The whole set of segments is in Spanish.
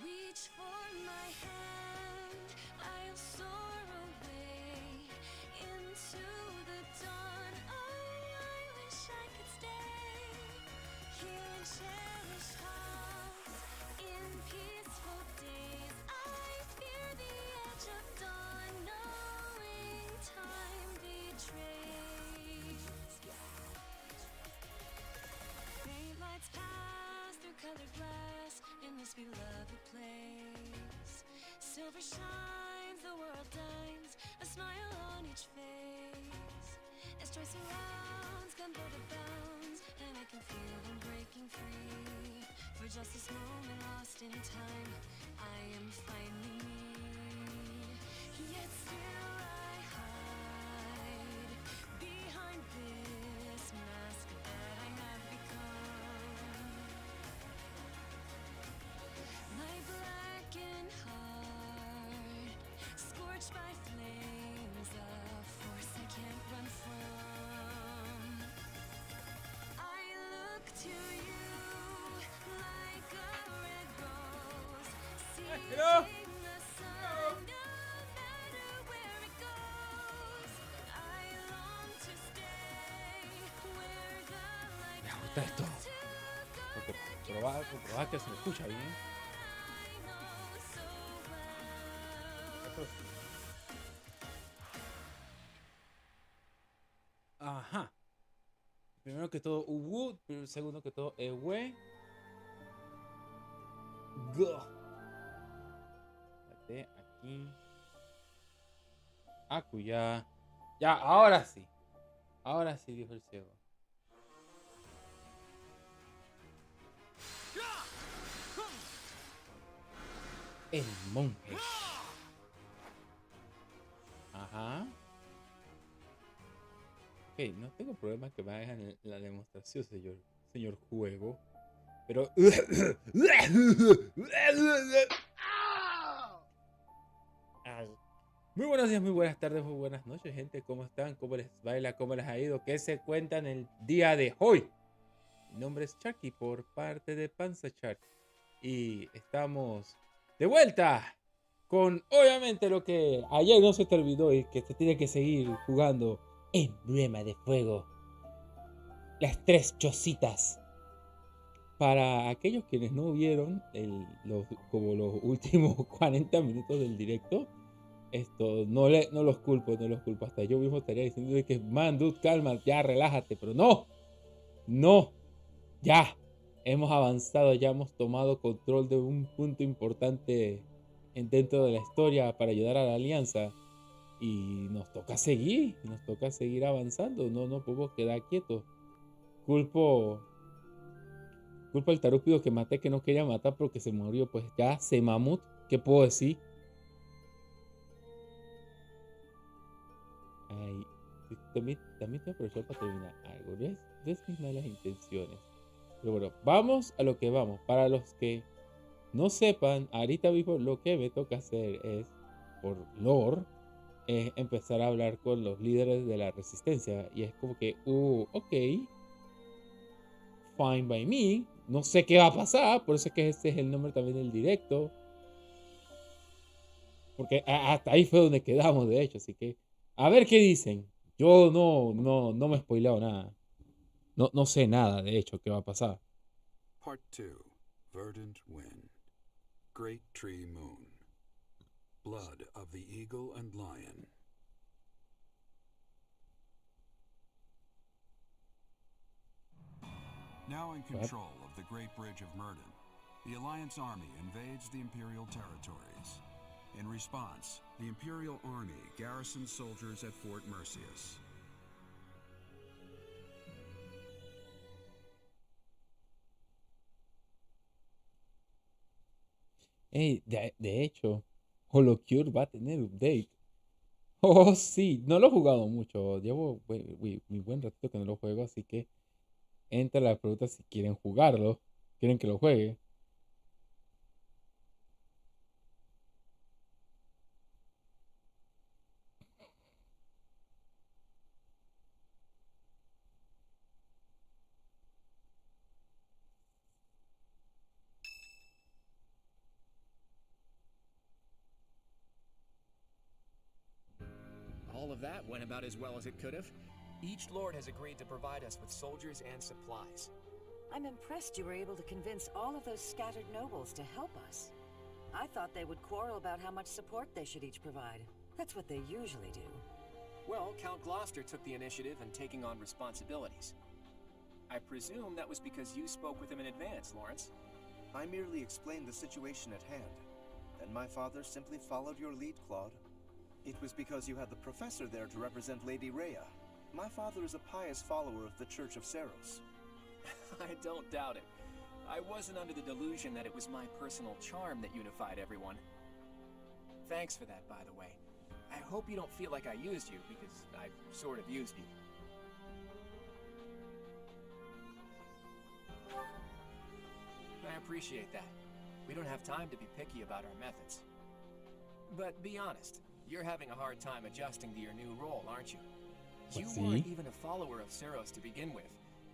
Reach for my hand, I'll soar away into the dawn. Oh, I wish I could stay here in cherished halls, in peaceful days. I fear the edge of dawn, knowing time betrays. Faint lights pass through colored glass in this beloved place. Silver shines, the world dines, a smile on each face. As joy surrounds, come both bounds, and I can feel them breaking free. For just this moment lost in time, I am finally me. Yet still I hide behind this mask that I have become. My blackened heart, scorched by flames, a force I can't run from. I look to you like a red rose, seeking the sun, no matter where it goes. I long to stay where the light Me gusta esto. Porque probar que se me escucha bien. Ajá. Primero que todo, Uwu. Segundo que todo, Ewe. Go. Espérate, aquí. Akuya. Ya, ahora sí. Ahora sí, dijo el ciego. El monje. Ajá. Ok, no tengo problema que me hagan la demostración, señor juego. Pero... Ay. Muy buenos días, muy buenas tardes, muy buenas noches, gente. ¿Cómo están? ¿Cómo les baila? ¿Cómo les ha ido? ¿Qué se cuentan el día de hoy? Mi nombre es Sharky por parte de Panza Shark. Y estamos de vuelta con, obviamente, lo que ayer no se te olvidó y que se tiene que seguir jugando. Emblema de fuego. Las tres chocitas. Para aquellos quienes no vieron como los últimos 40 minutos del directo, esto no los culpo, no los culpo. Hasta yo mismo estaría diciendo que, man, dude, calma, ya relájate. Pero no, ya. Hemos avanzado, ya hemos tomado control de un punto importante dentro de la historia para ayudar a la alianza. Y nos toca seguir avanzando. No podemos quedar quietos. Culpo al tarúpido que maté, que no quería matar porque se murió. Pues ya, se mamut, ¿qué puedo decir? Ay, también te voy a aprovechar para terminar algo. ¿Ves mis malas intenciones? Pero bueno, vamos a lo que vamos. Para los que no sepan, ahorita mismo lo que me toca hacer es, por lore, es empezar a hablar con los líderes de la resistencia. Y es como que, ok, fine by me. No sé qué va a pasar, por eso es que este es el nombre también del directo. Porque hasta ahí fue donde quedamos, de hecho. Así que, a ver qué dicen. Yo no me he spoileado nada. No sé nada, de hecho, qué va a pasar. Part 2. Verdant Wind. Great Tree Moon. Blood of the Eagle and Lion. Now in control of the Great Bridge of Murden, the Alliance army invades the Imperial territories. In response, the Imperial army garrisons soldiers at Fort Mercius. Hey, de hecho, HoloCure va a tener update. Oh, sí, no lo he jugado mucho. Llevo mi buen ratito que no lo juego, así que entra la pregunta si quieren jugarlo. ¿Quieren que lo juegue? All of that went about as well as it could have. Each lord has agreed to provide us with soldiers and supplies. I'm impressed you were able to convince all of those scattered nobles to help us. I thought they would quarrel about how much support they should each provide. That's what they usually do. Well, Count Gloucester took the initiative in taking on responsibilities. I presume that was because you spoke with him in advance, Lawrence. I merely explained the situation at hand. Then my father simply followed your lead, Claude. It was because you had the professor there to represent Lady Rhea. My father is a pious follower of the Church of Seros. I don't doubt it. I wasn't under the delusion that it was my personal charm that unified everyone. Thanks for that, by the way. I hope you don't feel like I used you, because I sort of used you. I appreciate that. We don't have time to be picky about our methods. But be honest, you're having a hard time adjusting to your new role, aren't you? You weren't even a follower of Seros to begin with,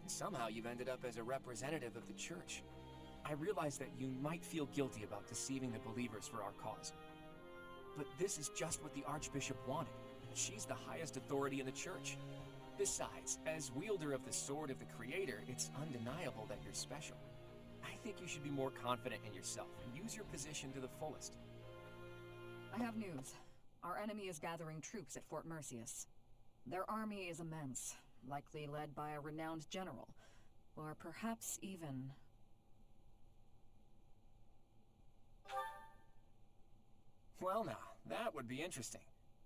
and somehow you've ended up as a representative of the Church. I realize that you might feel guilty about deceiving the believers for our cause. But this is just what the Archbishop wanted. She's the highest authority in the Church. Besides, as wielder of the Sword of the Creator, it's undeniable that you're special. I think you should be more confident in yourself and use your position to the fullest. I have news. Our enemy is gathering troops at Fort Mercius. Their army is immense, likely led by a renowned general, or perhaps even... Well now, that would be interesting.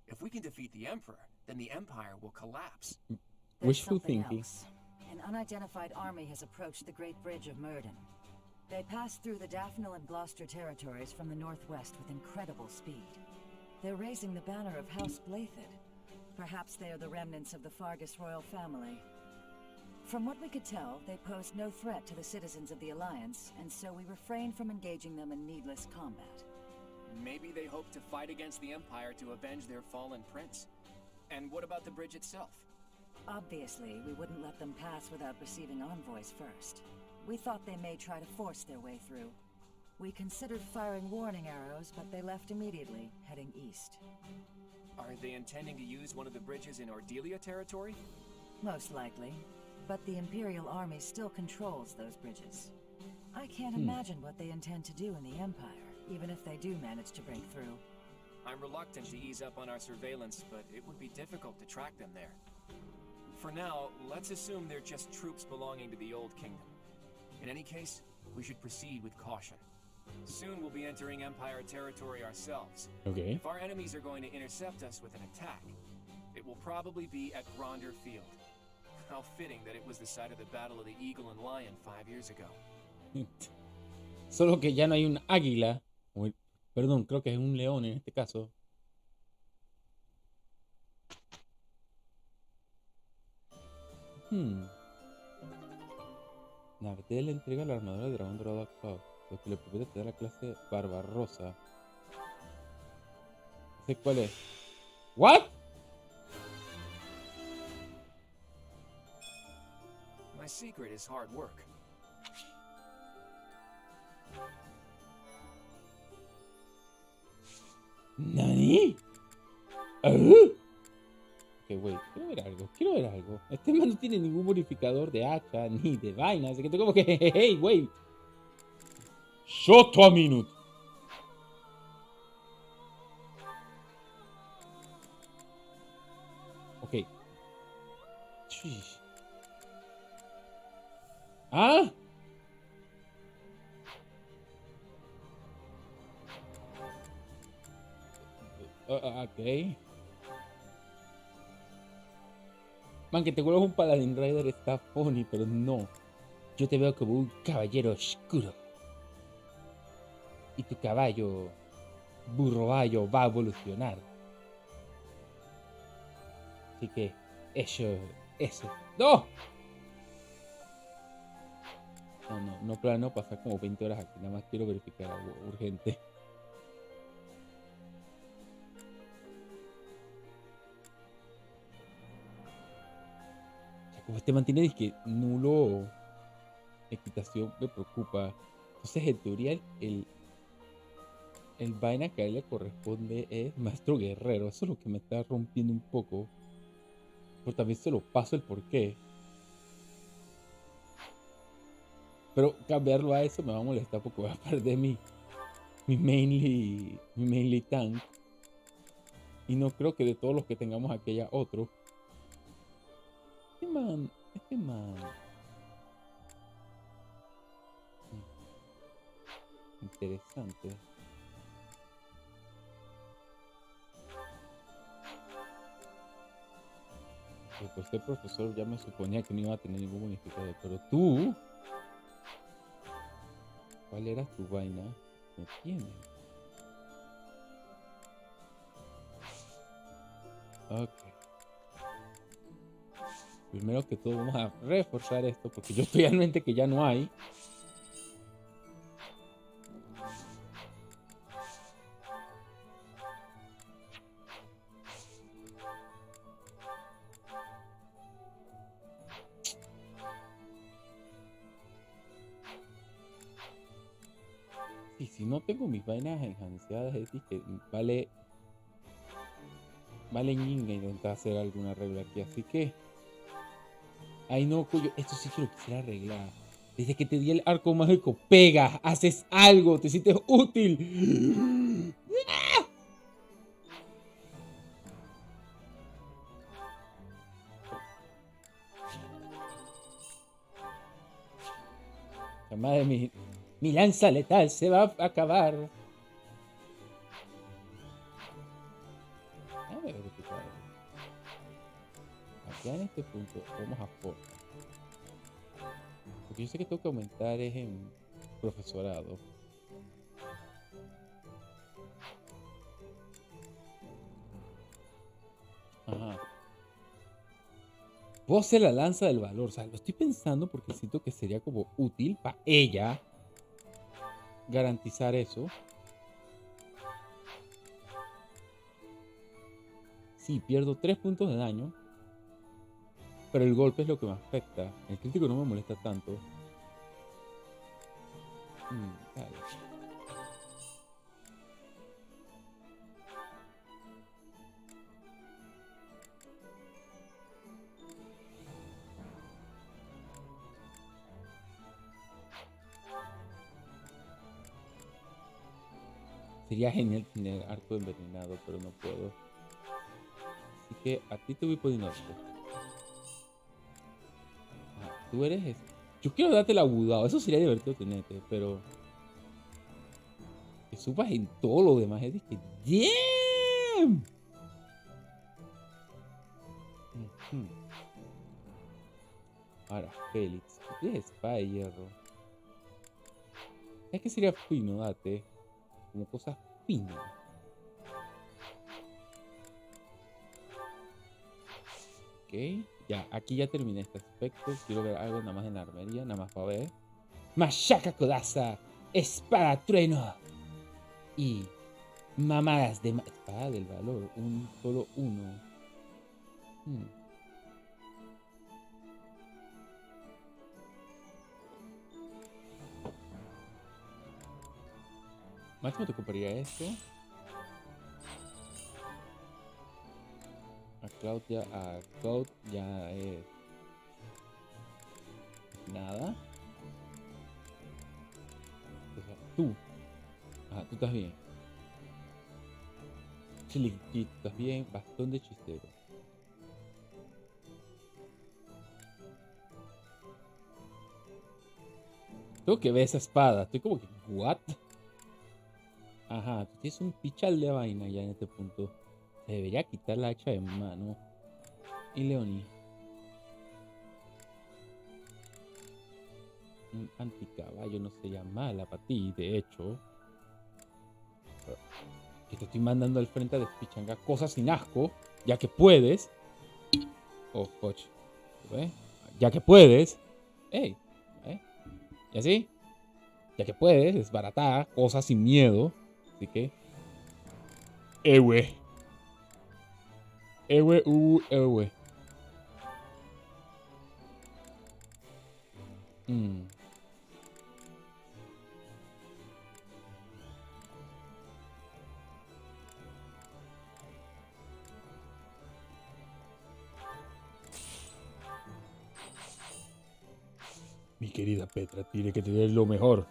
If we can defeat the Emperor, then the Empire will collapse. There's something else. An unidentified army has approached the Great Bridge of Murden. They passed through the Daphne and Gloucester territories from the northwest with incredible speed. They're raising the banner of House Blathid. Perhaps they are the remnants of the Fargus royal family. From what we could tell, they posed no threat to the citizens of the Alliance, and so we refrained from engaging them in needless combat. Maybe they hope to fight against the Empire to avenge their fallen prince. And what about the bridge itself? Obviously, we wouldn't let them pass without receiving envoys first. We thought they may try to force their way through. We considered firing warning arrows, but they left immediately, heading east. Are they intending to use one of the bridges in Ordelia territory? Most likely. But the Imperial Army still controls those bridges. I can't imagine what they intend to do in the Empire, even if they do manage to break through. I'm reluctant to ease up on our surveillance, but it would be difficult to track them there. For now, let's assume they're just troops belonging to the Old Kingdom. In any case, we should proceed with caution. Soon we'll be entering Empire territory ourselves. Okay. If our enemies are going to intercept us with an attack, it will probably be at Gronder Field. How fitting that it was the site of the Battle of the Eagle and Lion 5 years ago. Solo que ya no hay un águila. Perdón, creo que es un león en este caso. Nardel entrega la armadura del dragón dorado a Cloud, lo que le permite tener la clase Barbarosa. No sé cuál es. ¿What? My secret is hard work. ¿Nani? Ok, wait, quiero ver algo. Este man no tiene ningún bonificador de hacha ni de vaina, así que tengo como que, hey, wait. Shot a minute. Ok. Chish. ¿Ah? Ok. Man, que te vuelvas un Paladin Rider está funny, pero no. Yo te veo como un caballero oscuro. Y tu caballo, burroballo, va a evolucionar. Así que, eso. ¡No! No planeo pasar como 20 horas aquí. Nada más quiero verificar algo urgente. Como este mantiene disque nulo equitación, me preocupa. Entonces, en teoría, el vaina que a él le corresponde es maestro guerrero. Eso es lo que me está rompiendo un poco. Pero también se lo paso el porqué. Pero cambiarlo a eso me va a molestar porque voy a perder mi mainly tank. Y no creo que de todos los que tengamos aquí haya otro. Este man. Interesante. Por ser profesor ya me suponía que no iba a tener ningún bonificador. Pero tú. ¿Cuál era tu vaina? No tiene. Ok. Primero que todo vamos a reforzar esto porque yo estoy al mente que ya no hay. Y si no tengo mis vainas enhanceadas, es que vale ñinga intentar hacer alguna arreglo aquí, así que ay no, coño, esto sí que lo quisiera arreglar. Desde que te di el arco mágico, pega, haces algo, te sientes útil. La madre, mi lanza letal se va a acabar. A ver, acá en este punto vamos a por. Porque yo sé que tengo que aumentar es en profesorado. Ajá. Puedo hacer la lanza del valor. O sea, lo estoy pensando porque siento que sería como útil para ella garantizar eso. Sí, pierdo 3 puntos de daño. Pero el golpe es lo que me afecta. El crítico no me molesta tanto. Dale. Sería genial tener arco envenenado, pero no puedo. Así que a ti te voy poniendo esto. Tú eres... Yo quiero darte el agudado. Eso sería divertido tenerte, pero... Que subas en todo lo demás. Es de que... ¡Damn! Ahora, Félix. Tú tienes espada de hierro. ¿Sabes qué sería fino? Date... Como cosas finas. Ok. Ya, aquí ya terminé este aspecto. Quiero ver algo nada más en la armería. Nada más para ver. Machaca codaza. Espada trueno. Y mamadas de... Espada del valor. Solo uno. Máximo te compraría esto. A Cloud ya es nada. O sea, tú. Ajá, tú estás bien. Chili, tú estás bien. Bastón de hechicero. Tengo que ver esa espada. Estoy como que, ¿what? Ajá, tú tienes un pichal de vaina ya en este punto. Se debería quitar la hacha de mano. Y Leoni. Un anticaballo no sería mala para ti, de hecho. Que te estoy mandando al frente a despichanga cosas sin asco. Ya que puedes. Oh, coche. ¿Ves? Ya que puedes. Ey. ¿Y así? Ya que puedes desbaratar cosas sin miedo. Así que... Ewe. Ewe. Mi querida Petra, tiene que tener lo mejor.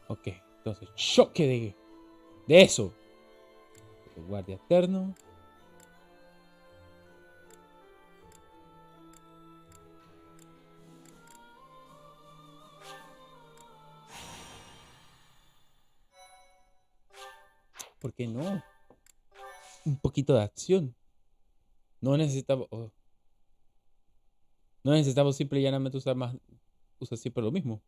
Ok, entonces, choque de eso. El guardia eterno. ¿Por qué no? Un poquito de acción. No necesitamos... No necesitamos simple y llanamente usar siempre lo mismo.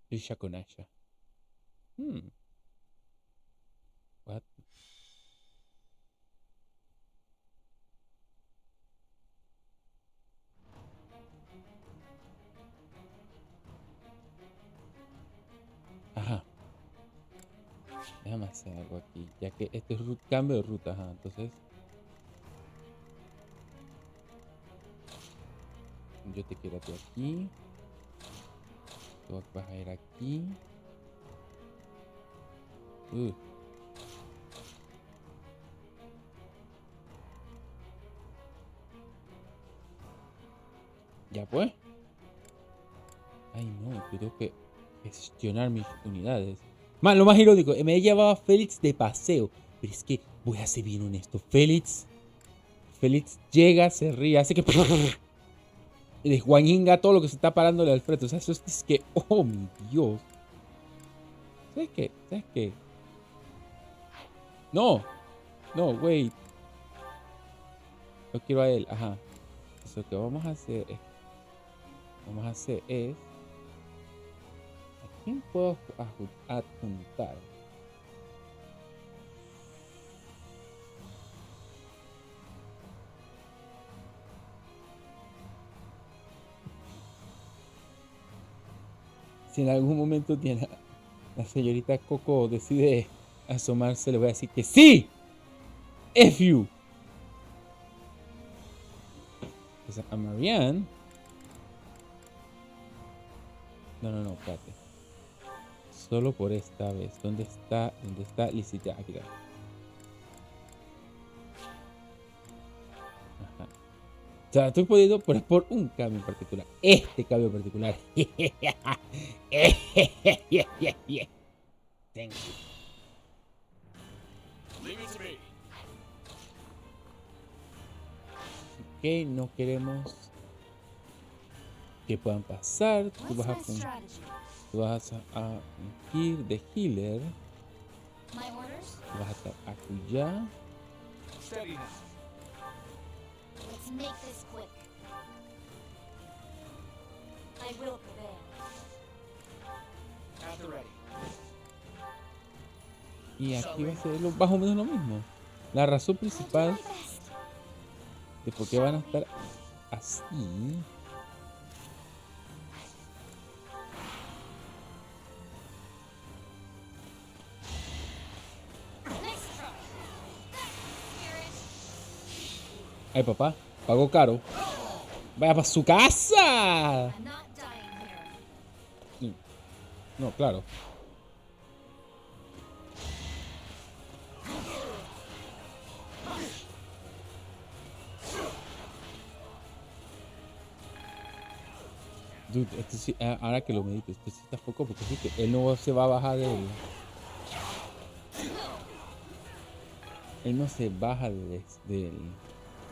Lucha con Asha. What? Ajá. Déjame hacer algo aquí. Ya que esto es cambio de ruta. Ajá, entonces... Yo te quiero a ti aquí. Tú vas a ir aquí. Ya pues. Ay no, yo tengo que gestionar mis unidades. Lo más irónico, me he llevado a Félix de paseo. Pero es que, voy a ser bien honesto, Félix llega, se ríe, hace que... Y desguañinga todo lo que se está parándole al frente. O sea, eso es que... ¡Oh, mi Dios! ¿Sabes qué? No, wait. No quiero a él, ajá. Entonces, lo que vamos a hacer es... ¿A quién puedo adjuntar? si en algún momento tiene la señorita Coco decide asomarse, le voy a decir que sí. F you. Pues a Marianne. No, espérate. Solo por esta vez. ¿Dónde está Lisita? Aquí está. Ajá. O sea, estoy poniendo por un cambio en particular. Este cambio en particular. Thank you. Ok, no queremos que puedan pasar. Tú vas a fungir de healer. Vas a estar acullá. Let's make this quick. I will prevail. At the ready. Y aquí va a ser más o menos lo mismo. La razón principal de por qué van a estar así. Ay, papá, pagó caro. Vaya para su casa. I'm not dying here. No, claro. Dude, esto sí, ahora que lo medito, esto sí está poco porque sí que él no se va a bajar de él. Él no se baja de él.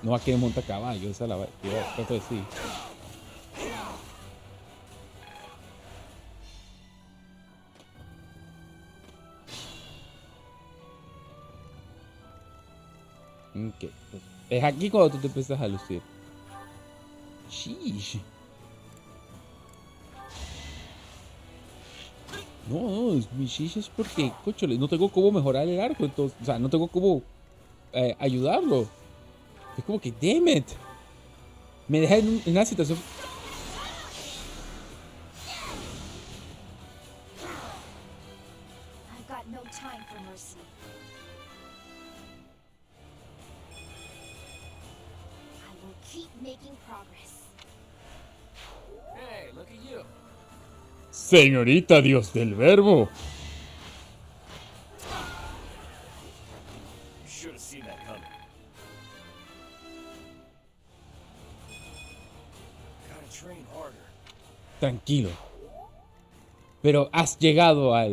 No va a querer montar caballo, esa es la que yo trato de decir. Ok, pues, es aquí cuando tú te empiezas a lucir. Sheesh. No, mi sheesh es porque, cochole, no tengo cómo mejorar el arco, entonces, o sea, no tengo cómo ayudarlo. Es como que, damn it. Me deja en una situación. I've got no time for mercy. I will keep making progress. Hey, look at you. Señorita Dios del Verbo. You should have seen that coming. Gotta train harder. Tranquilo. Pero has llegado a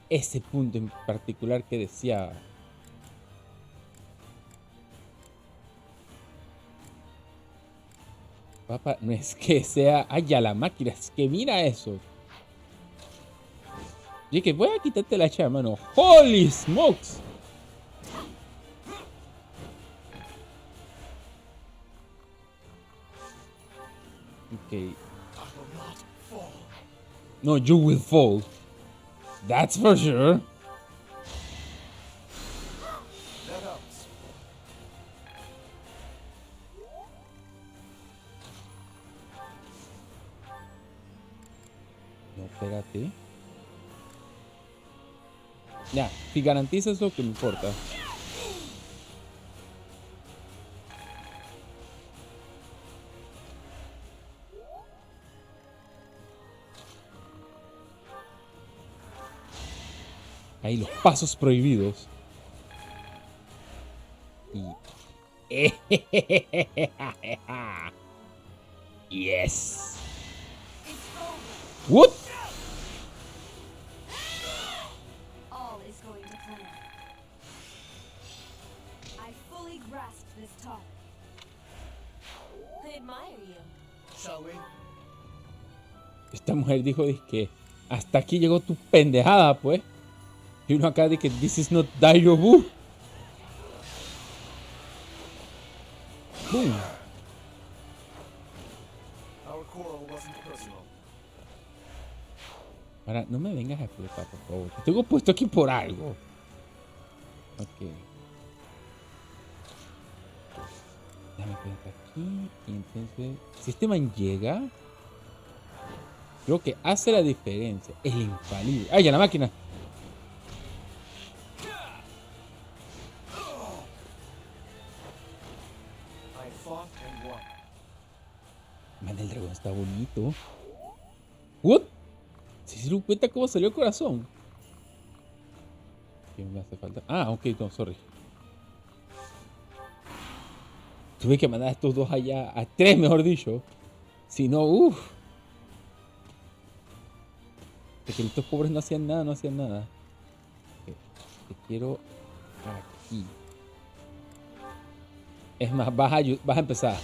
ese punto en particular que deseaba. Papá, no es que sea haya la máquina, es que mira eso. Y que voy a quitarte la hacha de mano. ¡Holy smokes! Ok. No, you will fall. That's for sure. That helps. No, espérate. Ya, si garantizas lo que me importa. Ahí los pasos prohibidos. Y... Yes. What? All is going to plan. I fully grasp this talk. I admire you. Shall we? Esta mujer dijo que hasta aquí llegó tu pendejada, pues. Y uno acá dice que this is not Dairobu. Boom. Our quarrel wasn't personal. Ahora, no me vengas a explotar, por favor. Te tengo puesto aquí por algo. Ok. Déjame poner aquí. Y entonces, si este man llega... Creo que hace la diferencia. El infalible. ¡Ay, a la máquina! I fought and won. Man, el dragón está bonito. ¿What? ¿Se dieron cuenta cómo salió el corazón? ¿Qué me hace falta? Ah, ok, no, sorry. Tuve que mandar a estos dos allá, a tres mejor dicho. Si no, uff. Porque estos pobres no hacían nada, no hacían nada. Okay. Te quiero aquí. Es más, vas a empezar.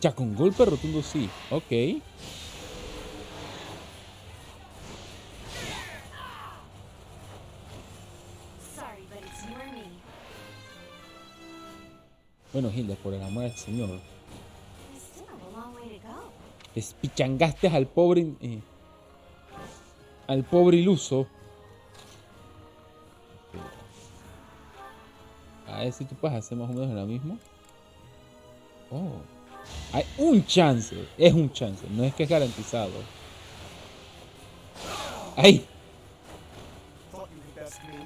Ya, con golpe rotundo sí. Ok. Sorry, but it's you or me. Bueno, Hilda, por el amor del Señor. We still have a long way to go. Despichangaste al pobre iluso. A ver si tú puedes hacer más o menos lo mismo. Oh. Hay un chance. Es un chance. No es que es garantizado. ¡Ay! Thought you could best me.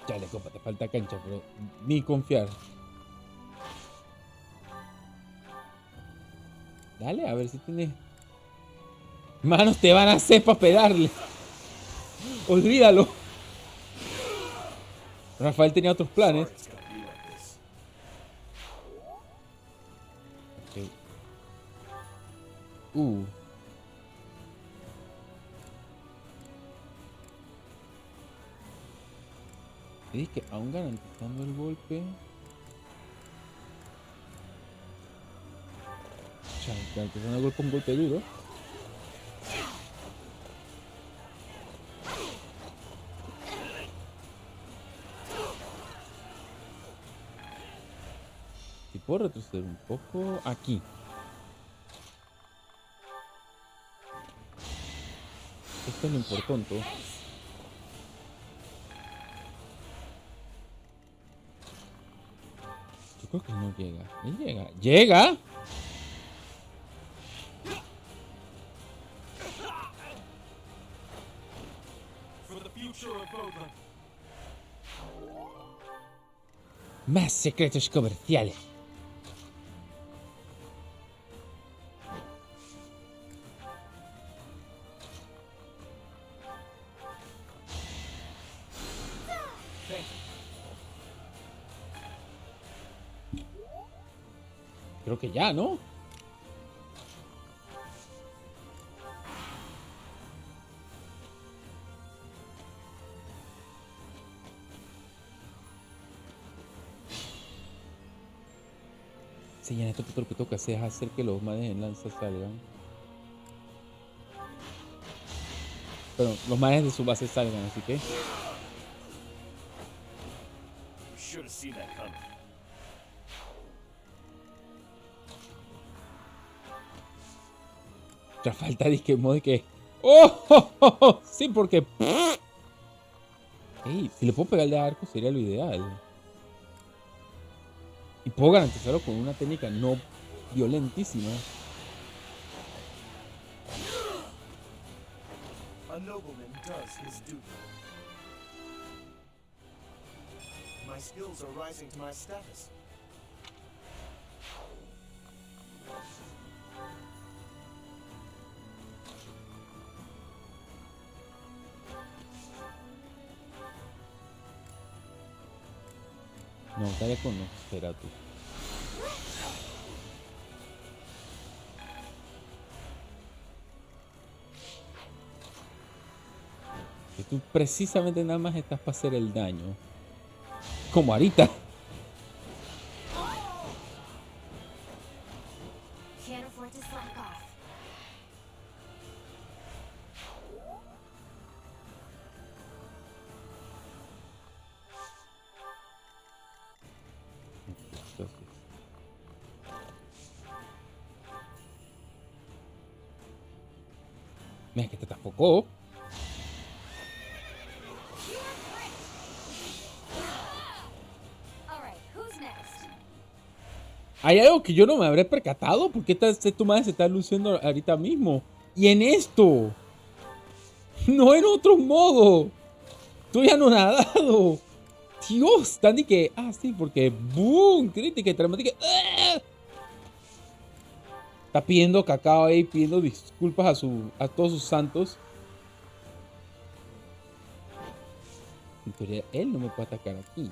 Chale, compa, te falta cancha, pero ni confiar. Dale, a ver si tienes... Manos te van a hacer para pegarle. Olvídalo. Rafael tenía otros planes. It's gonna be like this. Okay. Es que aún garantizando el golpe. Ya, garantizando el golpe, un golpe duro. Si puedo retroceder un poco aquí. Esto es lo importante. Yo creo que no llega. Él llega. ¡Llega! Más secretos comerciales. Creo que ya, ¿no? Sí, en esto lo que toca hacer es hacer que los manes en lanza salgan. Pero los manes de su base salgan, así que... Should have seen that coming. Otra falta disque modo que... ¡Oh! ¡Oh! ¡Oh! ¡Oh! Sí, porque... Ey, si le puedo pegar de arco sería lo ideal. Y puedo garantizarlo con una técnica no violentísima. A nobleman does his duty. My skills are rising to my status. No, dale con Nosferatu. Que tú precisamente nada más estás para hacer el daño. Como ahorita. Can't afford to slack off. Mira que te tafocó. Hay algo que yo no me habré percatado. ¿Por qué tu madre se está luciendo ahorita mismo? Y en esto. No en otro modo. Estoy anonadado. Dios, Tandy que... Ah, sí, porque... ¡Boom! Crítica y traumática. ¡Ah! Está pidiendo cacao ahí, pidiendo disculpas a todos sus santos. En teoría, él no me puede atacar aquí.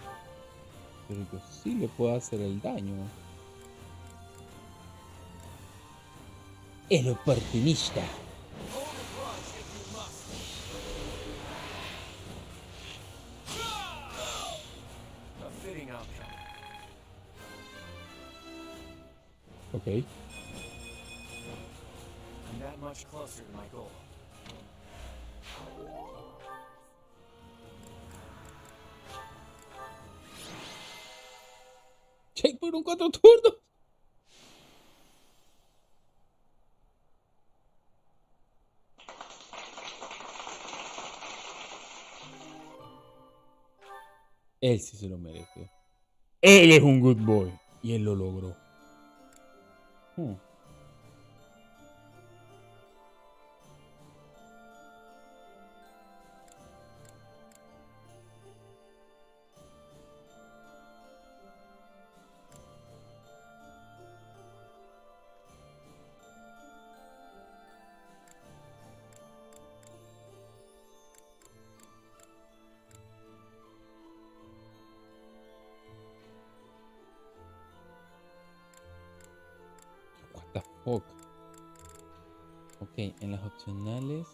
Pero yo sí le puedo hacer el daño. El oportunista. Ok. I'm that much closer to my goal. Check por un 4 turnos. Él sí se lo merece. Él es un good boy. Y él lo logró. What the fuck. Ok, en las opcionales.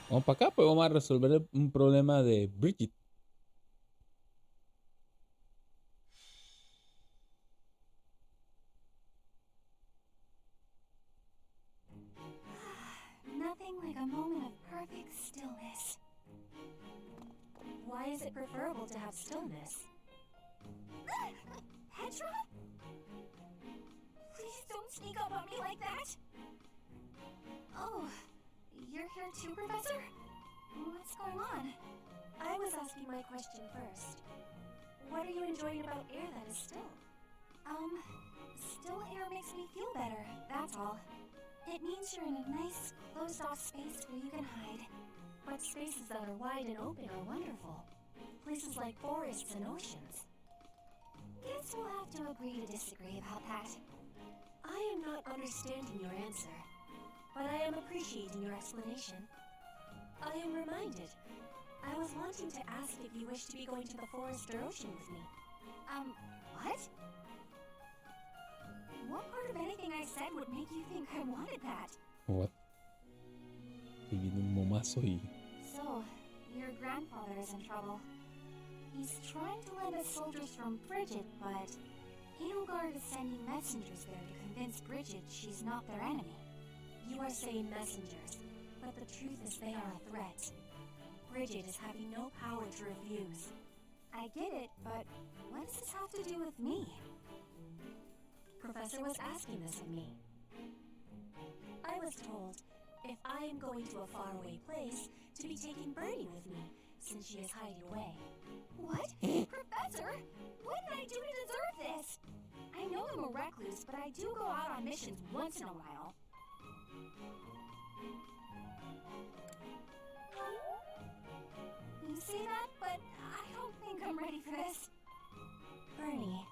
Vamos para acá, pues vamos a resolver un problema de Bridget. Nothing like a moment of perfect stillness. Why is it preferable to have stillness? Petra? Please don't sneak up on me like that. Oh, you're here too, Professor? What's going on? I was asking my question first. What are you enjoying about air that is still? Still air makes me feel better, that's all. It means you're in a nice, closed-off space where you can hide. But spaces that are wide and open are wonderful. Places like forests and oceans. Guess we'll have to agree to disagree about that. I am not understanding your answer, but I am appreciating your explanation. I am reminded. I was wanting to ask if you wish to be going to the forest or ocean with me. What? What part of anything I said would make you think I wanted that? What? Estoy viendo un momazo y... So, your grandfather is in trouble. He's trying to lend us soldiers from Bridget, but Edelgard is sending messengers there to convince Bridget she's not their enemy. You are saying messengers, but the truth is they are a threat. Bridget is having no power to refuse. I get it, but what does this have to do with me? Professor was asking this of me. I was told, if I am going to a faraway place, to be taking Bernie with me, since she is hiding away. What? Professor? What did I do to deserve this? I know I'm a recluse, but I do go out on missions once in a while. You say that, but I don't think I'm ready for this. Bernie,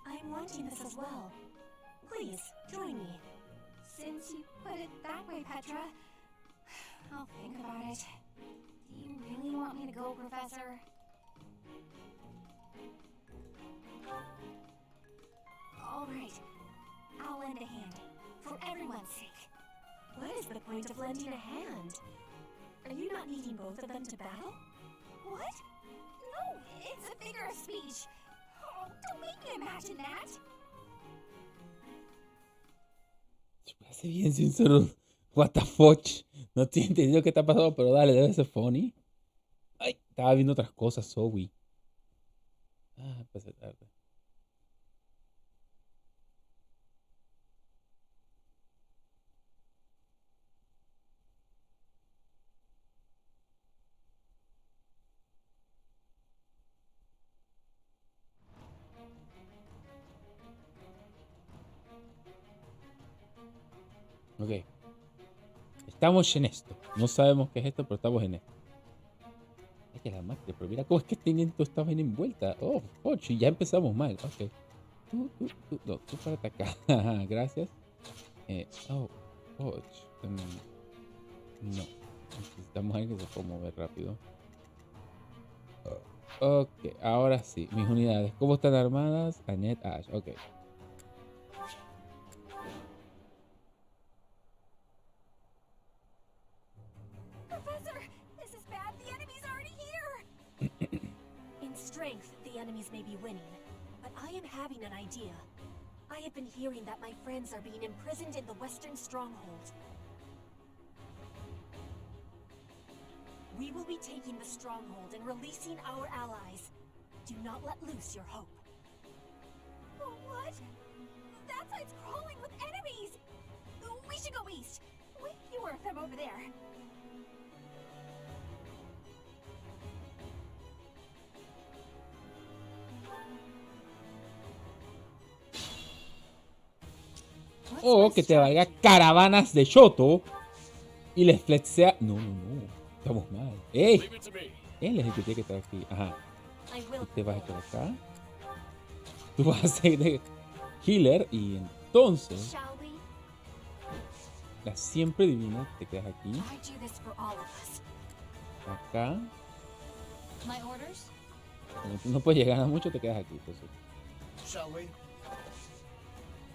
I'm wanting this as well. Please, join me. Since you put it that way, Petra, I'll think about it. Do you really want me to go, Professor? All right. I'll lend a hand. For everyone's sake. What is the point of lending a hand? Are you not needing both of them to battle? What? No, it's a figure of speech. Oh, don't make me imagine that. Se me hace bien sincero. What the fuck. No estoy entendiendo qué está pasando, pero dale, debe ser funny. Ay, estaba viendo otras cosas, Zoe. Ah, empecé tarde. Ok. Estamos en esto. No sabemos qué es esto, pero estamos en esto. Es que la máquina, pero mira cómo es que tienen toda esta vaina envuelta. Oh, ocho, ya empezamos mal. Ok. Tú para atacar. Gracias. Oh, och. No. Necesitamos a alguien que se pueda mover rápido. Ok, ahora sí. Mis unidades. ¿Cómo están armadas? Annette, Ash. Ok. Professor, this is bad. The enemy's already here. In strength, the enemies may be winning, but I am having an idea. I have been hearing that my friends are being imprisoned in the Western Stronghold. We will be taking the stronghold and releasing our allies. Do not let loose your hope. What? That side's crawling with enemies! We should go east. Way fewer of them over there. O que te valga caravanas de Shoto y les flexea. No. Estamos mal. ¡Ey! Él es el que tiene que estar aquí. Ajá. Tú te vas a quedar acá. Tú vas a ser de healer y entonces la siempre divina te quedas aquí. Acá. Como tú no puedes llegar a mucho, te quedas aquí. Entonces.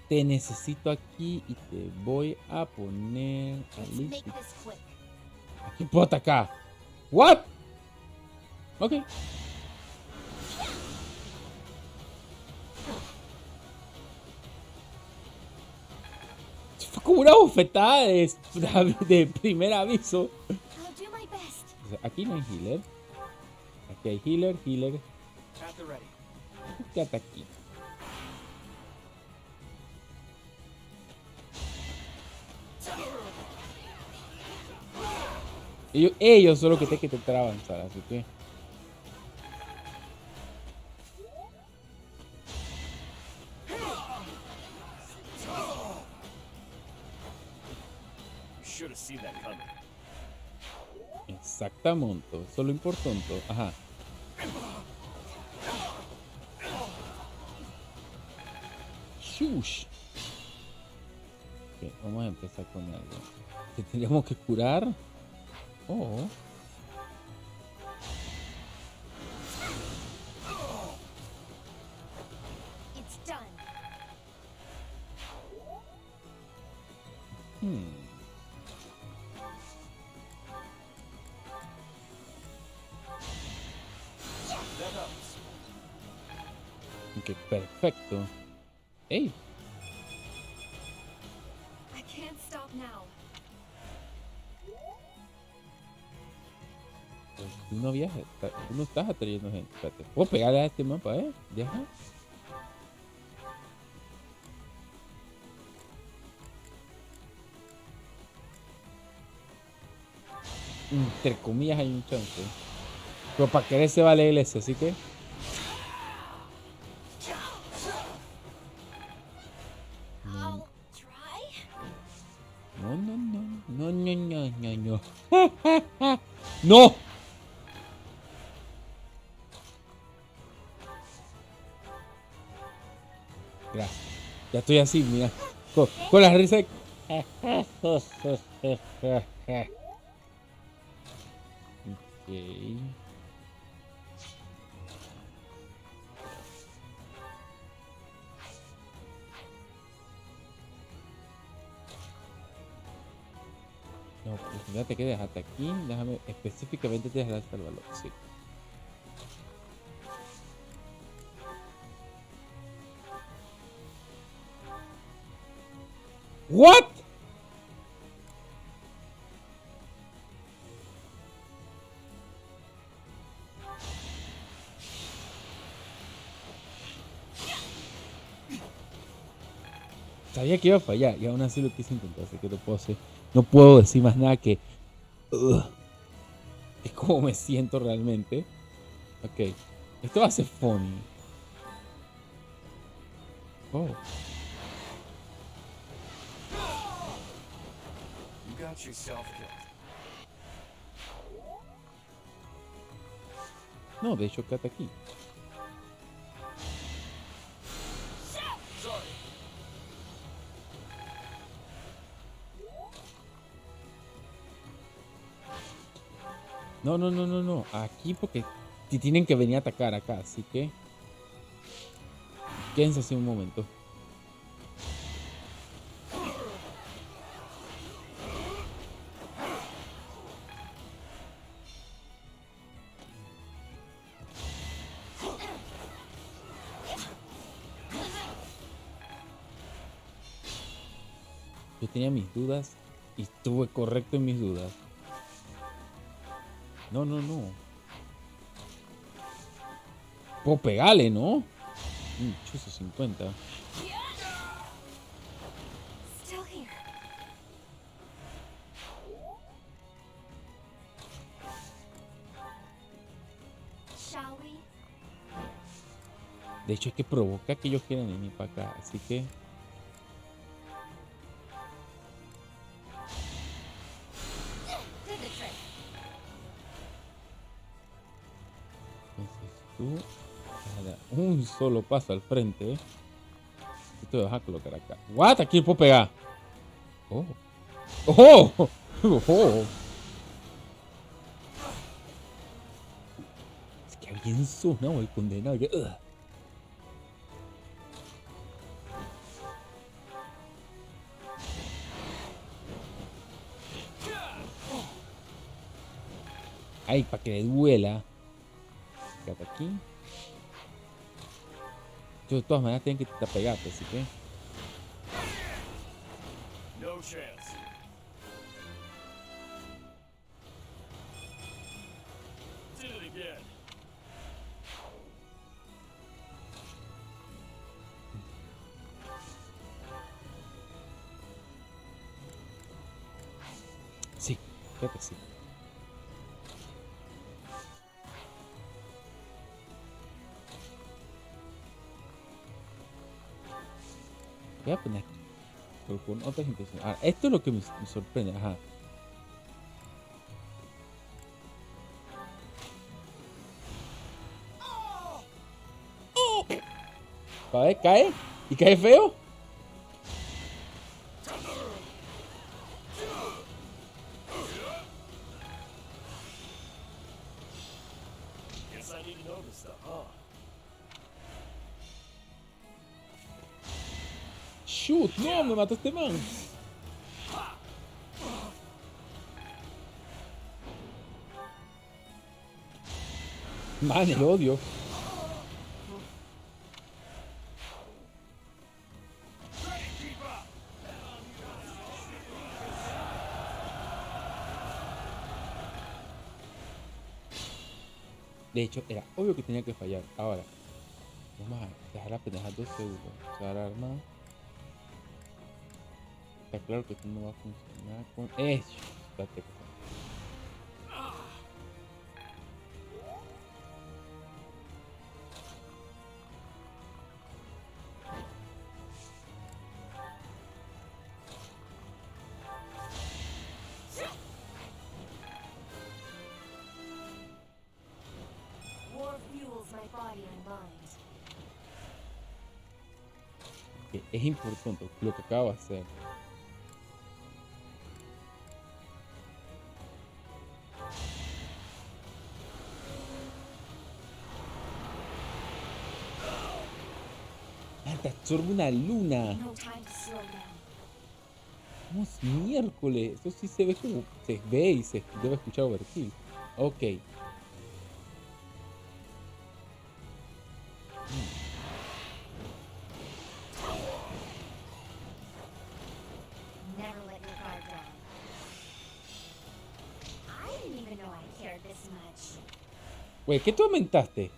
Te necesito aquí y te voy a poner listo. Aquí puedo atacar. What? Ok. Fue como una bofetada de primer aviso. O sea, aquí no hay healer. Aquí hay healer. Quédate aquí. Ellos son los que tienen que intentar avanzar, así que... Exactamente, eso es lo importante. Ajá. Shush. Ok, vamos a empezar con algo. Te tendríamos que curar. Oh. Ok, perfecto. Hey. Tú no viajas, tú no estás atrayendo gente. Espérate, puedo pegarle a este mapa, Deja. Entre comillas hay un chance. Pero para querer se vale el S, así que. No. ¡No! Gracias. Ya estoy así, mira. Con la risa. Okay. No, pues fíjate que dejaste aquí. Déjame específicamente te dejar hasta el valor. Sí. What? Sabía que iba a fallar y aún así lo quise intentar, así que no puedo decir más nada que es como me siento realmente. Ok, esto va a ser funny. Oh. got yourself killed. No, de hecho, quédate aquí. Sorry. No, no, no, no, no. Aquí porque si tienen que venir a atacar acá, así que quédense así un momento. Yo tenía mis dudas y estuve correcto en mis dudas. No, no, no. Puedo pegarle, ¿no? Chuzo 50. Still here. Shall we? De hecho, es que provoca que ellos quieran venir para acá. Así que... Did the trick. Entonces tú... vas a dar un solo paso al frente. Y te vas a colocar acá. ¿What? Aquí puedo pegar. Oh. ¡Oh! ¡Oh! Es que bien sonado el condenado. Ugh. Ay, para que le duela. Quédate aquí. Yo de todas maneras tengo que intentar pegarte, así que... No chance. Did it again. Sí, quédate así. Voy a poner aquí, pero con otras intenciones. Ah, esto es lo que me sorprende. Ajá. ¿Cae? ¿Cae? ¿Y cae feo? Guess I need to know this stuff, huh? Shoot, no, me mató este man. Man, el odio. De hecho, era obvio que tenía que fallar. Ahora, vamos a dejar la pendeja 2 segundos. Usar arma. Está claro que esto no va a funcionar con eso. Date cuenta. War fuels my body and mind. Que es importante lo que acabo de hacer. Te absorbe una luna. No time to slow down. ¿Cómo es miércoles? Eso sí se ve como se ve y se debe escuchar overkill. Ok. Never let your guard down. I didn't even know I cared this much. Güey, ¿qué tú aumentaste?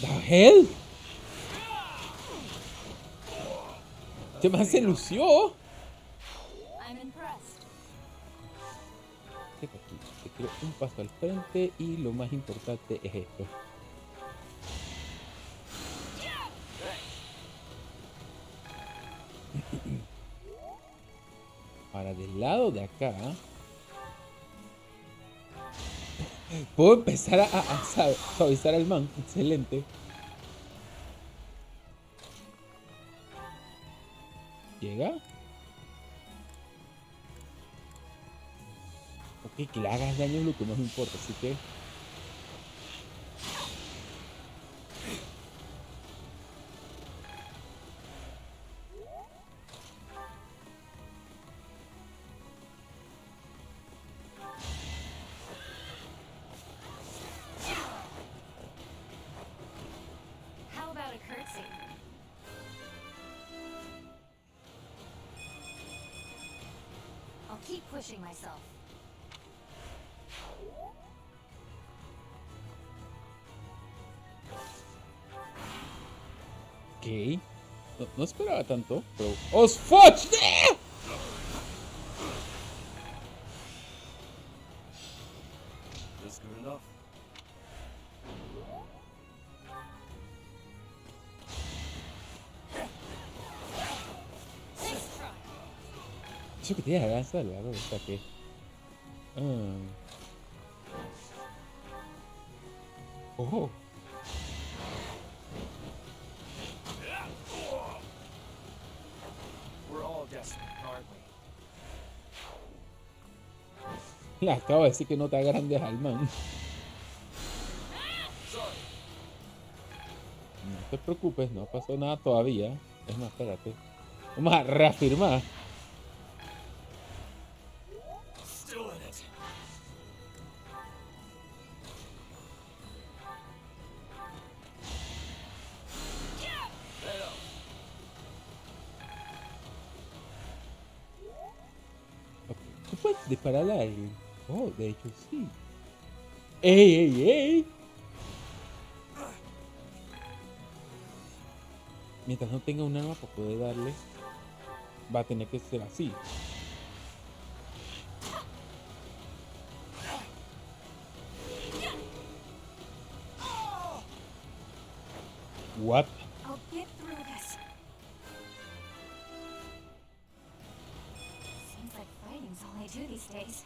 ¿The hell? Este man se lució. I'm impressed. tiro un paso al frente y lo más importante es esto. Ahora del lado de acá puedo empezar a suavizar al man. Excelente. Llega. Ok, que le hagas daño es lo que más me importa, así que... How about a curtsy? I'll keep pushing myself. Ok. No esperaba tanto, pero... ¡Os fuck! Just good enough. Eso que tiene alianza, lo hago, o sea que... Oh. We're all desperate, aren't we? Le acabo de decir que no te agrandes al man. No te preocupes, no pasó nada todavía. Es más, espérate. Vamos a reafirmar. Still in it. ¿Tú puedes dispararle a alguien? Oh, de hecho sí. ¡Ey, ey, ey! Mientras no tenga un arma para poder darle, va a tener que ser así. What? I'll get through this. Seems like fighting's all I do these days.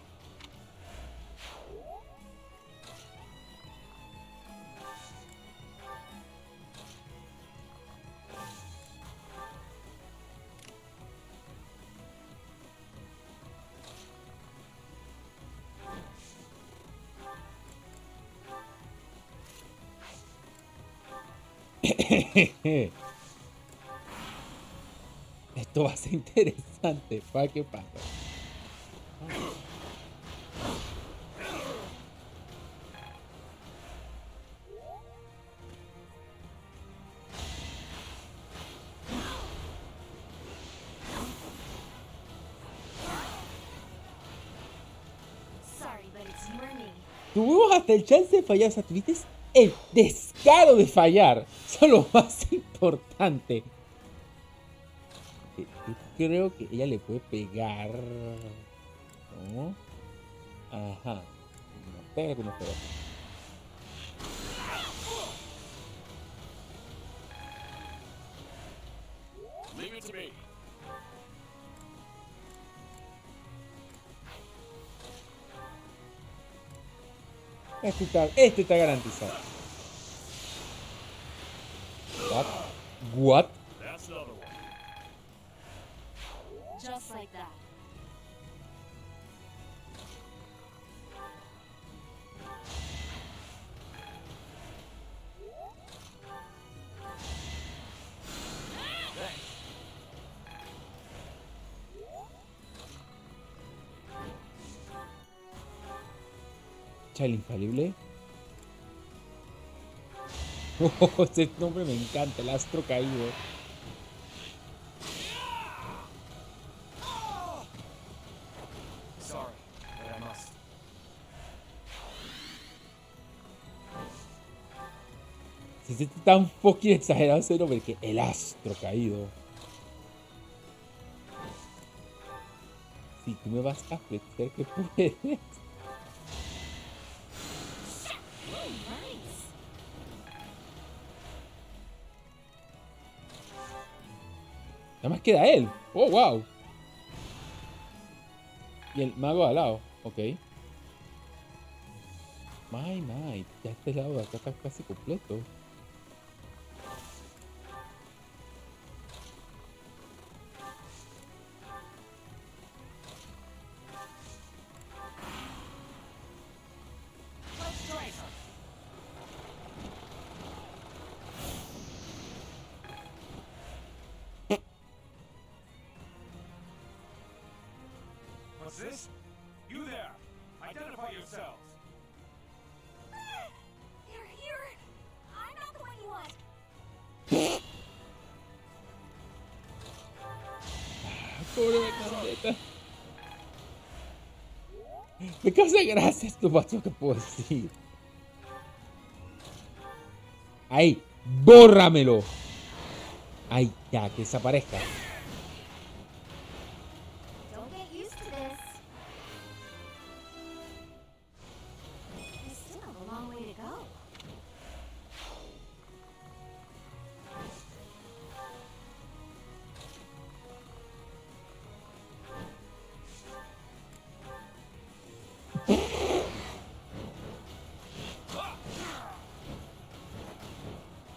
Esto va a ser interesante. ¿Para qué pasa? Sorry, but it's you or me. Tuvimos hasta el chance de fallar. O sea, tuviste el descaro de fallar. Eso es lo más importante. Yo creo que ella le puede pegar. ¿No? Ajá. No pega como pega. Leave it to me. Este está garantizado. What? What? That's another one. Just like that. El infalible. Oh, ese nombre me encanta, el astro caído. Sorry, but I must. Se siente tan fucking exagerado ese nombre que el astro caído. Si tú me vas a flexar, que puedes. nice. Nada más queda él. Oh, wow. Y el mago al lado. Ok. My. Ya este lado de acá está casi completo. What's this? You there! Identify yourselves! They're here. I'm not the one you want. Pobre Candeta. Me causa gracia esto, macho, que puedo decir. Ahí, bórramelo. Ahí, ya, que desaparezca. Don't get used to this. We still have a long way to go.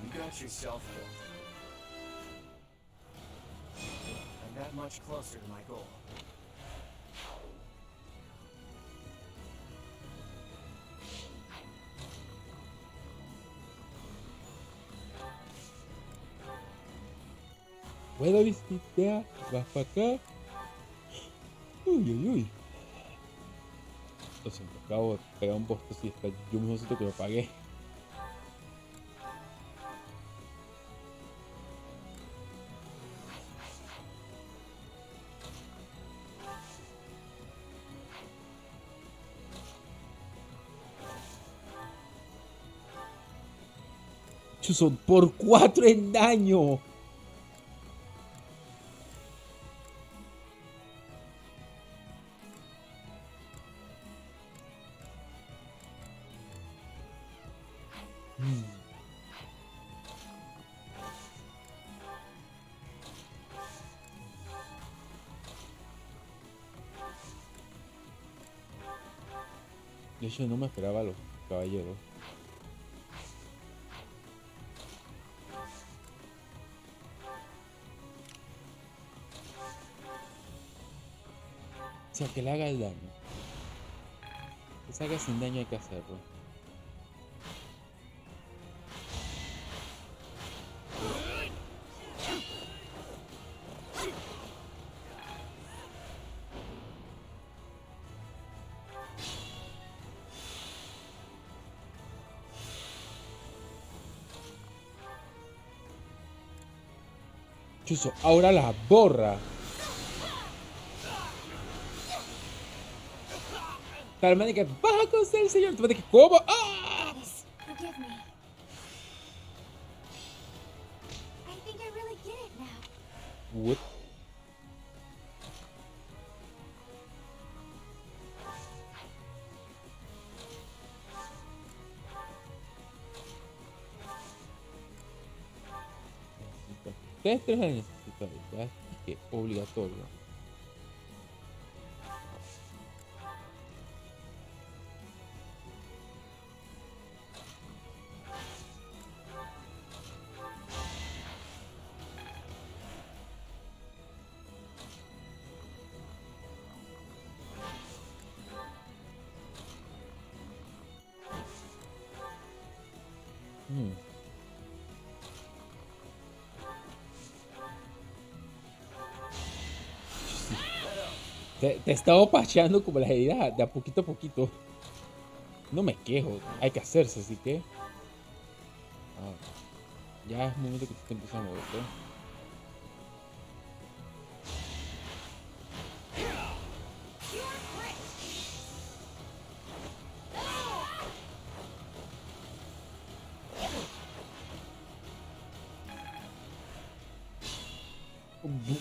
You got yourself killed. I'm that much closer to my goal. Puedo visitar, vas para acá. Uy. Lo siento, acabo de pegar un posto si está. Yo mismo siento que lo pagué. Chuzo, por 4 en daño. De hecho, no me esperaba a los caballeros. O sea, que le haga el daño. Que se haga sin daño hay que hacerlo. Chuzo, ahora la borra. Tal manera que vas a conseguir, señor. Tal manera que, ¿cómo? ¡Ah! Alice, forgive me. I think I really get it now. What? Ustedes tres la necesitan, ya es que obligatorio. Te he estado pacheando como las heridas de a poquito. No me quejo, hay que hacerse, así que... ya es momento que te empieces a moverte.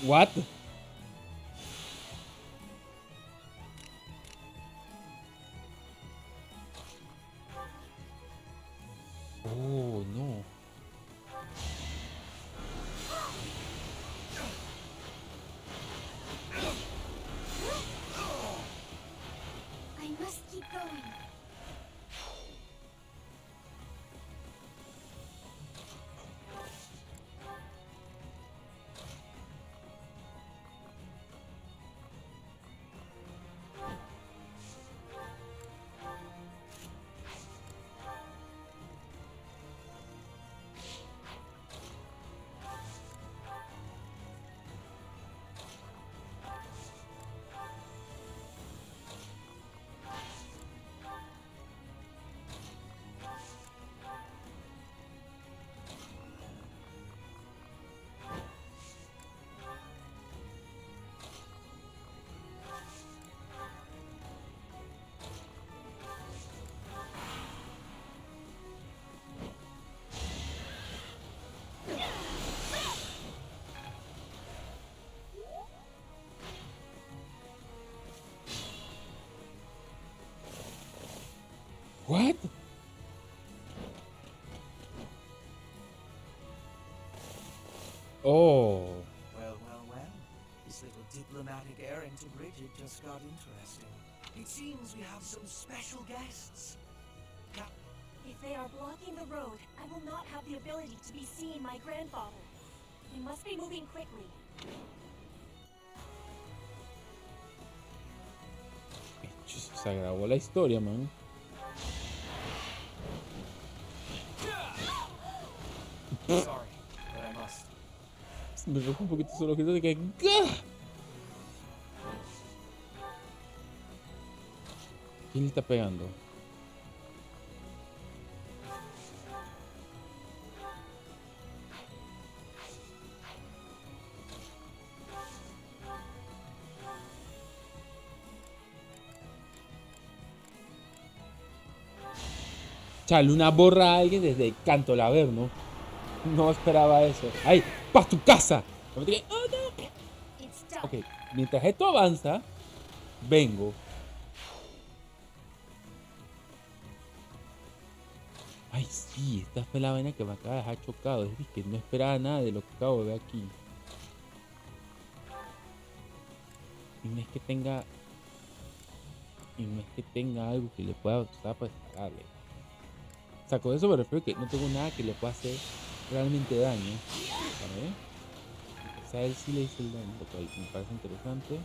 What? This little diplomatic errand to Bridget just got interesting. It seems we have some special guests. Now, If they are blocking the road, I will not have the ability to be seeing my grandfather. We must be moving quickly. Se agravó la historia, man. Sorry, but I must. Me rojo un poquito solo que de que. ¿Quién le está pegando? Echarle una borra a alguien desde el canto la ver, ¿no? No esperaba eso. ¡Ay! ¡Pa' tu casa! No me digas, ¡oh, no! Ok, mientras esto avanza, vengo. Ay, sí, esta fue la vaina que me acaba de dejar chocado. Es que no esperaba nada de lo que acabo de ver aquí. Y no es que tenga... algo que le pueda usar para dispararle. O sea, con eso me refiero a que no tengo nada que le pueda hacer realmente daño. A ver. Quizá él sí le hizo el daño. Ok, me parece interesante.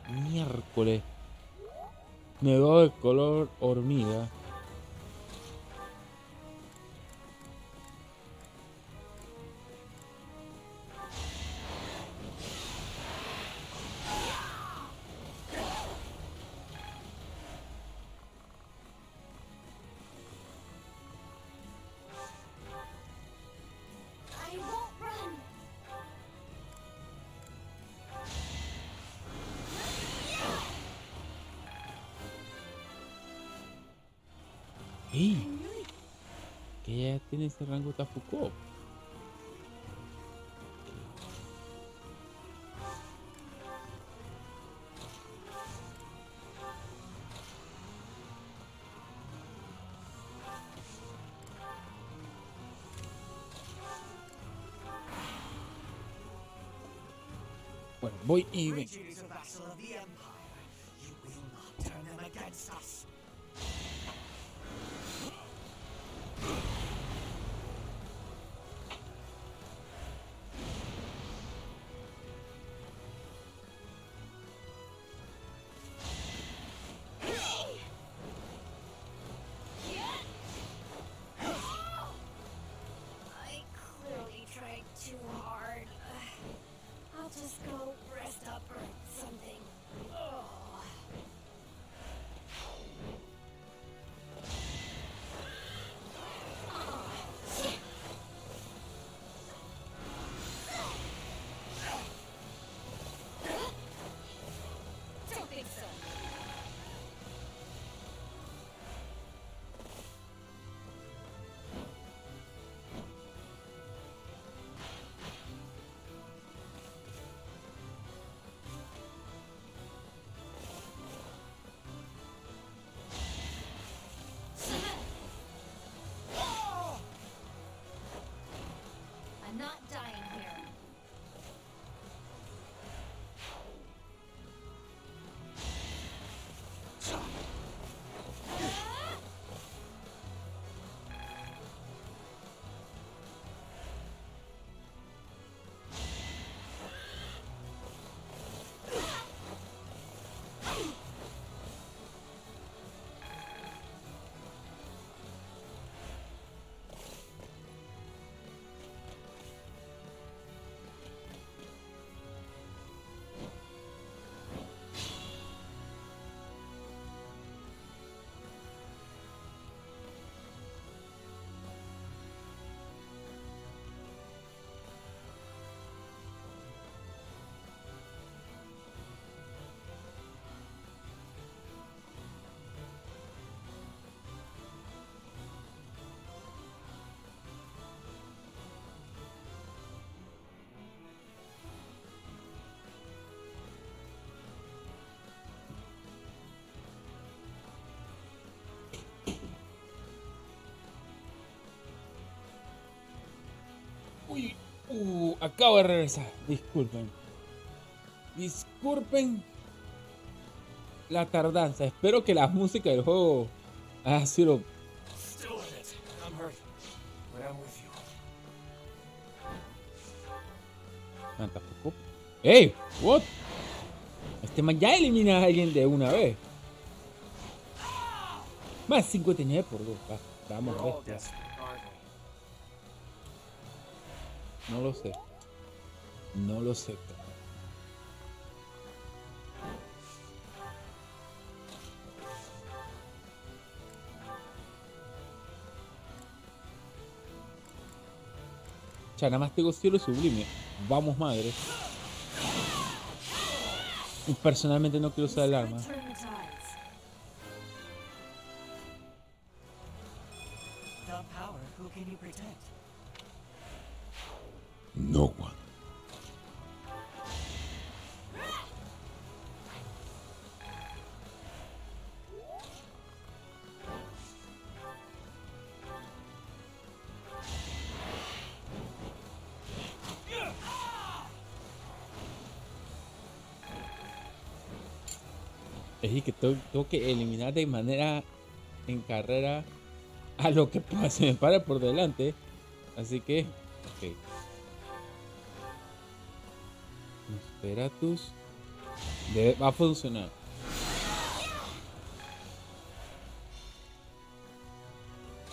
Miércoles. Me veo de color hormiga. I won't run. ¡Ey! Que ya tiene ese rango Tafuko. Bueno, voy y ven. Bridget is a vassal of the Empire. You will not turn them against us. I clearly tried too hard. I'll just go rest up or something. Oh. Acabo de regresar. Disculpen. Disculpen la tardanza. Espero que la música del juego haya sido. Still in it. I'm hurt, but I'm with you. Tampoco. ¡Ey! ¿What? Este man ya elimina a alguien de una vez. Más 59 por 2. Vamos, We're all bestia. desperate, aren't we? No lo sé. No lo sé. Ya nada más tengo cielo sublime. Vamos, madre. Y personalmente no quiero usar el arma. Turn the tides. Without power, who can you protect? No one. Es decir, que tengo que eliminar de manera en carrera a lo que se me pare por delante. Así que, ok. Esperatus. Va a funcionar.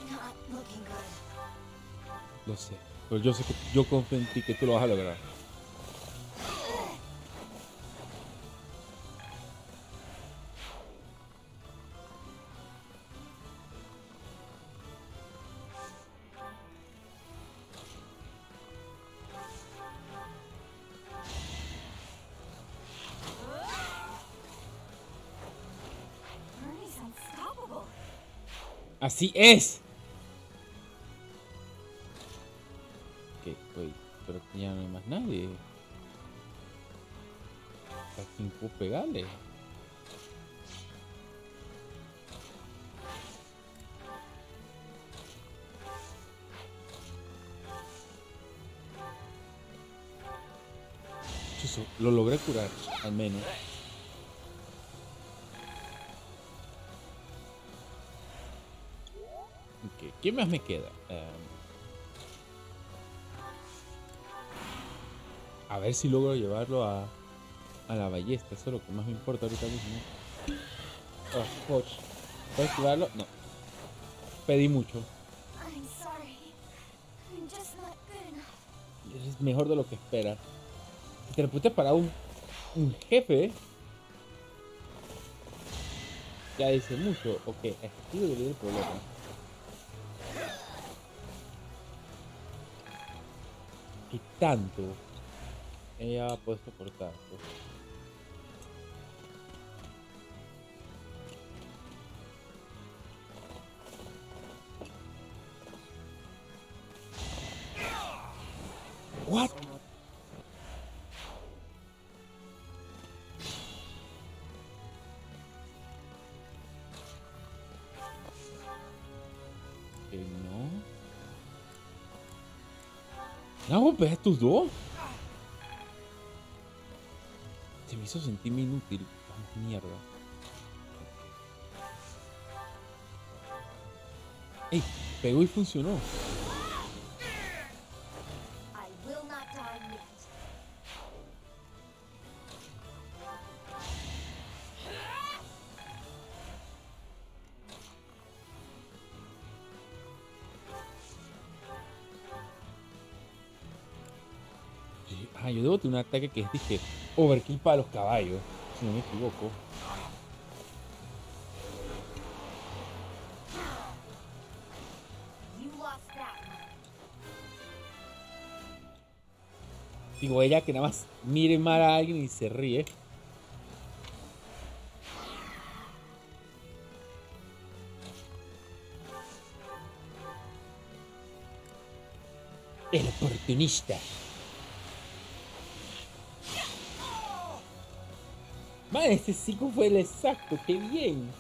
Not looking good. Lo sé. Pero yo sé que yo confío en ti que tú lo vas a lograr. Ernie's unstoppable. Así es. Ok, voy. Pero ya no hay más nadie. ¿A quién puedo pegarle? Eso, lo logré curar, al menos. Ok, ¿quién más me queda? A ver si logro llevarlo a la ballesta. Eso es lo que más me importa ahorita mismo. Oh, coach. ¿Puedes llevarlo? No. Pedí mucho. I'm sorry. I'm just not good enough. Es mejor de lo que esperas. Si te lo puse para un jefe, ya dice mucho. Ok, aquí debería el problema. ¿Qué tanto ella puede soportar? Pues, what? Que no. ¿No golpeas estos dos? Se me hizo sentirme inútil. Vamos, mierda. ¡Ey! Pegó y funcionó. I will not die yet. Yo debo tener un ataque que es, dije, overkill para los caballos, si no me equivoco. You lost that one. Digo, ella que nada más mire mal a alguien y se ríe. El oportunista. Man, este 5 fue el exacto, qué bien.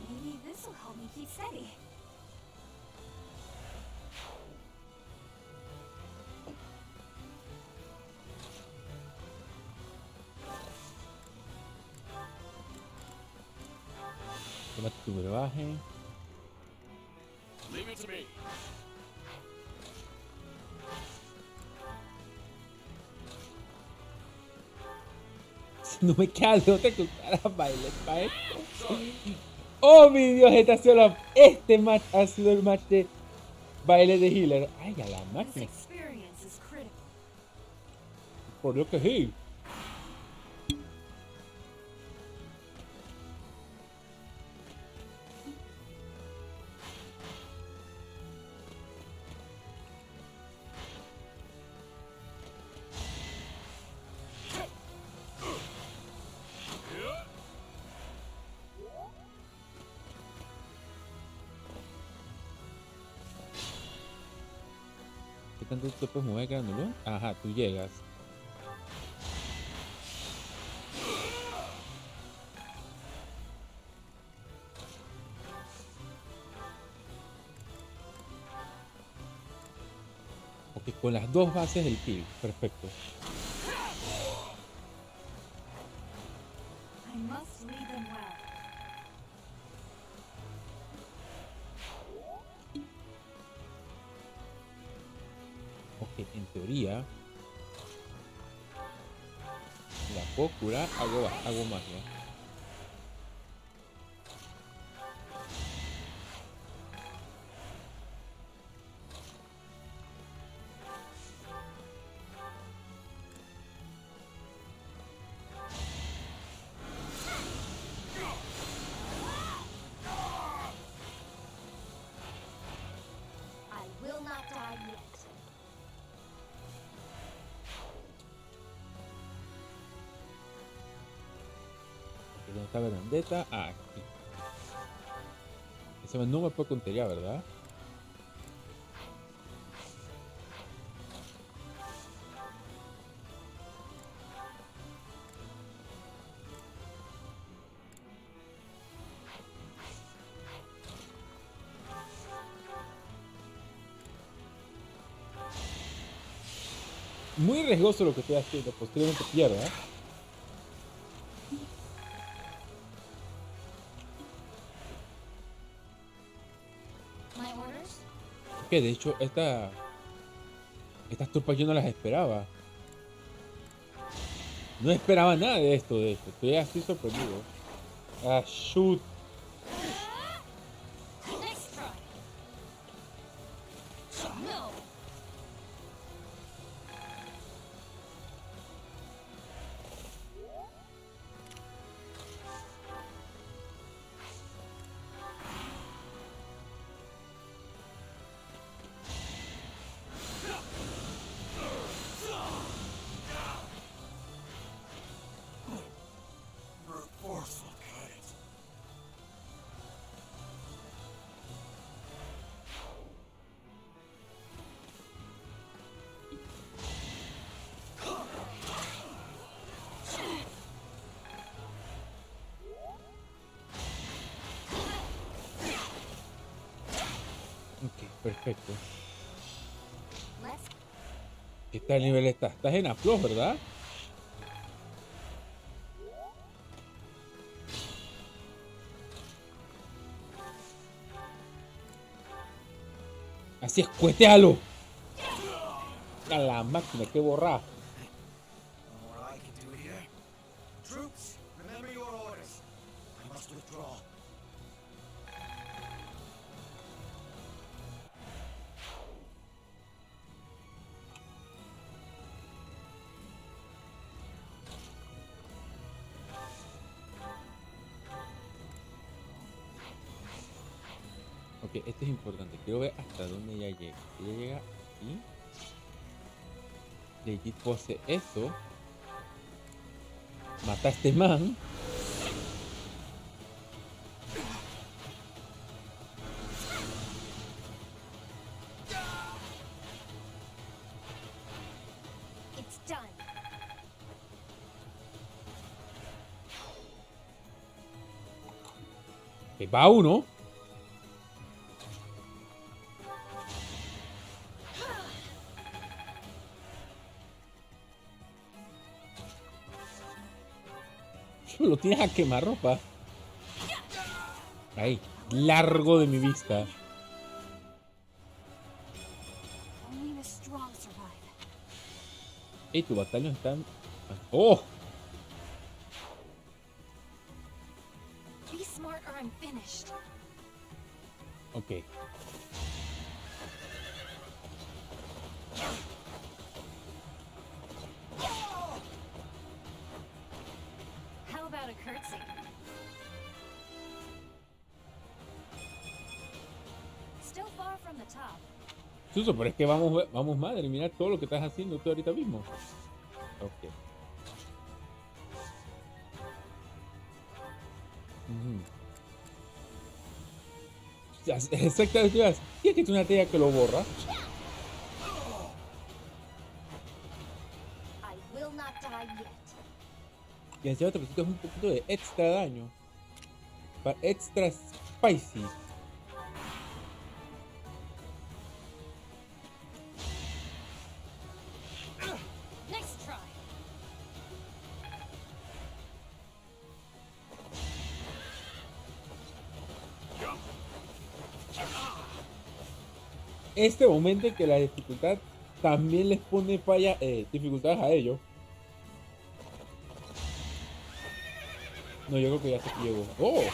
Maybe this will help me keep steady. Toma tu brebaje. Leave it to me. No me queda de otra que usar a bailar para esto. Oh mi Dios, este match ha sido el match de baile de healer. Ay, a la This máquina. experience is critical. Por lo que sí. ¿Qué tanto te puedes mover, granulón? Ajá, tú llegas. Ok, con las dos bases del kill. Perfecto. I must lead them well. Ok, en teoría la puedo curar, hago magia. I will not die yet. ¿Dónde está la vendetta? Ah, aquí. Ese no me puede contería, ¿verdad? Muy riesgoso lo que estoy haciendo, posiblemente pierda. My orders? Que de hecho estas tropas yo no las esperaba. No esperaba nada de esto, Estoy así sorprendido. Ah, shoot. Next try. No. Brute force will cut it. Ok, perfecto. Let's ¿Qué tal nivel estás? Estás en Aplos, ¿verdad? Así es, cuetealo. A la máquina, qué borra. No more I can do here. Troops, remember your orders. I must withdraw. Ok, esto es importante. Quiero ver hasta dónde ya llega. Si ya llega aquí. Legit pose eso. Mata a este man. It's done. Que va uno. Lo tienes a quemarropa. Ahí, largo de mi vista. Only the strong survive. Ey, tu batallón está... ¡Oh! Be smart or I'm finished. Ok. How about a curtsy? Still far from the top. Suso, pero es que vamos madre, mira todo lo que estás haciendo tú ahorita mismo. Ok. Exactamente. ¿Tienes que es una tía que lo borra? I will not die yet. Y encima te presentas un poquito de extra daño. Para extra spicy. Nice try. Este momento en que la dificultad también les pone dificultades a ellos. No, yo creo que ya se llegó. ¡Oh!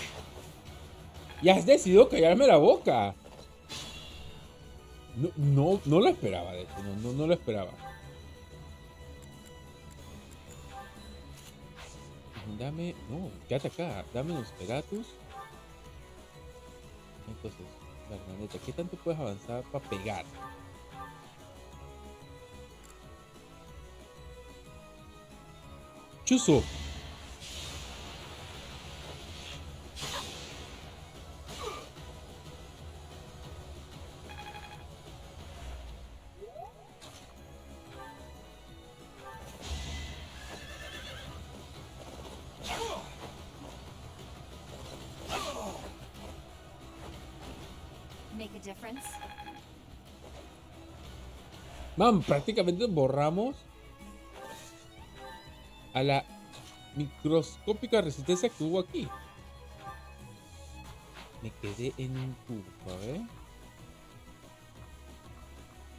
Ya has decidido callarme la boca. No lo esperaba, de hecho. No lo esperaba. Dame... No, quédate acá. Dame unos peratus. Entonces, la graneta. ¿Qué tanto puedes avanzar para pegar? Chuzo. Make a difference. Man, prácticamente borramos a la microscópica resistencia que hubo aquí. Me quedé en un tubo, a ver.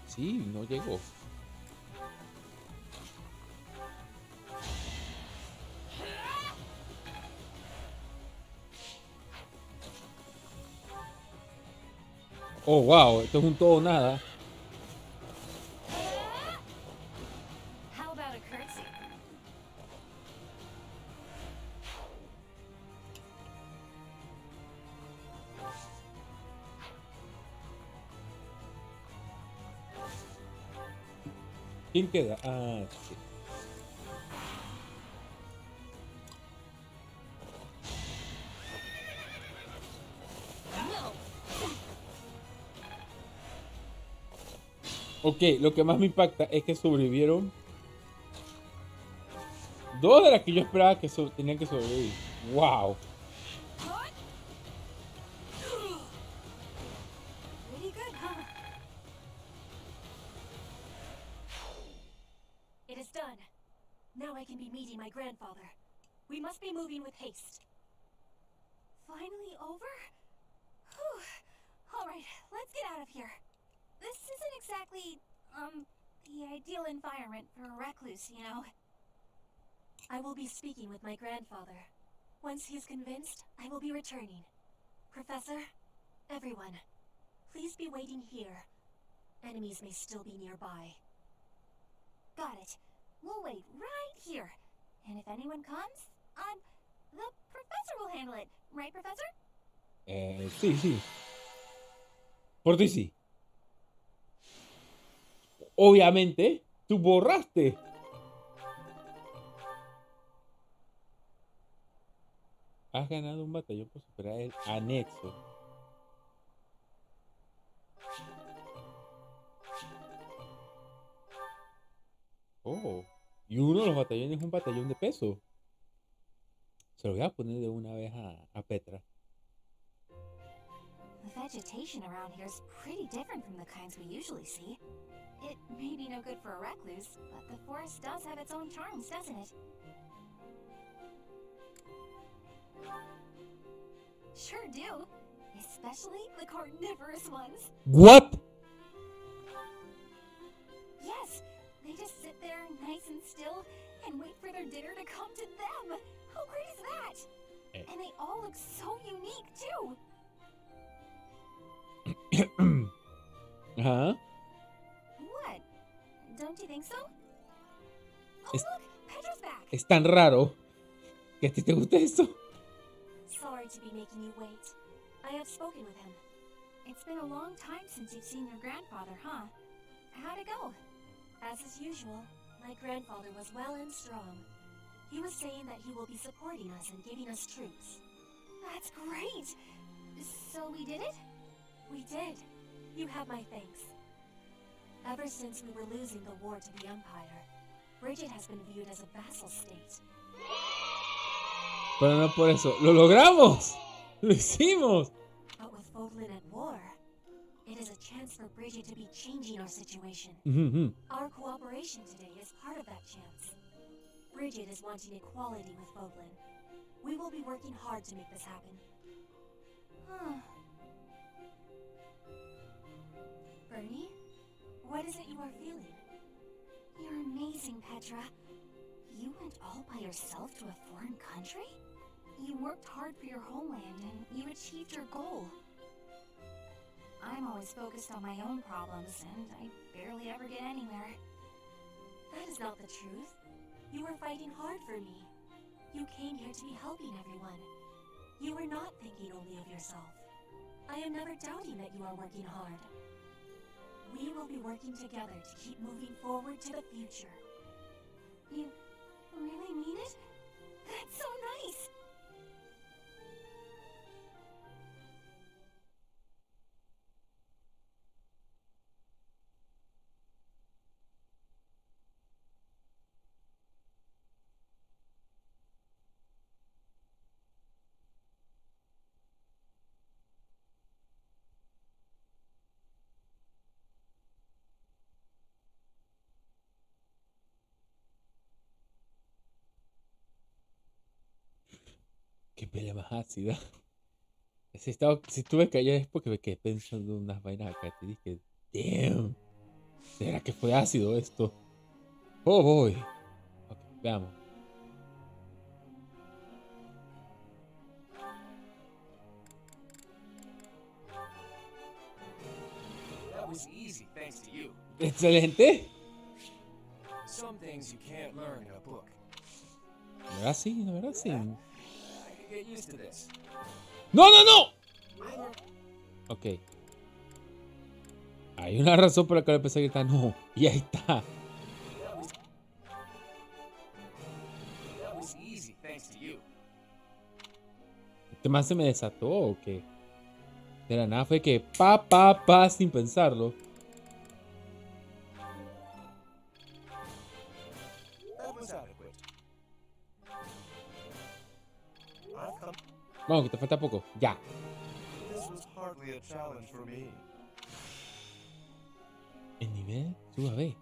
Sí, no llegó. Oh, wow, esto es un todo o nada. How about a curtsy? ¿Quién queda? Ah, sí. Ok, lo que más me impacta es que sobrevivieron dos de las que yo esperaba que tenían que sobrevivir. ¡Wow! Pretty good, huh? It is done. Now I can be meeting my grandfather. We must be moving with haste. Finally over? Whew. All right, let's get out of here. This isn't exactly, the ideal environment for a recluse, you know. I will be speaking with my grandfather. Once he's convinced, I will be returning. Professor, everyone, please be waiting here. Enemies may still be nearby. Got it. We'll wait right here. And if anyone comes, the professor will handle it. Right, Professor? Sí. Por ti sí. Obviamente, tú borraste. Has ganado un batallón por superar el anexo. Oh, y uno de los batallones es un batallón de peso. Se lo voy a poner de una vez a Petra. The vegetation around here is pretty different from the kinds we usually see. It may be no good for a recluse, but the forest does have its own charms, doesn't it? sure do. Especially the carnivorous ones. What? Yes, they just sit there nice and still and wait for their dinner to come to them. How great is that? And they all look so unique too. Ajá. What? Don't you think so? Oh, Es- look, Pedro's back. Es tan raro que a ti te guste eso. Sorry to be making you wait. I have spoken with him. It's been a long time since you've seen your grandfather, huh? How'd it go? As is usual, my grandfather was well and strong. He was saying that he will be supporting us and giving us troops. That's great! So we did it? We did. You have my thanks. Ever since we were losing the war to the Empire, Bridget has been viewed as a vassal state. Pero no por eso. ¡Lo logramos! ¡Lo hicimos! But with Vogelin at war, it is a chance for Bridget to be changing our situation. Our cooperation today is part of that chance. Bridget is wanting equality with Vogelin. We will be working hard to make this happen. Bernie, what is it you are feeling? You're amazing, Petra. You went all by yourself to a foreign country? You worked hard for your homeland and you achieved your goal. I'm always focused on my own problems and I barely ever get anywhere. That is not the truth. You were fighting hard for me. You came here to be helping everyone. You were not thinking only of yourself. I am never doubting that you are working hard. We will be working together to keep moving forward to the future. You really mean it? That's so nice! Qué pelea más ácida. Si estuve callado es porque me quedé pensando en unas vainas acá. Te dije, damn. ¿Será que fue ácido esto? Oh boy. Ok, veamos. That was easy thanks to you. Excelente. Some things you can't learn in a book. La verdad sí, la verdad sí. I could get used to this. ¡No, no, no! Ok. Hay una razón por la que le empecé a gritar no. Y ahí está. That was easy thanks to you. ¿Este man se me desató o qué? De la nada fue que pa, sin pensarlo. That was adequate. I've come. Vamos, que te falta poco. Ya. This was hardly a challenge for me. El nivel sube a B.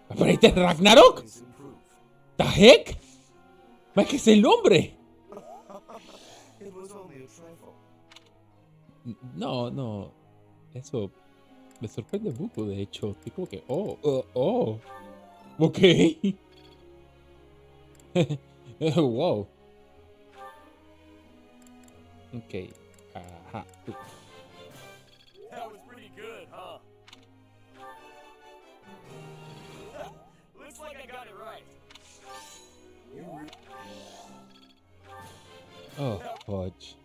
¿Pero ahí está Ragnarok? Always improve. ¿The heck? ¿Más que es el nombre? It was only a trifle. No, no. Eso me sorprende un poco, de hecho. Estoy como que, oh. Ok. Wow. Ok. Ajá. That was pretty good, huh? Looks like I got it right. Oh, fudge.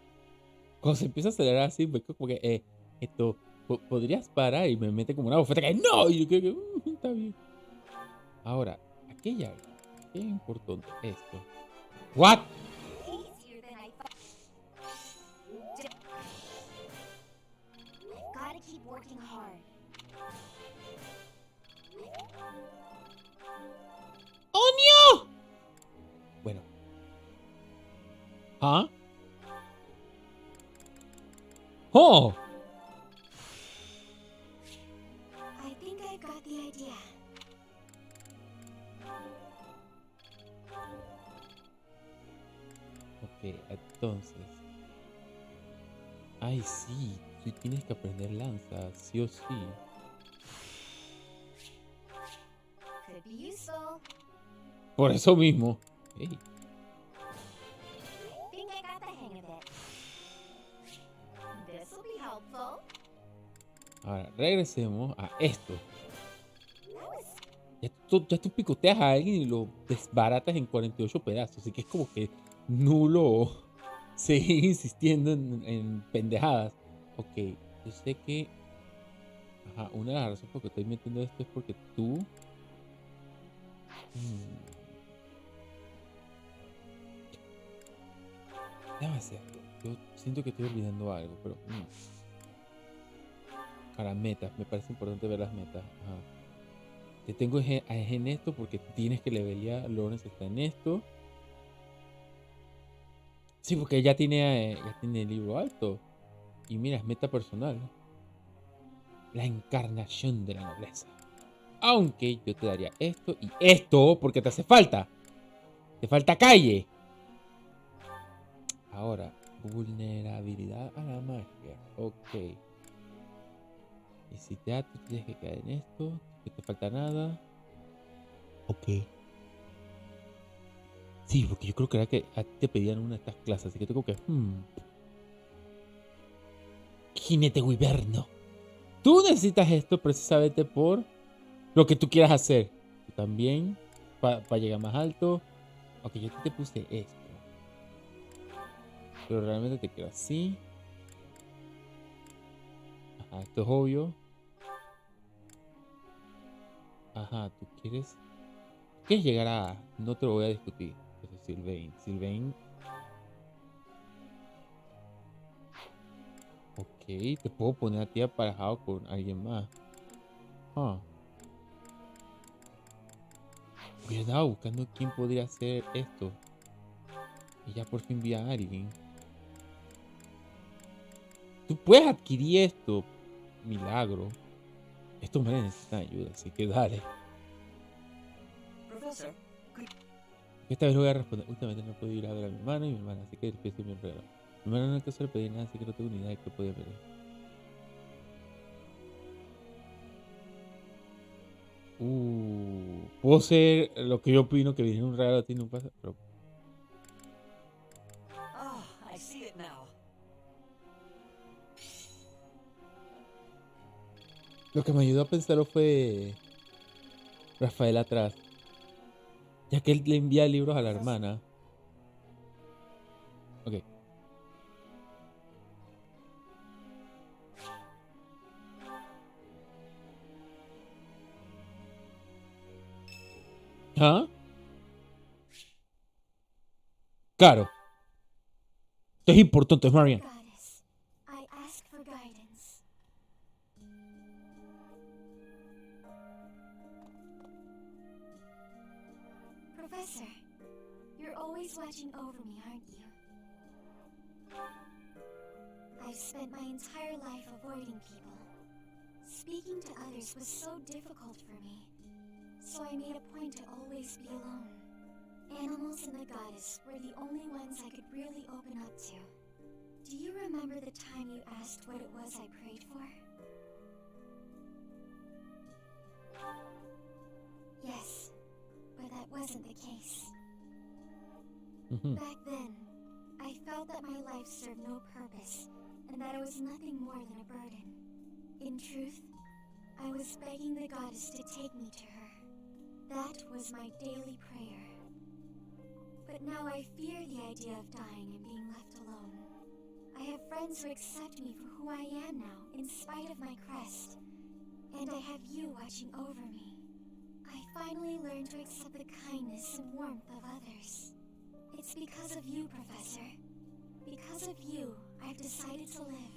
Cuando se empieza a acelerar así, me quedo como que, esto, podrías parar y me mete como una bofeta que no. Y yo creo que, está bien. Ahora, aquella, qué importante esto. What? Easier than I thought. I've gotta keep working hard. ¡Oh, no! Bueno. ¿Ah? ¡Oh! I think I got the idea. Ok, entonces. Ay, sí. Tú tienes que aprender lanza, sí o sí. Could be useful. Por eso mismo. Ey, Think I got the hang of it. This'll be helpful. ahora, regresemos a esto. That was Ya tú picoteas a alguien y lo desbaratas en 48 pedazos. Así que es como que nulo seguir insistiendo en pendejadas. Ok, yo sé que... Ajá, una de las razones por que estoy metiendo esto es porque tú... Déjame hacerlo. Yo siento que estoy olvidando algo, pero... Para metas, me parece importante ver las metas. Ajá. Te tengo en esto porque tienes que levelear. Lawrence está en esto. Sí, porque ya tiene el libro alto. Y mira, es meta personal. La encarnación de la nobleza. Aunque yo te daría esto y esto porque te hace falta. Te falta calle. Ahora, vulnerabilidad a la magia. Ok. Y si ya tú tienes que caer en esto, que te falta nada. Ok. Sí, porque yo creo que era que a ti te pedían una de estas clases, así que tengo que... Jinete Wiberno. Tú necesitas esto precisamente por lo que tú quieras hacer. Tú también, para llegar más alto. Ok, yo te puse esto. Pero realmente te quiero así. Ajá, esto es obvio. Ajá, tú quieres llegar a... No te lo voy a discutir. Eso es Sylvain. Ok, te puedo poner a ti aparejado con alguien más. Yo estaba buscando quién podría hacer esto. Y ya por fin vi a alguien. Tú puedes adquirir esto. Milagro. Estos me necesitan ayuda, así que dale. Professor, Esta vez lo voy a responder. Últimamente no puedo ir a ver a mi hermano y mi hermana, así que el precio me regalo. Mi hermana no alcanzó a pedir nada, así que no tengo ni idea de qué podía pedir. Puedo ser lo que yo opino que viene un regalo a ti, no pasa. Pero... Ah, I see it now. Lo que me ayudó a pensarlo fue Rafael atrás. Ya que él le envía libros a la hermana. Ok. ¿Ah? Claro. Esto es importante, Marian. goddess. I ask for guidance. Professor, you're always watching over me, aren't you? I've spent my entire life avoiding people. Speaking to others was so difficult for me, so I made a point to always be alone. Animals and the goddess were the only ones I could really open up to. Do you remember the time you asked what it was I prayed for? Yes, but that wasn't the case. Back then, I felt that my life served no purpose, and that I was nothing more than a burden. In truth, I was begging the goddess to take me to her. That was my daily prayer. But now I fear the idea of dying and being left alone. I have friends who accept me for who I am now, in spite of my crest. And I have you watching over me. I finally learned to accept the kindness and warmth of others. It's because of you, Professor. Because of you, I've decided to live.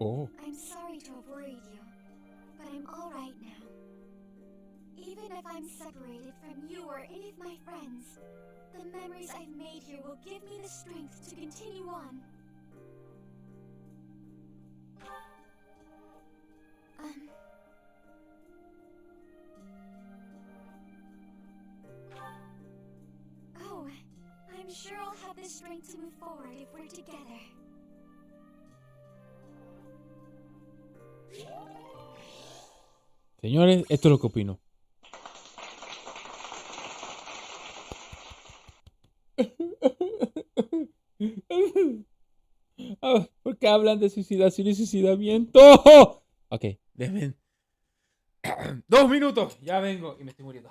Oh. I'm sorry to have worried you, but I'm all right now. Even if I'm separated from you or any of my friends, the memories I've made here will give me the strength to continue on. Oh, I'm sure I'll have the strength to move forward if we're together. Señores, esto es lo que opino. ¿Por qué hablan de suicidación y suicidamiento? Ok, déjenme 2 minutos. Ya vengo y me estoy muriendo.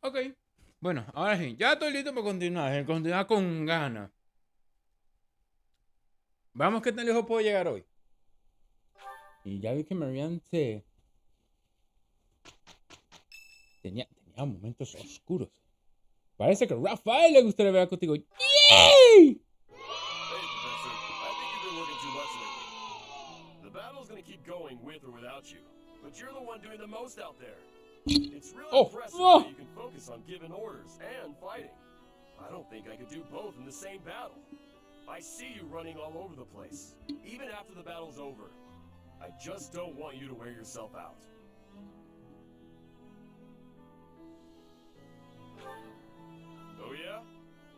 Ok. Bueno, ahora sí. Ya estoy listo para continuar. Continuar con ganas. Vamos, ¿qué tan lejos puedo llegar hoy? Y ya vi que Marianne tenía momentos oscuros. Parece que a Rafael le gustaría ver contigo. ¡Yay! Hey, Professor. I think you've been working too much lately. The battle's gonna keep going with or without you, but you're the one doing the most out there. It's really Oh, impressive no. that you can focus on giving orders and fighting. I don't think I could do both in the same battle. I see you running all over the place, even after the battle's over. I just don't want you to wear yourself out. Oh yeah?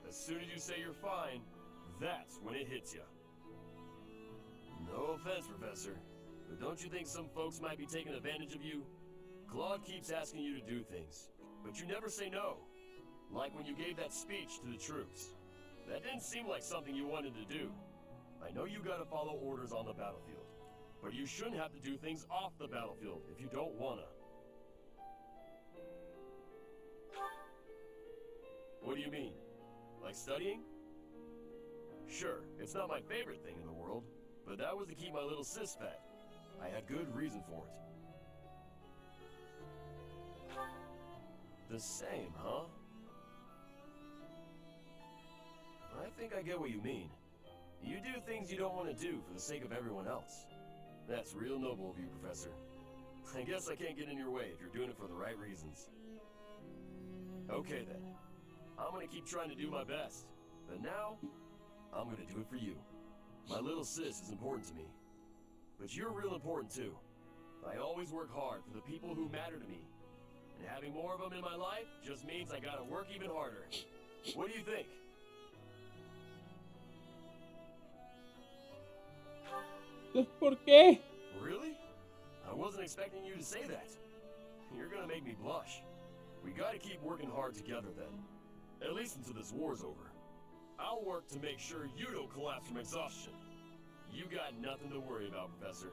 As soon as you say you're fine, that's when it hits you. No offense, Professor, but don't you think some folks might be taking advantage of you? Claude keeps asking you to do things, but you never say no. Like when you gave that speech to the troops. That didn't seem like something you wanted to do. I know you gotta follow orders on the battlefield, but you shouldn't have to do things off the battlefield if you don't wanna. What do you mean? Like studying? Sure, it's not my favorite thing in the world, but that was to keep my little sis fed. I had good reason for it. The same, huh? I think I get what you mean. You do things you don't want to do for the sake of everyone else. That's real noble of you, Professor. I guess I can't get in your way if you're doing it for the right reasons. Okay then. I'm gonna keep trying to do my best. But now, I'm gonna do it for you. My little sis is important to me. But you're real important too. I always work hard for the people who matter to me. And having more of them in my life just means I gotta work even harder. What do you think? ¿Por qué? Really? I wasn't expecting you to say that. You're gonna make me blush. We gotta keep working hard together then. At least until this war's over. I'll work to make sure you don't collapse from exhaustion. You got nothing to worry about, Professor.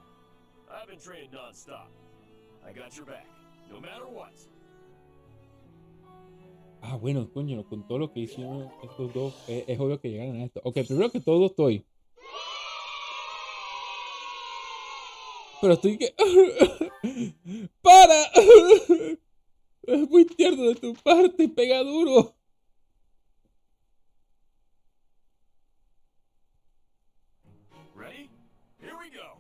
I've been training non-stop. I got your back, no matter what. Ah, bueno, coño, con todo lo que hicieron estos dos, es obvio que llegaron a esto. Ok, primero que todo estoy. Pero estoy que... ¡Para! Es muy tierno de tu parte, pega duro. Ready? Here we go.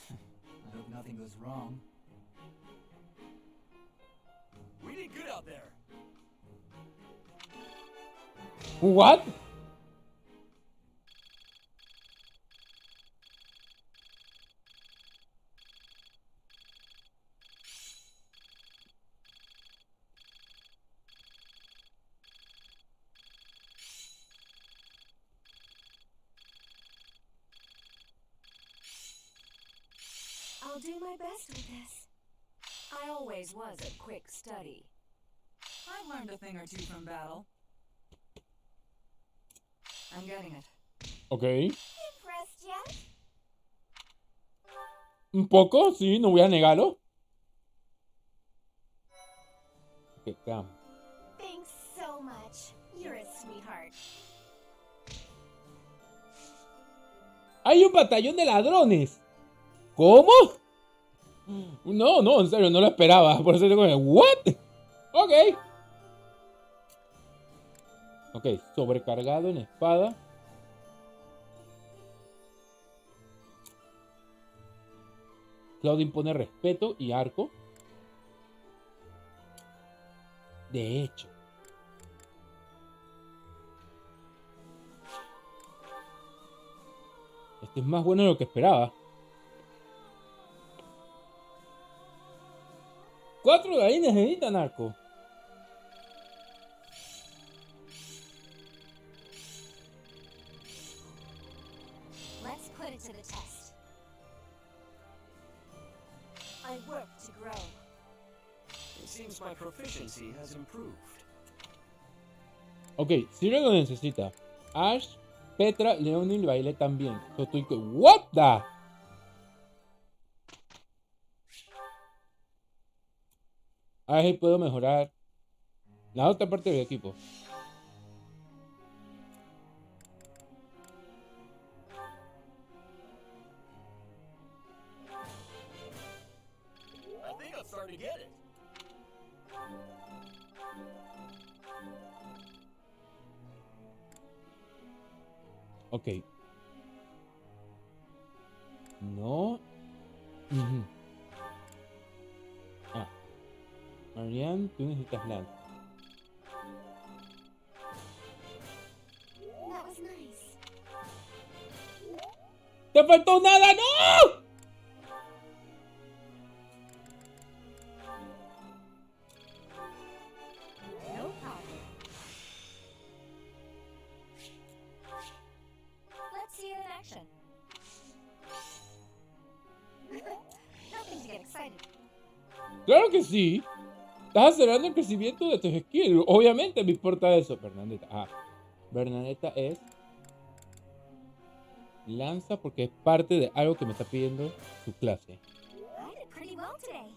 I hope nothing goes wrong. We did good out there. What? I'll do my best with this. I always was a quick study. I've learned a thing or two from battle. I'm getting it. Ok. Impressed yet? Un poco, sí, no voy a negarlo. Ok, cam. Thanks so much. You're a sweetheart. ¡Hay un batallón de ladrones! ¿Cómo? No, no, en serio, no lo esperaba. Por eso tengo que... ¿What? Ok. Ok, sobrecargado en espada. Claudio impone respeto y arco. De hecho. Esto es más bueno de lo que esperaba. 4 de ahí necesitan arco. Let's put it to the test. I work to grow. It seems my proficiency has improved. Ok, Cyril lo necesita. Ash, Petra, Leonin y Baile también. Yo estoy que... ¿What the? A ver si puedo mejorar la otra parte del equipo. I think I'm starting to get it. Ok. No. Ariane, tú necesitas lanza. That was nice. ¡Te faltó nada! ¡No! No problem. Let's see it in action. Nothing to get excited. ¡Claro que sí! Estás acelerando el crecimiento de tus skills. Obviamente me importa eso. Bernadetta. Bernadetta es lanza porque es parte de algo que me está pidiendo su clase. I did pretty well today.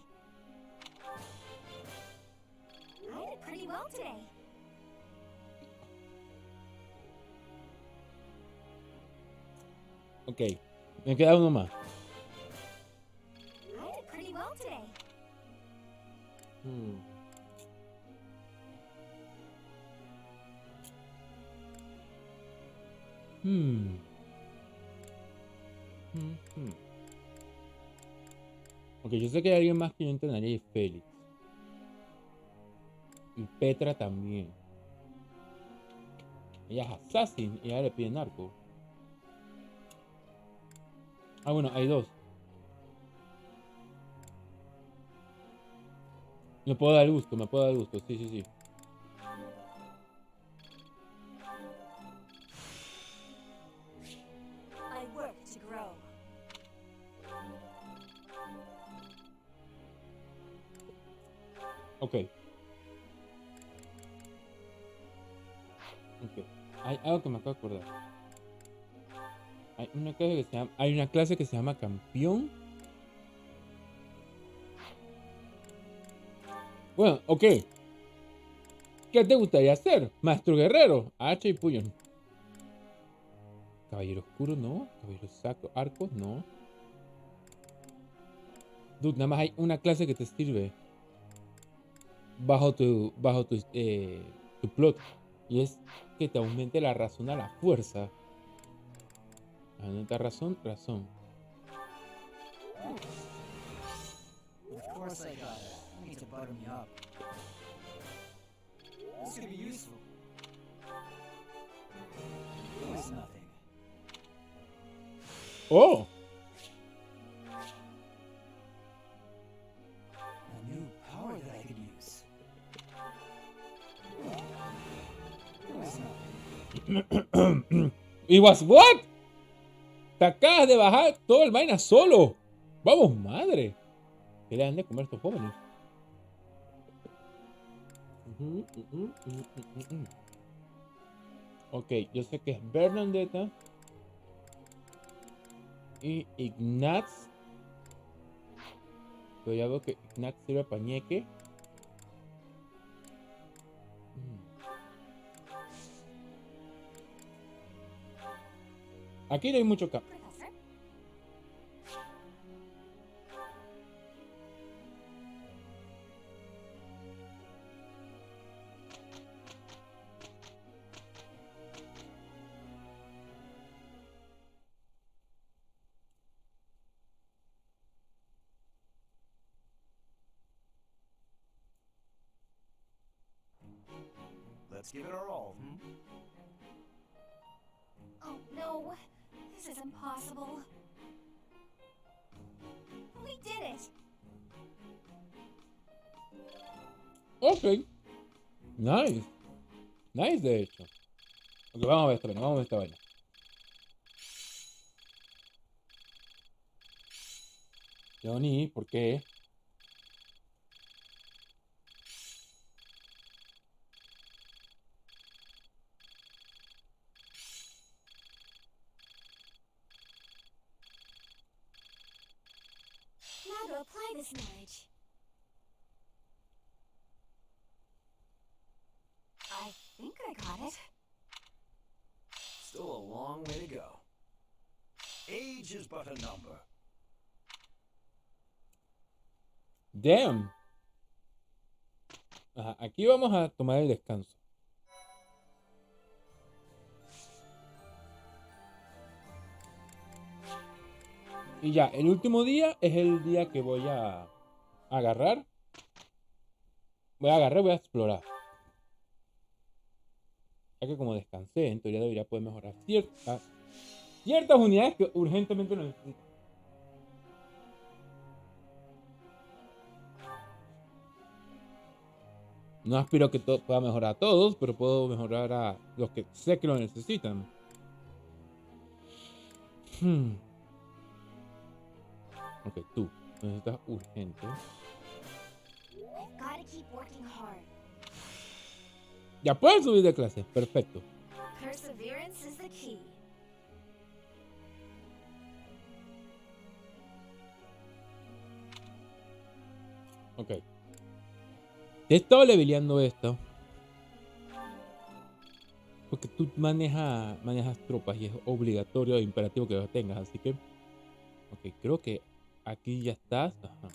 Ok, me queda uno más. I did pretty well today. Ok, yo sé que hay alguien más que yo entrenaría y Félix. Y Petra también. Ella es assassin y ella le pide narco. Ah, bueno, hay dos. Me puedo dar gusto, sí, sí, sí. I work to grow. Ok. Ok. Hay algo que me acabo de acordar. Hay una clase que se llama campeón. Bueno, ok. ¿Qué te gustaría hacer? Maestro guerrero, hacha y puño. Caballero oscuro, no. Caballero saco, arco, no. Dude, nada más hay una clase que te sirve bajo tu plot. Y es que te aumente la razón a la fuerza. Aumenta razón. Of course I got it. I need to butter me up. This could be useful. It was nothing. ¡Oh! A new power that I could use. It was nothing. ¿Y was what? Te acabas de bajar todo el vaina solo. Vamos, madre. ¿Qué le han de comer estos jóvenes? Ok, yo sé que es Bernadetta y Ignaz. Pero ya veo que Ignaz sirve pañeque. Aquí no hay mucho campo. Professor? Let's give it our all, Oh no, this is impossible. We did it. Ok. Nice. Nice, de hecho. Ok, vamos a ver esta vaina. Johnny, ¿por qué? Now to apply this knowledge. I think I got it. Still a long way to go. Age is but a number. Damn. Ajá, aquí vamos a tomar el descanso. Y ya, el último día es el día que voy a agarrar Voy a agarrar, voy a explorar. Ya que como descansé, en teoría debería poder mejorar ciertas unidades que urgentemente lo necesito. No aspiro a que pueda mejorar a todos, pero puedo mejorar a los que sé que lo necesitan. Ok, tú necesitas urgente. I've gotta keep working hard. Ya puedes subir de clase, perfecto. Perseverance is the key. Ok. Te he estado leveleando esto. Porque tú manejas tropas y es obligatorio e imperativo que lo tengas. Así que... Ok, creo que aquí ya estás. Ajá.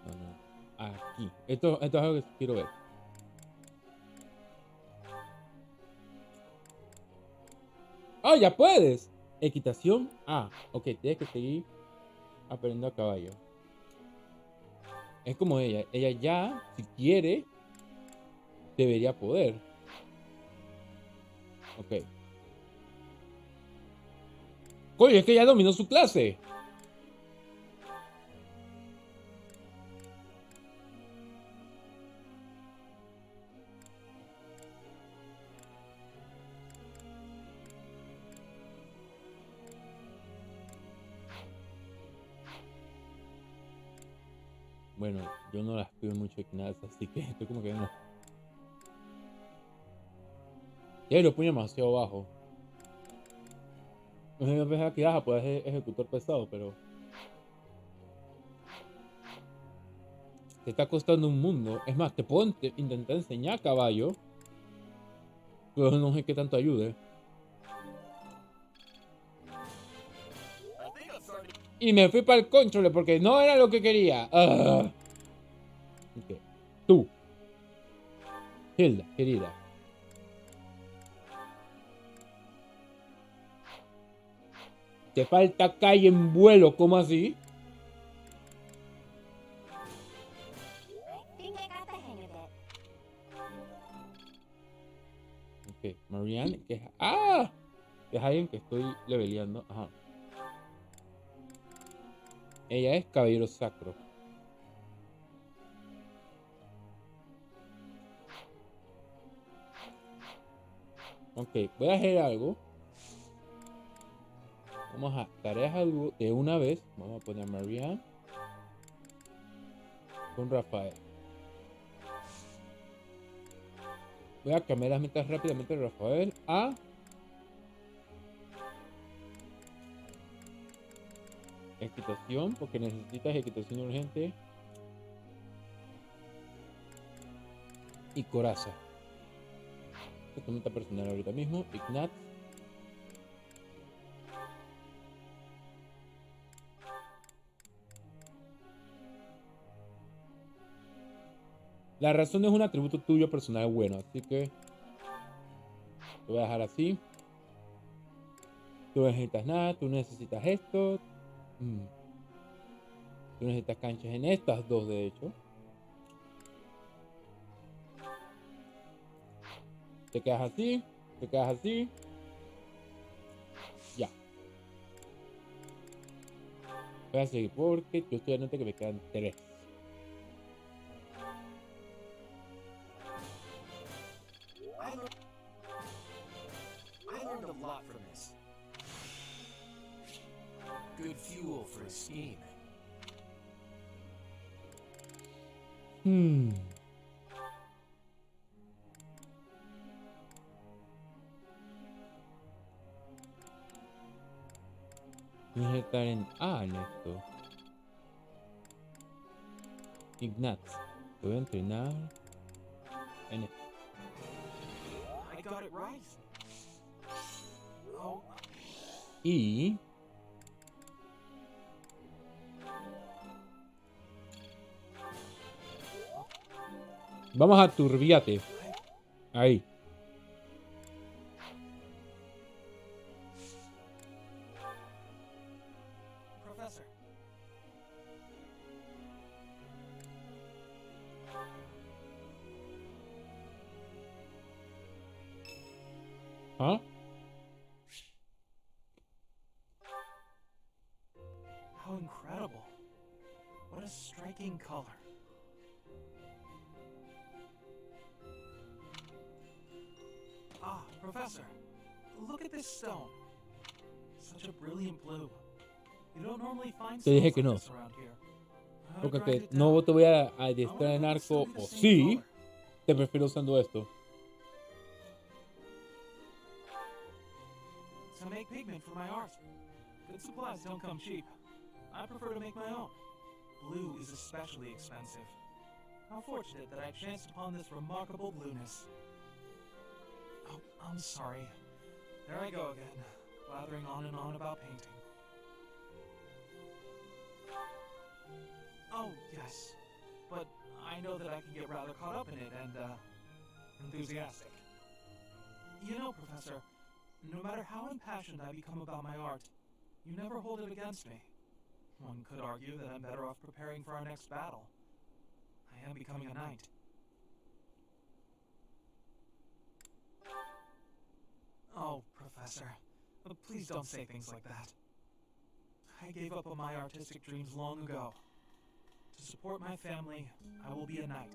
No. Aquí. Esto es algo que quiero ver. ¡Oh, ya puedes! Equitación. Ah, ok, tienes que seguir aprendiendo a caballo. Es como ella. Ella ya, si quiere, debería poder. Ok. Coño, es que ya dominó su clase. Bueno, yo no las pido mucho ignadas, así que estoy como que no. Ya lo pone demasiado bajo. No sé, yo pensaba que baja, puede ejecutar pesado, pero... Te está costando un mundo. Es más, te puedo intentar enseñar caballo. Pero no sé qué tanto ayude. Y me fui para el control porque no era lo que quería. Okay. Tú. Hilda, querida. Te falta calle en vuelo, ¿cómo así? Think I got the hang of it. Ok, Marianne, que es... ¡Ah! Es alguien que estoy leveleando. Ajá. Ella es caballero sacro. Ok, voy a hacer algo. Vamos a tareas algo de una vez. Vamos a poner a Marianne con Rafael. Voy a cambiar las metas rápidamente de Rafael a... Equitación, porque necesitas equitación urgente. Y coraza. Esta meta personal ahorita mismo. Ignat. La razón es un atributo tuyo personal bueno, así que lo voy a dejar así. Tú no necesitas nada, tú necesitas esto. Tú necesitas canchas en estas dos, de hecho. Te quedas así, te quedas así. Ya. Voy a seguir porque yo estoy viendo que me quedan 3. I learned a lot from this. Good fuel for a scheme. Tienes que estar en A en esto. Ignat. Te voy a entrenar en esto. I got it right. Oh. Y... Vamos a turbiate. Ahí. Professor. Ajá. How incredible. What a striking color. Ah, Professor, look at this stone. Such a brilliant blue. You don't normally find Te dije stones que like no. this around here. I Porque grind que it down. no te voy a I adiestrar wonder en if it'll still arco be the o same sí, color. te prefiero usando esto. To make pigment for my art. Good supplies don't come cheap. I prefer to make my own. Blue is especially expensive. How fortunate that I chanced upon this remarkable blueness. Oh, I'm sorry. There I go again, blathering on and on about painting. Oh, yes. But I know that I can get rather caught up in it and, enthusiastic. You know, Professor, no matter how impassioned I become about my art, you never hold it against me. One could argue that I'm better off preparing for our next battle. I am becoming a knight. Oh, Professor, please don't say things like that. I gave up on my artistic dreams long ago. To support my family, I will be a knight.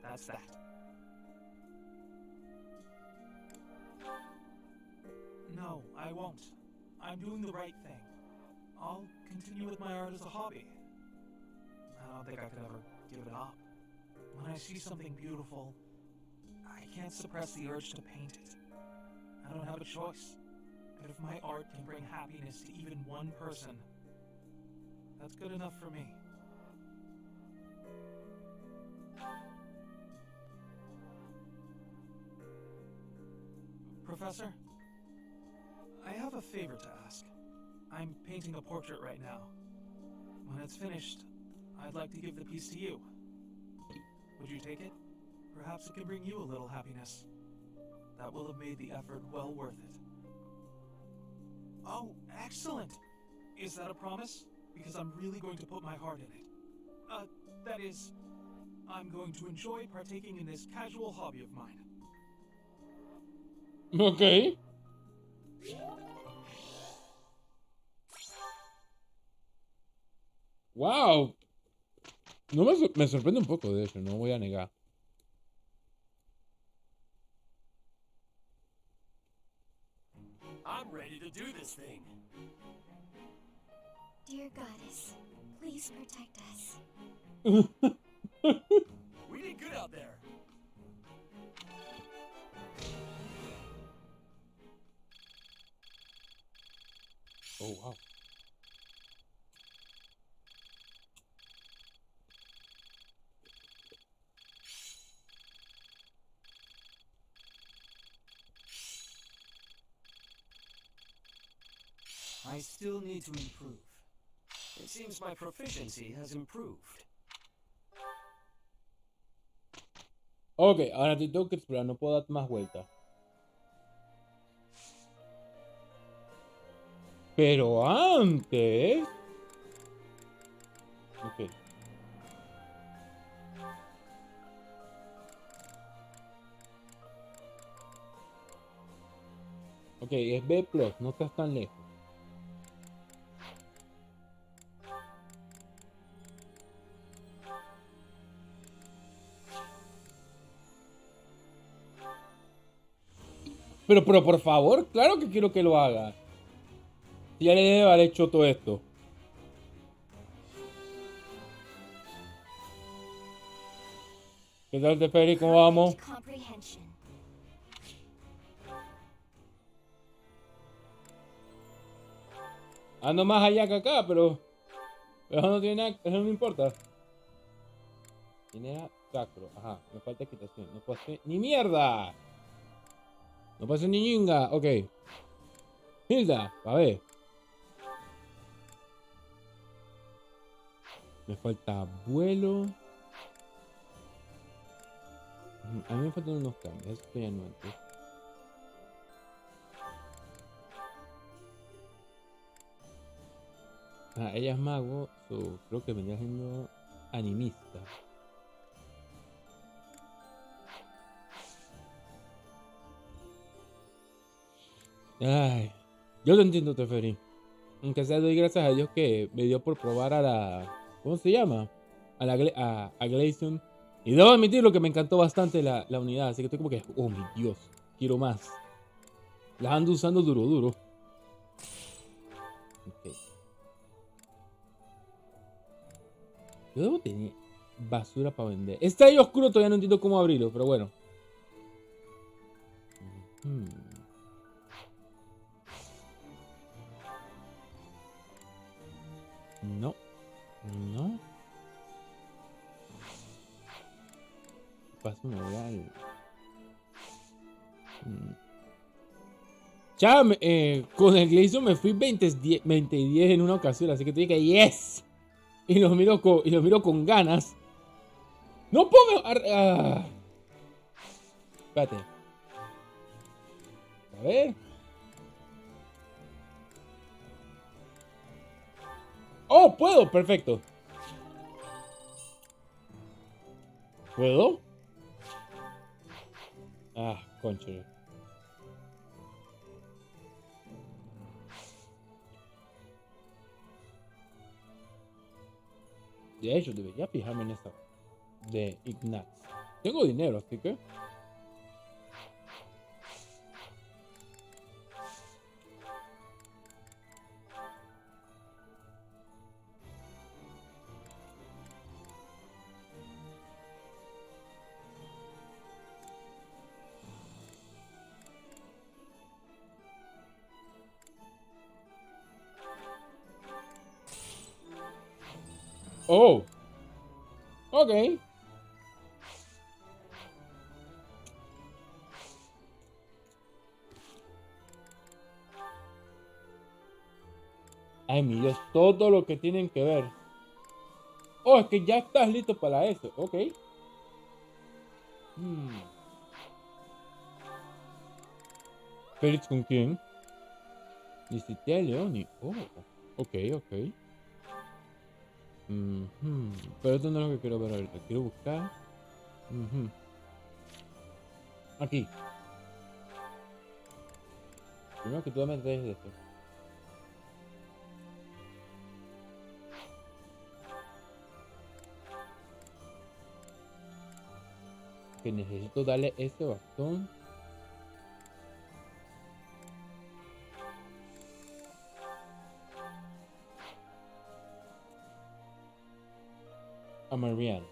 That's that. No, I won't. I'm doing the right thing. I'll continue with my art as a hobby. I don't think I could ever give it up. When I see something beautiful, I can't suppress the urge to paint it. I don't have a choice. But if my art can bring happiness to even one person, that's good enough for me. Professor, I have a favor to ask. I'm painting a portrait right now. When it's finished, I'd like to give the piece to you. Would you take it? Perhaps it can bring you a little happiness. That will have made the effort well worth it. Oh, excellent! Is that a promise? Because I'm really going to put my heart in it. That is, I'm going to enjoy partaking in this casual hobby of mine. Ok. Wow. No me sorprende un poco, de hecho, no voy a negar. I'm ready to do this thing. Dear goddess, please protect us. We did good out there. Oh, wow. I still need to improve. It seems my proficiency has improved. Ok, ahora te tengo que explorar, no puedo dar más vueltas. Pero antes... Ok. Ok, es B+, no estás tan lejos. Pero por favor, claro que quiero que lo haga. Ya le debe haber hecho todo esto. ¿Qué tal, Teferi? ¿Cómo vamos? Ando más allá que acá, pero eso no tiene nada, eso no me importa. Tiene sacro, ajá, me falta equitación. No puedo hacer ni mierda. No puedo hacer ni ñinga, ok. Hilda, a ver. Me falta vuelo. A mí me faltan unos cambios, esto ya no antes. Ah, ella es mago, so, creo que venía siendo animista. Ay, yo lo entiendo, Teferi. Aunque sea, doy gracias a Dios que me dio por probar a la... ¿Cómo se llama? A Glaceon. Y debo admitirlo que me encantó bastante la unidad. Así que estoy como que... Oh, mi Dios. Quiero más. Las ando usando duro. Ok. Yo debo tener basura para vender. Está ahí oscuro, todavía no entiendo cómo abrirlo, pero bueno. No. Paso moral. Ya, con el Glaceon me fui 20 y 10 en una ocasión, así que te dije yes. Y lo miro con ganas. No puedo. Espérate. A ver. Oh, puedo, perfecto. ¿Puedo? Concho. De hecho, debería fijarme en esta de Ignat. Tengo dinero, así que... Oh. Ok. Ay, mi Dios, todo lo que tienen que ver. Oh, es que ya estás listo para eso. Ok. Félix, ¿con quién? Visité a Leoni. Oh, ok. Pero esto no es lo que quiero ver ahorita. Quiero buscar. Aquí. Primero que tú me traes de esto. Que necesito darle este bastón. A Marianne.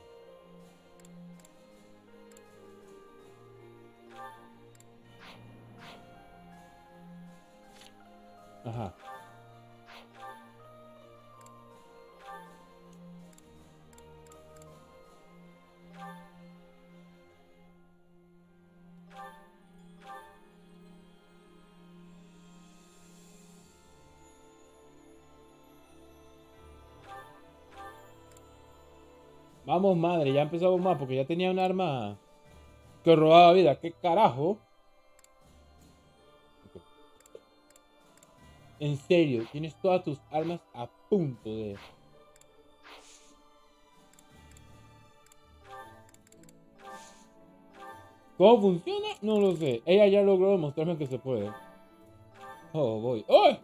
Ajá. Vamos, madre, ya empezamos más porque ya tenía un arma que robaba vida. ¿Qué carajo? Okay. En serio, tienes todas tus armas a punto de... ¿Cómo funciona? No lo sé. Ella ya logró demostrarme que se puede. Oh, voy. ¡Oh!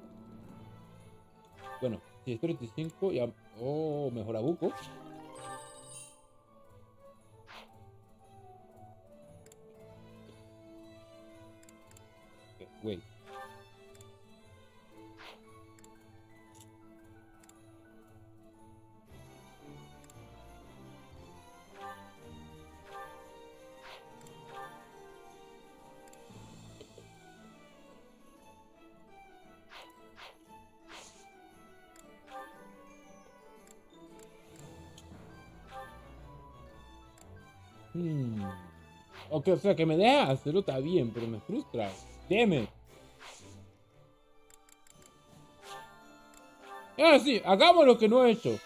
Bueno, si es 35, ya... Oh, mejor a buco. Wait. Ok, o sea, que me deja hacerlo está bien, pero me frustra. Deme. Sí, hagamos lo que no he hecho.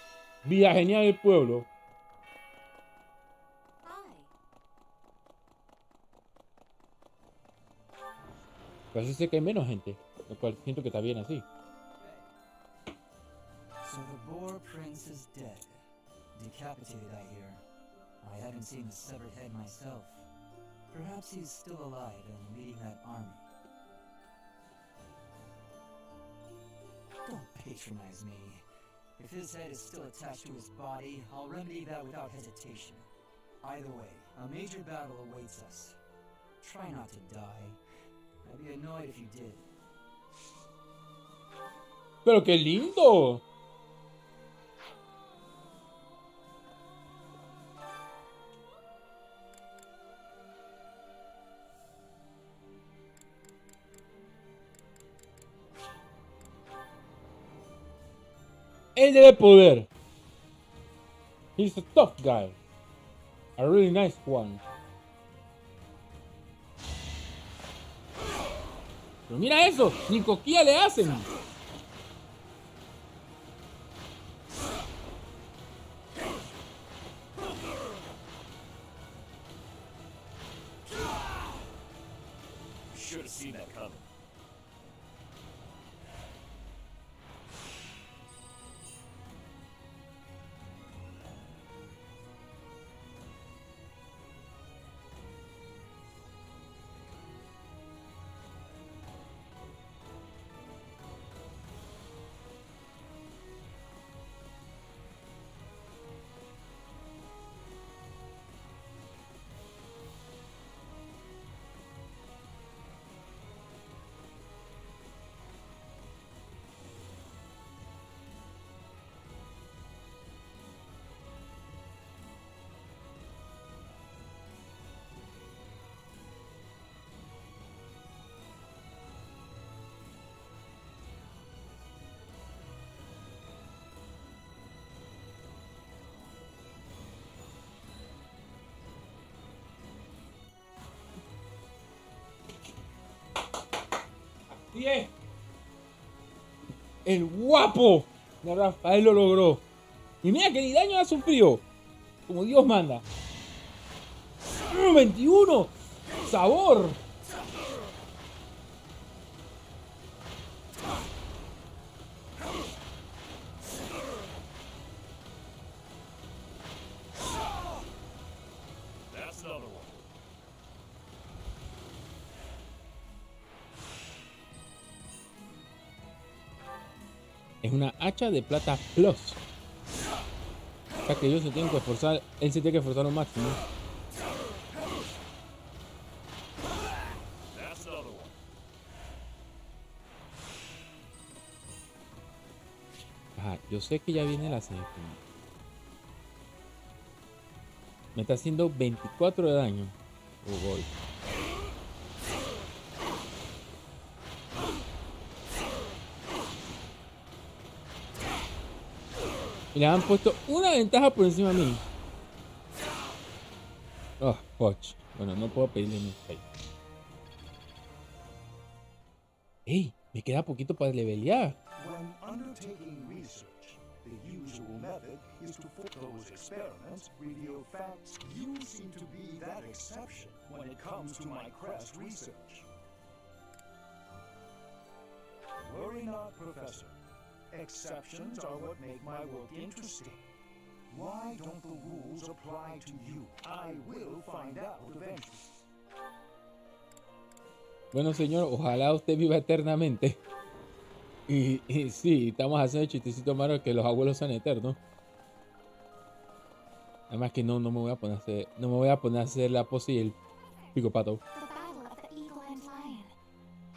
Vida genial del pueblo. Parece que hay menos gente, lo cual siento que está bien así. So the Boar Prince is dead. Decapitated, I hear. I haven't seen the severed head myself. Perhaps he's still alive and leading that army. Don't patronize me. If his head is still attached to his body, I'll remedy that without hesitation. Either way, a major battle awaits us. Try not to die. I'd be annoyed if you did. Pero qué lindo. Él debe poder. He's a tough guy. A really nice one. Pero mira eso, ni coquilla le hacen. Should have seen that coming. Así es. El guapo de Rafael lo logró. Y mira que ni daño ha sufrido. Como Dios manda. 21. Sabor. That's another one. Es una hacha de plata plus. O sea que ellos se tienen que esforzar. Él se tiene que esforzar lo máximo. That's another one. Ajá, yo sé que ya viene la semifinal. Me está haciendo 24 de daño. Oh, boy. Y le han puesto una ventaja por encima de mí. Oh, poch. Bueno, no puedo pedirle mi fe. ¡Ey! Me queda poquito para levelear. When undertaking research, the usual method is to put those experiments reveal facts. You seem to be that exception when it comes to my crest research. Worry not, Professor. Exceptions are what make my work interesting. Why don't the rules apply to you? I will find out eventually. Bueno, señor, ojalá usted viva eternamente. Y sí, estamos haciendo el chistecito malo que los abuelos sean eternos. Además que no me voy a poner a hacer la pose y el pico pato. The battle of the eagle and lion.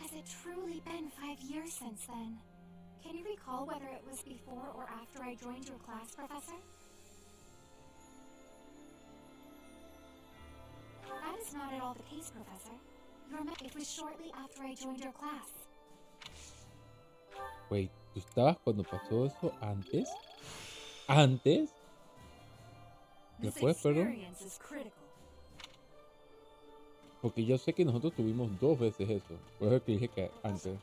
Has it truly been 5 years since then? Can you recall whether it was before or after I joined your class, Professor? That is not at all the case, Professor. It was shortly after I joined your class. Wait, ¿tú estabas cuando pasó eso antes? ¿Antes? ¿Después, perdón? Porque yo sé que nosotros tuvimos 2 veces eso. Por eso que dije que antes.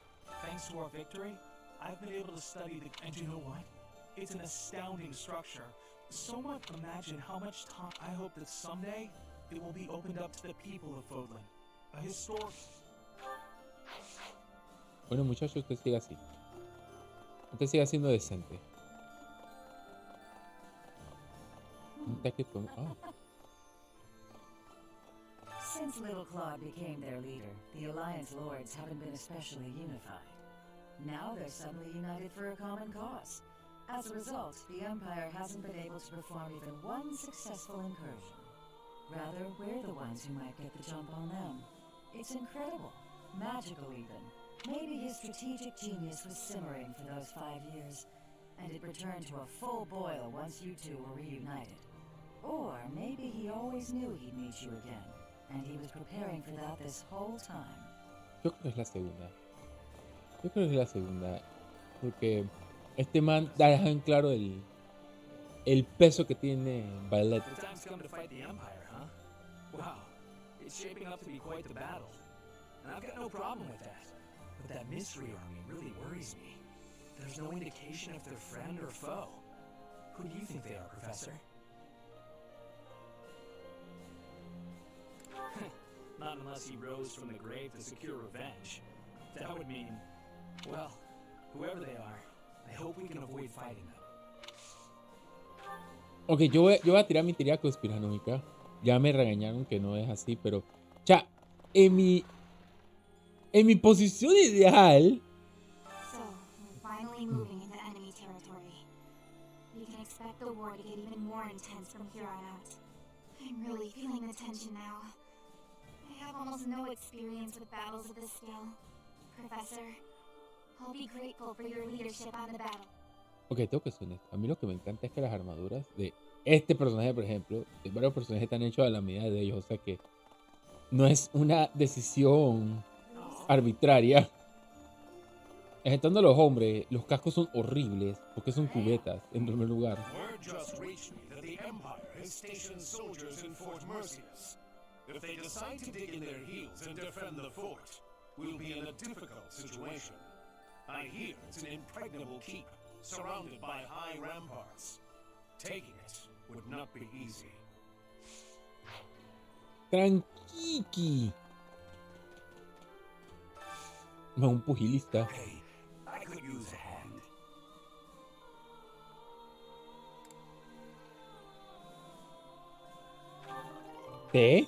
Thanks to our victory, I've been able to study the... And you know what? It's an astounding structure. So much. Imagine how much time... I hope that someday it will be opened up to the people of Fodlan. A historic... Bueno, muchachos, usted siga así. Usted siga siendo decente. Since Little Claude became their leader, the Alliance Lords haven't been especially unified. Now they're suddenly united for a common cause. As a result, the Empire hasn't been able to perform even one successful incursion. Rather, we're the ones who might get the jump on them. It's incredible. Magical even. Maybe his strategic genius was simmering for those 5 years, and it returned to a full boil once you two were reunited. Or maybe he always knew he'd meet you again, and he was preparing for that this whole time. Yo creo que es la segunda. Yo creo que es la segunda. Porque este man deja en claro el peso que tiene Violet. The time's come to fight the Empire, huh? Wow, it's shaping up to be quite the battle. And I've got no problem with that. But that mystery army really worries me. There's no indication if they're friend or foe. Who do you think they are, Professor? Not unless he rose from the grave to secure revenge. That would mean, well, whoever they are, I hope we can avoid fighting them. Ok, yo voy a tirar mi teoría conspiranoica. Ya me regañaron que no es así, pero... Ya, en mi posición ideal... So, we're finally moving into enemy territory. We can expect the war to get even more intense from here on out. I'm really feeling the tension now. I have almost no experience with battles of this scale. Professor, I'll be grateful for your leadership on the battle. Ok, tengo que ser honesto. A mí lo que me encanta es que las armaduras de este personaje, por ejemplo, de varios personajes están hechos a la medida de ellos. O sea que no es una decisión arbitraria. Exceptando los hombres, los cascos son horribles porque son cubetas, en primer lugar. Word just reached me that the Empire has stationed soldiers in Fort Mercius. If they decide to dig in their heels and defend the fort, we'll be in a difficult situation. I hear it's an impregnable keep, surrounded by high ramparts. Taking it would not be easy. Tranquiki. No, un pugilista. Hey, I could use a hand. ¿Té?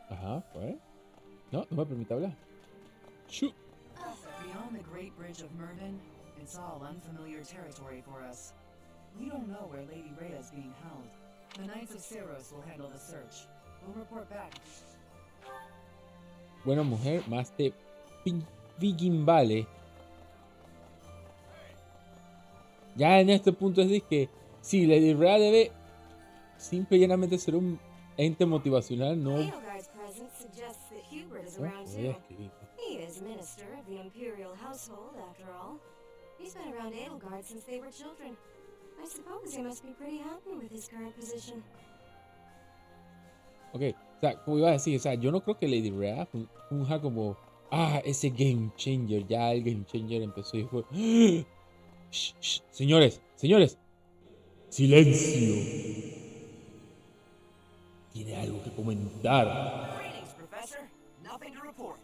Ajá, ¿fue? No me permite hablar. Shoot. Beyond the Great Bridge of Murden, it's all unfamiliar territory for us. We don't know where Lady Rhea is being held. The Knights of Ceros will handle the search. We'll report back. Buena mujer, más de Vale. Ya en este punto es de que si Lady Rhea debe simple y llanamente ser un ente motivacional, no. Edelgard's presence suggests that Hubert is around Voy a too. escribir. He is minister of the Imperial household, after all. He's been around Edelgard since they were children. I suppose he must be pretty happy with his current position. Ok, o sea, como iba a decir, o sea, yo no creo que Lady Rhea funja como, ese game changer, ya el game changer empezó y fue, señores, silencio. Tiene algo que comentar. Greetings, Professor. Nothing to report.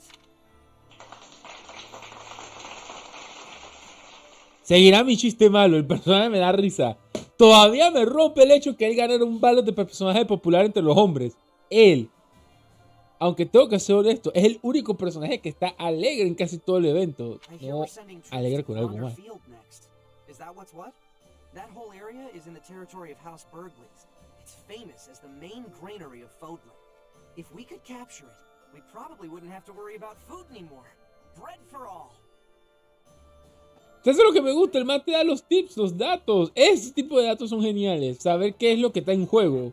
Seguirá mi chiste malo, el personaje me da risa. Todavía me rompe el hecho que él ganara un balo de personaje popular entre los hombres. Él, aunque tengo que ser honesto, es el único personaje que está alegre en casi todo el evento. No alegre con algo más. Is that what's what? That whole area is in the territory of House Burgleys. It's famous as the main granary of Fodlan. If we could capture it, we probably wouldn't have to worry about food anymore. Bread for all. Eso es lo que me gusta, el man te da los tips, los datos. Ese tipo de datos son geniales. Saber qué es lo que está en juego.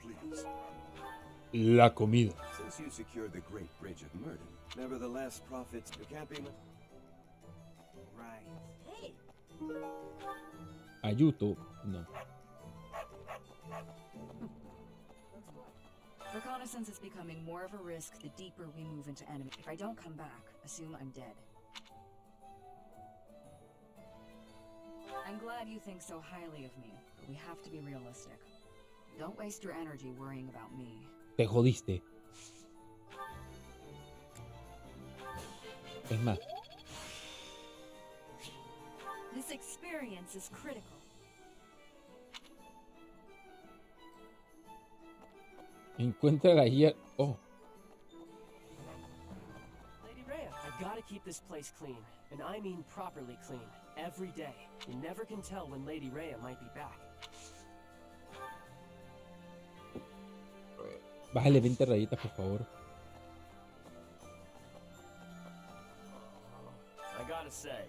La comida. Since you secured the Great Bridge of Murden, nevertheless, profits you can't be. Right. Hey! Ayuto, no. Reconnaissance is becoming more of a risk the deeper we move into enemy. If I don't come back, assume I'm dead. I'm glad you think so highly of me, but we have to be realistic. Don't waste your energy worrying about me. Te jodiste. Es más. This experience is critical. Encuentra la guía. Oh. Lady Rhea, I've got to keep this place clean, and I mean properly clean, every day. You never can tell when Lady Rhea might be back. Bájale 20 rayitas, por favor. I gotta say,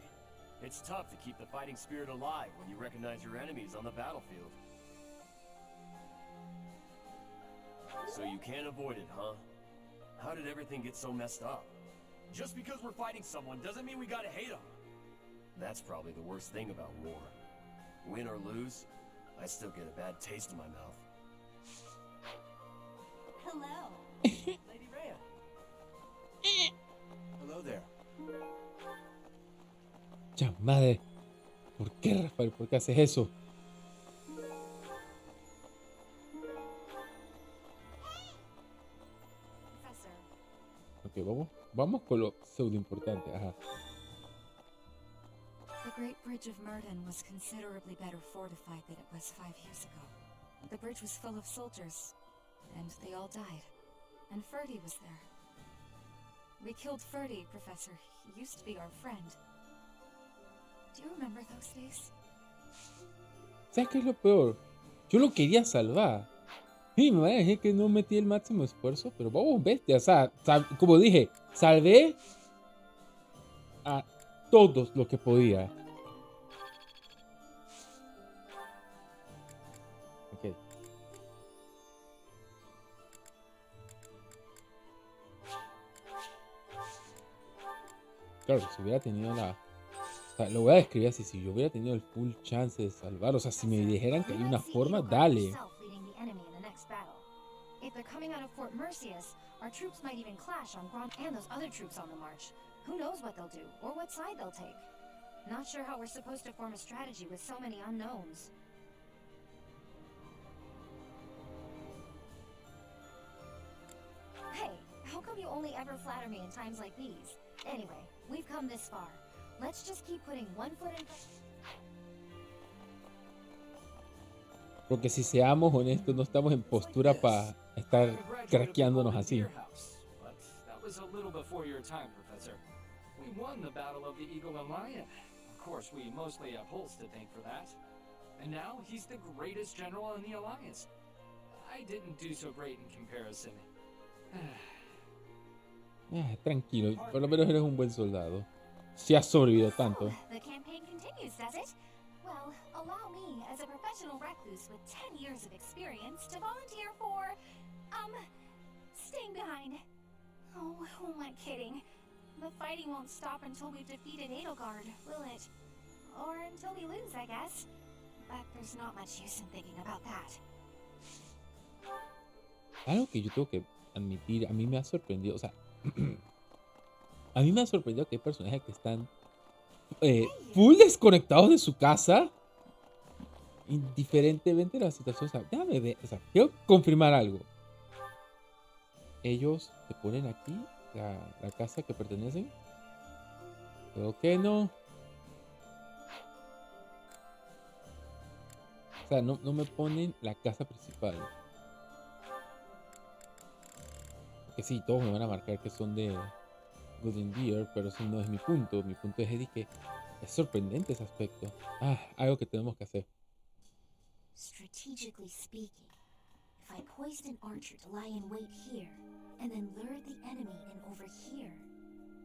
it's tough to keep the fighting spirit alive when you recognize your enemies on the battlefield. So you can't avoid it, huh? How did everything get so messed up? Just because we're fighting someone doesn't mean we gotta hate them. That's probably the worst thing about war. Win or lose, I still get a bad taste in my mouth. Hello. Lady Rhea. Hello there. Ya, madre. ¿Por qué, Rafael? ¿Por qué haces eso? Professor. Ok, vamos con lo pseudo importante. Ajá. The Great Bridge of Murden was considerably better fortified than it was 5 years ago. The bridge was full of soldiers, and they all died. And Ferdy was there. We killed Ferdy, Professor. He used to be our friend. Do you remember those days? ¿Sabes qué es lo peor? Yo lo quería salvar. Sí, me van a decir que no metí el máximo esfuerzo, pero vamos, bestia. O sea, como dije, salvé a todos lo que podía. Ok. Claro, si hubiera tenido la... O sea, lo voy a describir así, si yo hubiera tenido el full chance de salvar, o sea, si me dijeran que hay una forma, dale. If they're coming out of Fort Mercius, our troops might even clash on Grand and those other troops on the march. Who knows what they'll do, or what side they'll take. Not sure how we're supposed to form a strategy with so many unknowns. Hey, how come you only ever flatter me in times like these? Anyway, we've come this far. Let's just keep putting one foot in front. Porque si seamos honestos, no estamos en postura para estar craqueándonos así. But that was a little before your time, Professor. We won the Battle of the Eagle and Lion. Of course, we mostly have Holst to thank for that. And now he's the greatest general in the Alliance. I didn't do so great in comparison. Tranquilo, por lo menos eres un buen soldado. Si has sobrevivido tanto. The campaign continues, does it? Well, allow me, as a professional recluse with 10 years of experience, to volunteer for, staying behind. Oh, who am I kidding? The fighting won't stop until we've defeated Edelgard, will it? Or until we lose, I guess. But there's not much use in thinking about that. Algo que yo tengo que admitir, a mí me ha sorprendido, o sea, a mí me ha sorprendido que hay personajes que están full desconectados de su casa, indiferentemente de la situación. O sea, déjame ver, o sea, quiero confirmar algo. Ellos te ponen aquí la casa que pertenecen. Creo que no. O sea, no me ponen la casa principal. Porque sí, todos me van a marcar que son de Golden Deer, pero eso no es mi punto. Mi punto es que es sorprendente ese aspecto. Algo que tenemos que hacer. Strategically speaking, if I poised an archer to lie in wait here, and then lured the enemy in over here.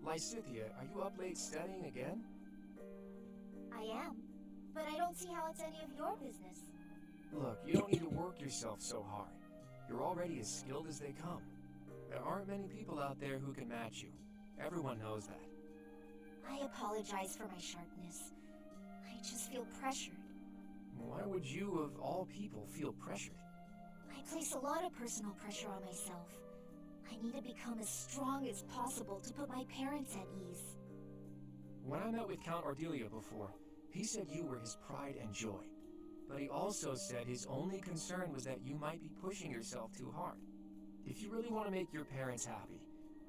Lysithia, are you up late studying again? I am, but I don't see how it's any of your business. Look, you don't need to work yourself so hard. You're already as skilled as they come. There aren't many people out there who can match you. Everyone knows that. I apologize for my sharpness. I just feel pressured. Why would you, of all people, feel pressured? I place a lot of personal pressure on myself. I need to become as strong as possible to put my parents at ease. When I met with Count Ordelia before, he said you were his pride and joy. But he also said his only concern was that you might be pushing yourself too hard. If you really want to make your parents happy,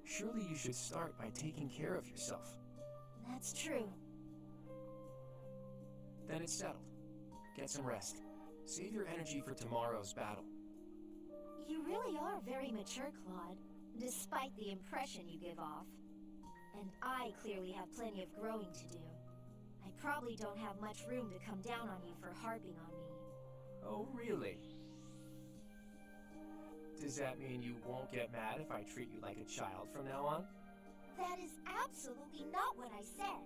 surely you should start by taking care of yourself. That's true. Then it's settled. Get some rest. Save your energy for tomorrow's battle. You really are very mature, Claude, despite the impression you give off. And I clearly have plenty of growing to do. I probably don't have much room to come down on you for harping on me. Oh, really? Does that mean you won't get mad if I treat you like a child from now on? That is absolutely not what I said.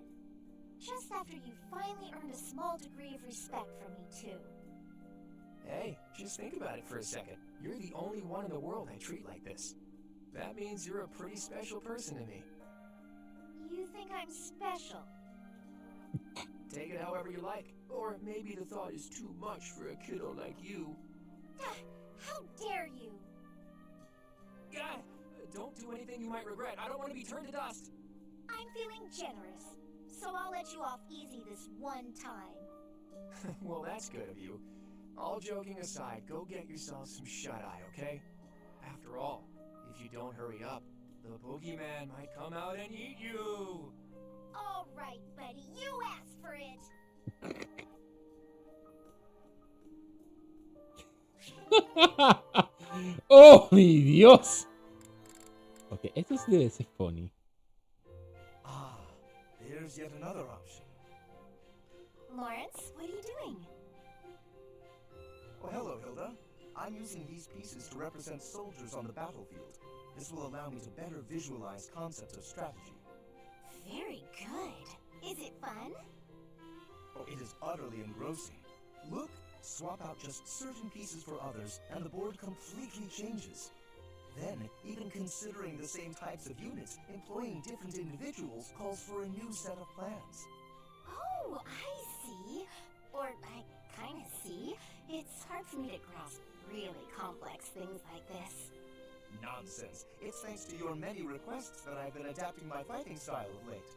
Just after you finally earned a small degree of respect from me, too. Hey, just think about it for a second. You're the only one in the world I treat like this. That means you're a pretty special person to me. You think I'm special? Take it however you like. Or maybe the thought is too much for a kiddo like you. How dare you? God, don't do anything you might regret. I don't want to be turned to dust. I'm feeling generous, so I'll let you off easy this one time. Well, that's good of you. All joking aside, go get yourself some shut-eye, okay? After all, if you don't hurry up, the boogeyman might come out and eat you. All right, buddy, you asked for it. ¡Oh, mi Dios! Ok, esto sí debe ser funny. Ah, there's yet another option. Lawrence, what are you doing? Oh, hello, Hilda. I'm using these pieces to represent soldiers on the battlefield. This will allow me to better visualize concepts of strategy. Very good. Is it fun? Oh, it is utterly engrossing. Look, swap out just certain pieces for others, and the board completely changes. Then, even considering the same types of units, employing different individuals calls for a new set of plans. Oh, I see. Or I kind of see. It's hard for me to grasp really complex things like this. Nonsense. It's thanks to your many requests that I've been adapting my fighting style of late.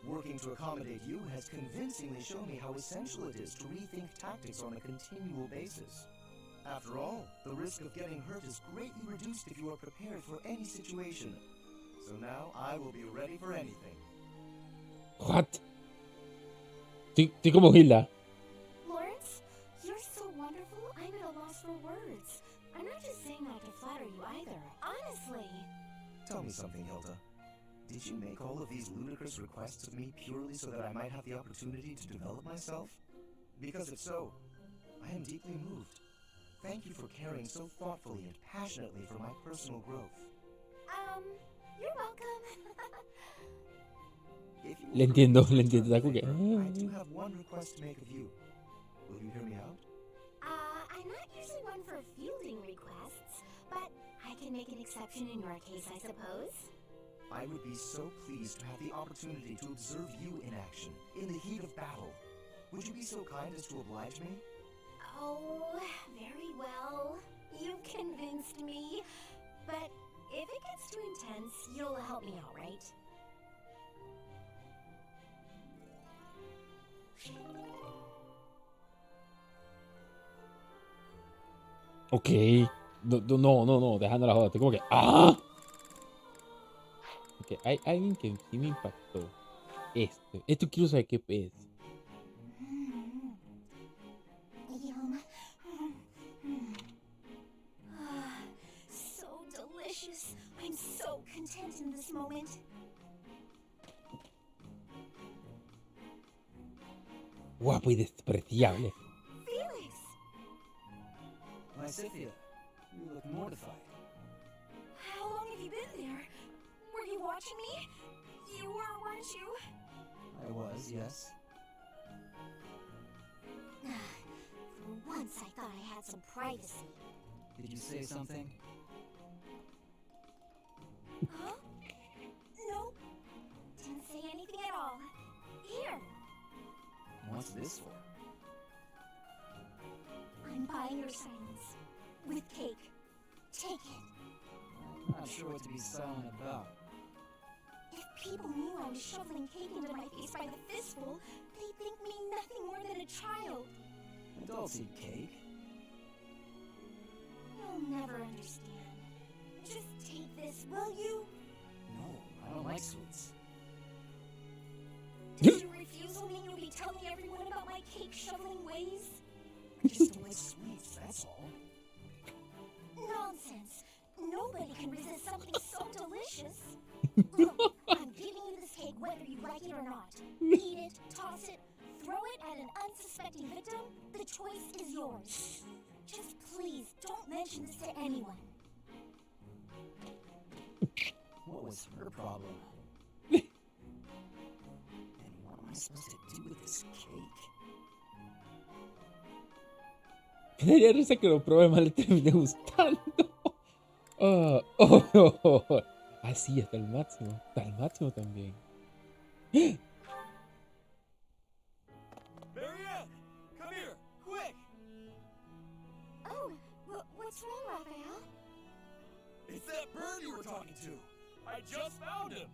Working to accommodate you has convincingly shown me how essential it is to rethink tactics on a continual basis. After all, the risk of getting hurt is greatly reduced if you are prepared for any situation. So now I will be ready for anything. What? Estoy como Hilda. Lawrence, you're so wonderful, I'm at a loss for words. I'm not just saying that to flatter you either, honestly. Tell me something, Hilda. Did you make all of these ludicrous requests of me purely so that I might have the opportunity to develop myself? Because if so, I am deeply moved. Thank you for caring so thoughtfully and passionately for my personal growth. You're welcome. Le entiendo, Taku, que... I do have one request to make of you. Will you hear me out? I'm not usually one for fielding requests, but I can make an exception in your case, I suppose. I would be so pleased to have the opportunity to observe you in action, in the heat of battle. Would you be so kind as to oblige me? Oh, very well. You've convinced me. But if it gets too intense, you'll help me out, right? Ok. No, dejando la joda. Estoy como que... ¡Ah! Ok, hay alguien que sí me impactó. Esto quiero saber qué es. So delicious. I'm so content in this moment. Guapo y despreciable. Felix! Why, Scythia, you look mortified. How long have you been there? Were you watching me? You were, weren't you? I was, yes. For once I thought I had some privacy. Did you say something? Huh? Nope. Didn't say anything at all. Here. What's this for? I'm buying your silence. With cake. Take it. I'm not sure what to be silent about. If people knew I was shoveling cake into my face by the fistful, they'd think me nothing more than a child. Adults eat cake. You'll never understand. Just take this, will you? No, I don't like sweets. Does your refusal mean you'll be telling everyone about my cake shoveling ways? I just don't like sweets, that's all. Nonsense. Nobody can resist something so delicious. Look, I'm giving you this unsuspecting victim, the choice is yours. Just please don't mention this to anyone. What was her problem? And what am I supposed to do with this cake? Me daría risa que lo probé más le terminé gustando. Ah, sí, hasta el máximo. Hasta el máximo también. Marianne! Come here! Quick! Oh, what's wrong, Raphael? It's that bird you were talking to! I just found him!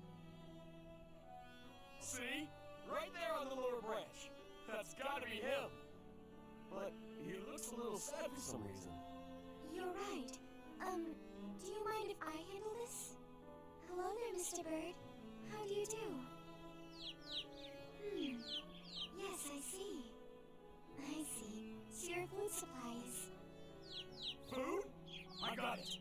See? Right there on the lower branch. That's gotta be him! But he looks a little sad for some reason. You're right. Do you mind if I handle this? Hello there, Mr. Bird. How do you do? Yes, I see. I see. So your food supplies. Food? I got it!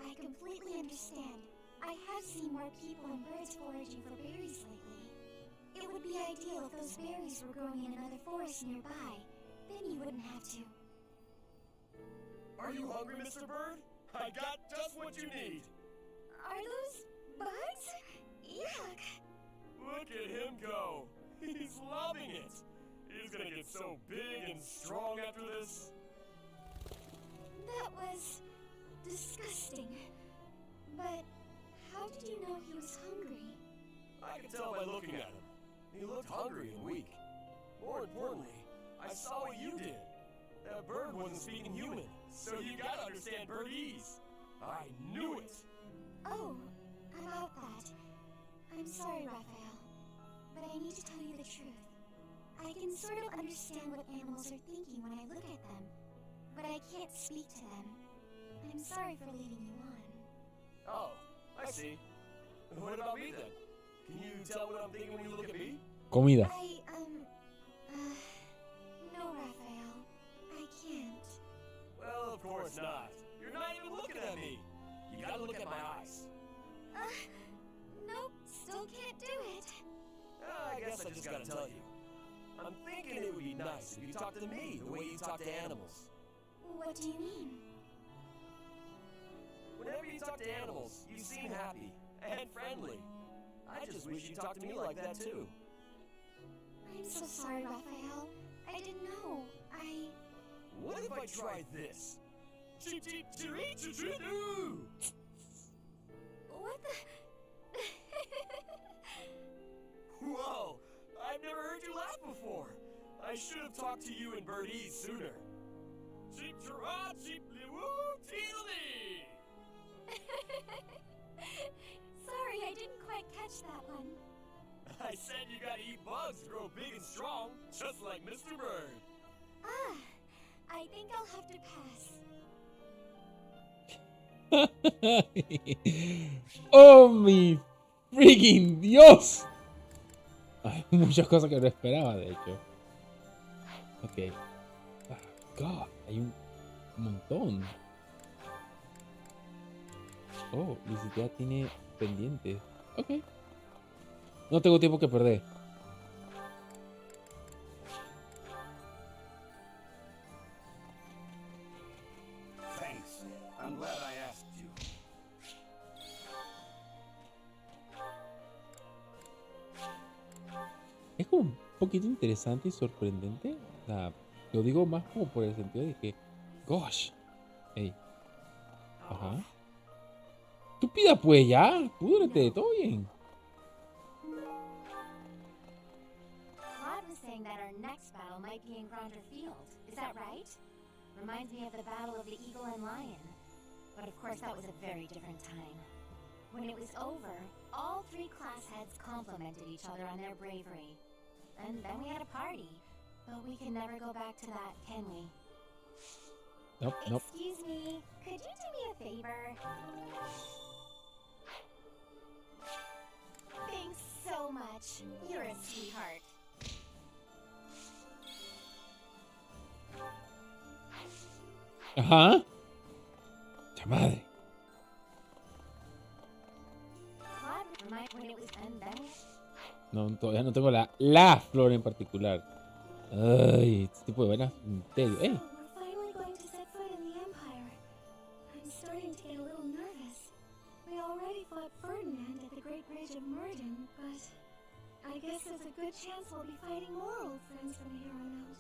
I completely understand. I have seen more people and birds foraging for berries lately. It would be ideal if those berries were growing in another forest nearby. Then you wouldn't have to. Are you hungry, Mr. Bird? I got just what you need! Are those bugs? Yuck! Look at him go! He's loving it! He's gonna get so big and strong after this. That was disgusting. But how did you know he was hungry? I could tell by looking at him. He looked hungry and weak. More importantly, I saw what you did. That bird wasn't speaking human, so you gotta understand birdese. I knew it! Oh, about that. I'm sorry, Raphael, but I need to tell you the truth. I can sort of understand what animals are thinking when I look at them, but I can't speak to them. I'm sorry for leading you on. Oh, I see. What about me then? Can you tell what I'm thinking when you look at me? Comida. No, Raphael. I can't. Well, of course not. You're not even looking at me. You gotta look at my eyes. Nope, still can't do it. I guess I just gotta tell you. I'm thinking it would be nice if you talked to me the way you talk to animals. What do you mean? Whenever you talk to animals, you seem happy and friendly. I just wish you talked to me like that too. I'm so sorry, Raphael. I didn't know. What if I tried this? What the? Whoa! I've never heard you laugh before. I should have talked to you in birdese sooner. Sorry, I didn't quite catch that one. I said you gotta eat bugs to grow big and strong, just like Mr. Bird. I think I'll have to pass. ¡Oh, mi freaking Dios! Hay muchas cosas que no esperaba, de hecho. Ok. God, hay un montón. Oh, ni siquiera tiene pendientes. Ok. No tengo tiempo que perder. Thanks. I'm glad I asked you. Es como un poquito interesante y sorprendente. O sea, lo digo más como por el sentido de que, gosh, hey, ajá, estúpida pues ya, púdrete, todo bien. Claude was saying that our next battle might be in Gronder Field. Is that right? Reminds me of the Battle of the Eagle and Lion. But of course that was a very different time. When it was over, all three class heads complimented each other on their bravery. And then we had a party. But we can never go back to that, can we? Nope, nope. Excuse me, could you do me a favor? Thanks so much. You're a sweetheart. Ajá. Chamadre. Claude, remind when it was and then No, todavía no tengo la flor en particular. Ay, este tipo de vainas. Misterio. ¡Ey! We're finally going to set foot in the Empire. I'm starting to get a little nervous. We already fought Ferdinand at the Great Bridge of Murden, but I guess there's a good chance we'll be fighting more old friends from here on out.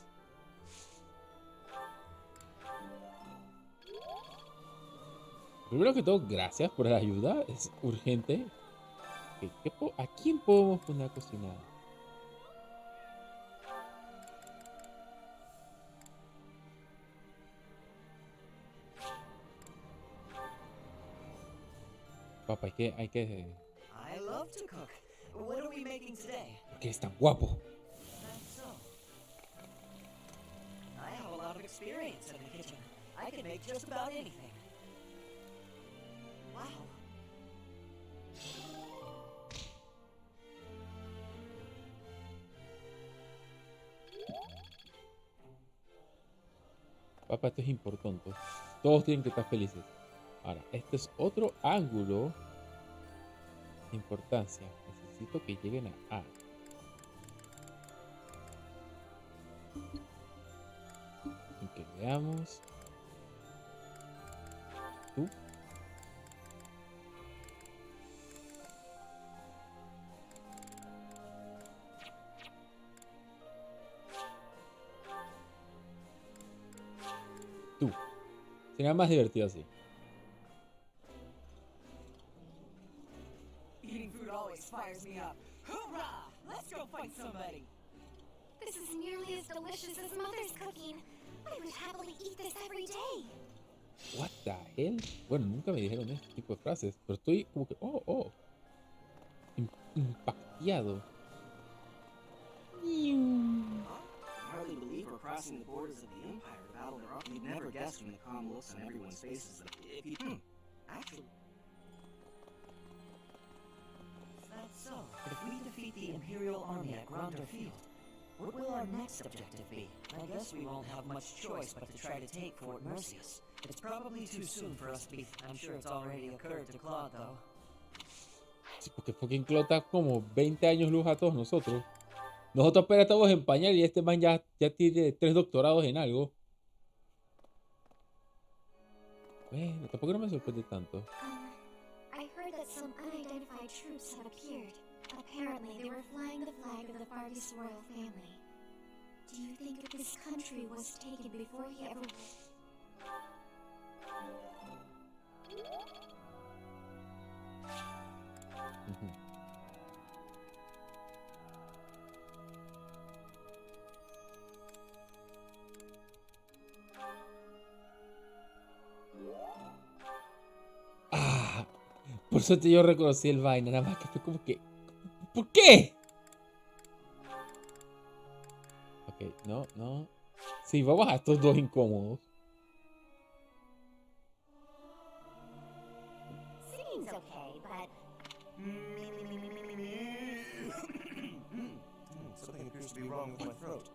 Primero que todo, gracias por la ayuda. Es urgente. ¿A quién podemos poner a cocinar? Papá, hay que... I love to cook. What are we making today? Porque es tan guapo. That's so. I have a lot of experience in the kitchen. I can make just about anything. Wow. Papá, esto es importante. Todos tienen que estar felices. Ahora, este es otro ángulo de importancia. Necesito que lleguen a A. Y que veamos. Tú. Tú. Será más divertido así. Eating food always fires me up. Hoorah! Let's go fight somebody. This is nearly as delicious as Mother's cooking. I would happily eat this every day. What the hell? Bueno, nunca me dijeron este tipo de frases, pero estoy como que, impactado. I hardly believe we're crossing the borders of the Empire to battle their army. You'd never guess from the calm looks on everyone's faces that if you... Actually... That's so. If we defeat the Imperial army at Gronder Field, what will our next objective be? I guess we won't have much choice but to try to take Fort Mercius. It's probably too soon for us to be... I'm sure it's already occurred to Claude, though. Sí, porque fucking Claude está como 20 años luz a todos nosotros. Nosotros apenas estamos en pañal y este man ya tiene 3 doctorados en algo. Bueno, tampoco no me sorprende tanto. I heard that some unidentified troops have appeared. Apparently, they were flying the flag of the Fargus royal family. Do you think that this country was taken before he ever... Por suerte yo reconocí el vaina, nada más que fue como que... ¿Por qué? Ok, no. Sí, vamos a estos dos incómodos. Seems okay, but... Something appears to be wrong with my throat.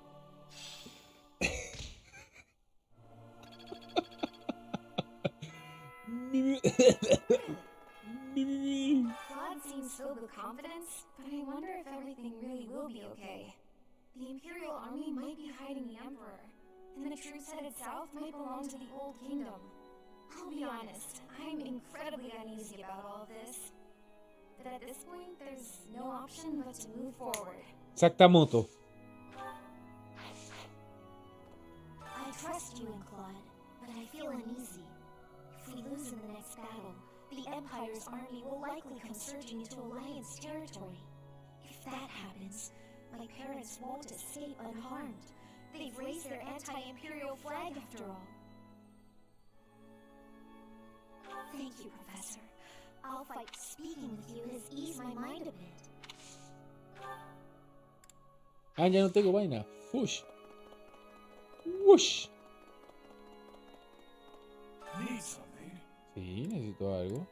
Claude seems filled with confidence, but I wonder if everything really will be okay. The Imperial army might be hiding the Emperor, and the troops headed south might belong to the Old Kingdom. I'll be honest, I'm incredibly uneasy about all of this. But at this point, there's no option but to move forward. Sakamoto. I trust you in Claude, but I feel uneasy. If we lose in the next battle, the Empire's army will likely come surging into Alliance territory. If that happens, my parents won't escape unharmed. They've raised their anti-Imperial flag after all. Thank you, Professor. I'll fight speaking with you has eased my mind a bit. Ah, ya no tengo vaina. Fush. Whoosh. Need something? Sí, necesito algo.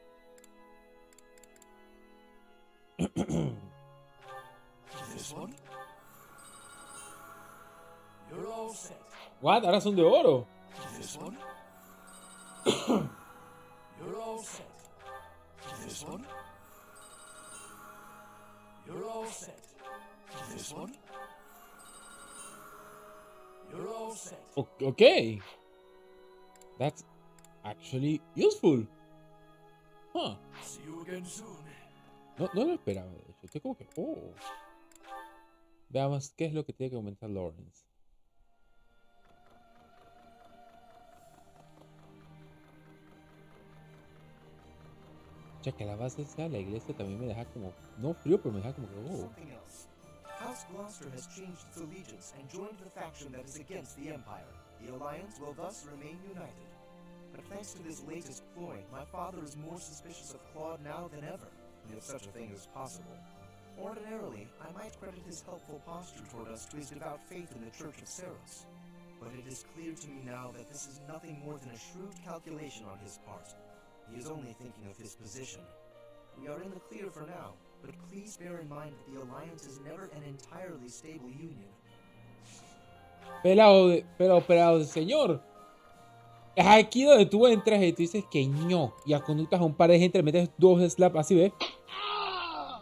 This one? You're all set. What? Ahora son de oro. This one? You're all set. This one? You're all set. This one? You're all set. Okay. That's actually useful. Huh. See you again soon. No lo esperaba, de hecho. Estoy como que, oh. Veamos qué es lo que tiene que comentar Lawrence. Ya que la base sea la iglesia también me deja como, no frío, pero me deja como que, oh. Something else. House Gloucester has changed its allegiance and joined the faction that is against the Empire. The Alliance will thus remain united. But thanks to this latest ploy, my father is more suspicious of Claude now than ever, if such a thing is possible. Ordinarily, I might credit his helpful posture toward us to his devout faith in the Church of Ceros. But it is clear to me now that this is nothing more than a shrewd calculation on his part. He is only thinking of his position. We are in the clear for now, but please bear in mind that the Alliance is never an entirely stable union. Pero, señor. Es aquí donde tú entras y tú dices que ño. Y aconductas a un par de gente, le metes dos slaps así, ¿ves?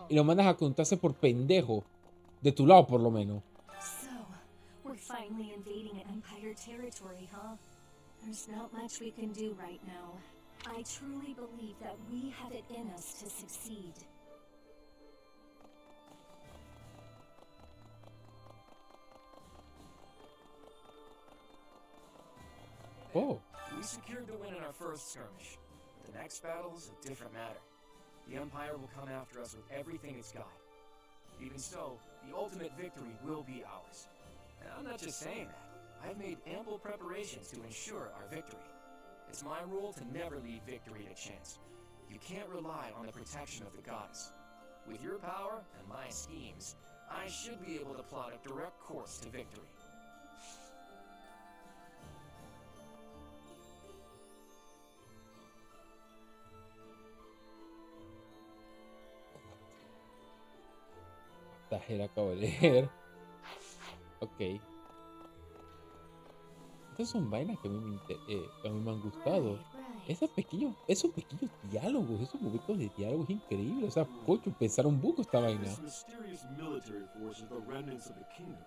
Y lo mandas a contarse por pendejo. De tu lado, por lo menos. So, we're finally invading an Empire territory, huh? There's not much we can do right now. I truly believe that we have it in us to succeed. Oh. We secured the win in our first skirmish. The next battle is a different matter. The Empire will come after us with everything it's got. Even so, the ultimate victory will be ours. And I'm not just saying that. I've made ample preparations to ensure our victory. It's my rule to never leave victory to chance. You can't rely on the protection of the goddess. With your power and my schemes, I should be able to plot a direct course to victory. La acabo de leer. Ok. Estas son vainas que a mí me han gustado. Esos pequeños diálogos, esos momentos de diálogos increíbles. O sea, coño, pensar un buco esta vaina. This mysterious military force is the remnants of the kingdom.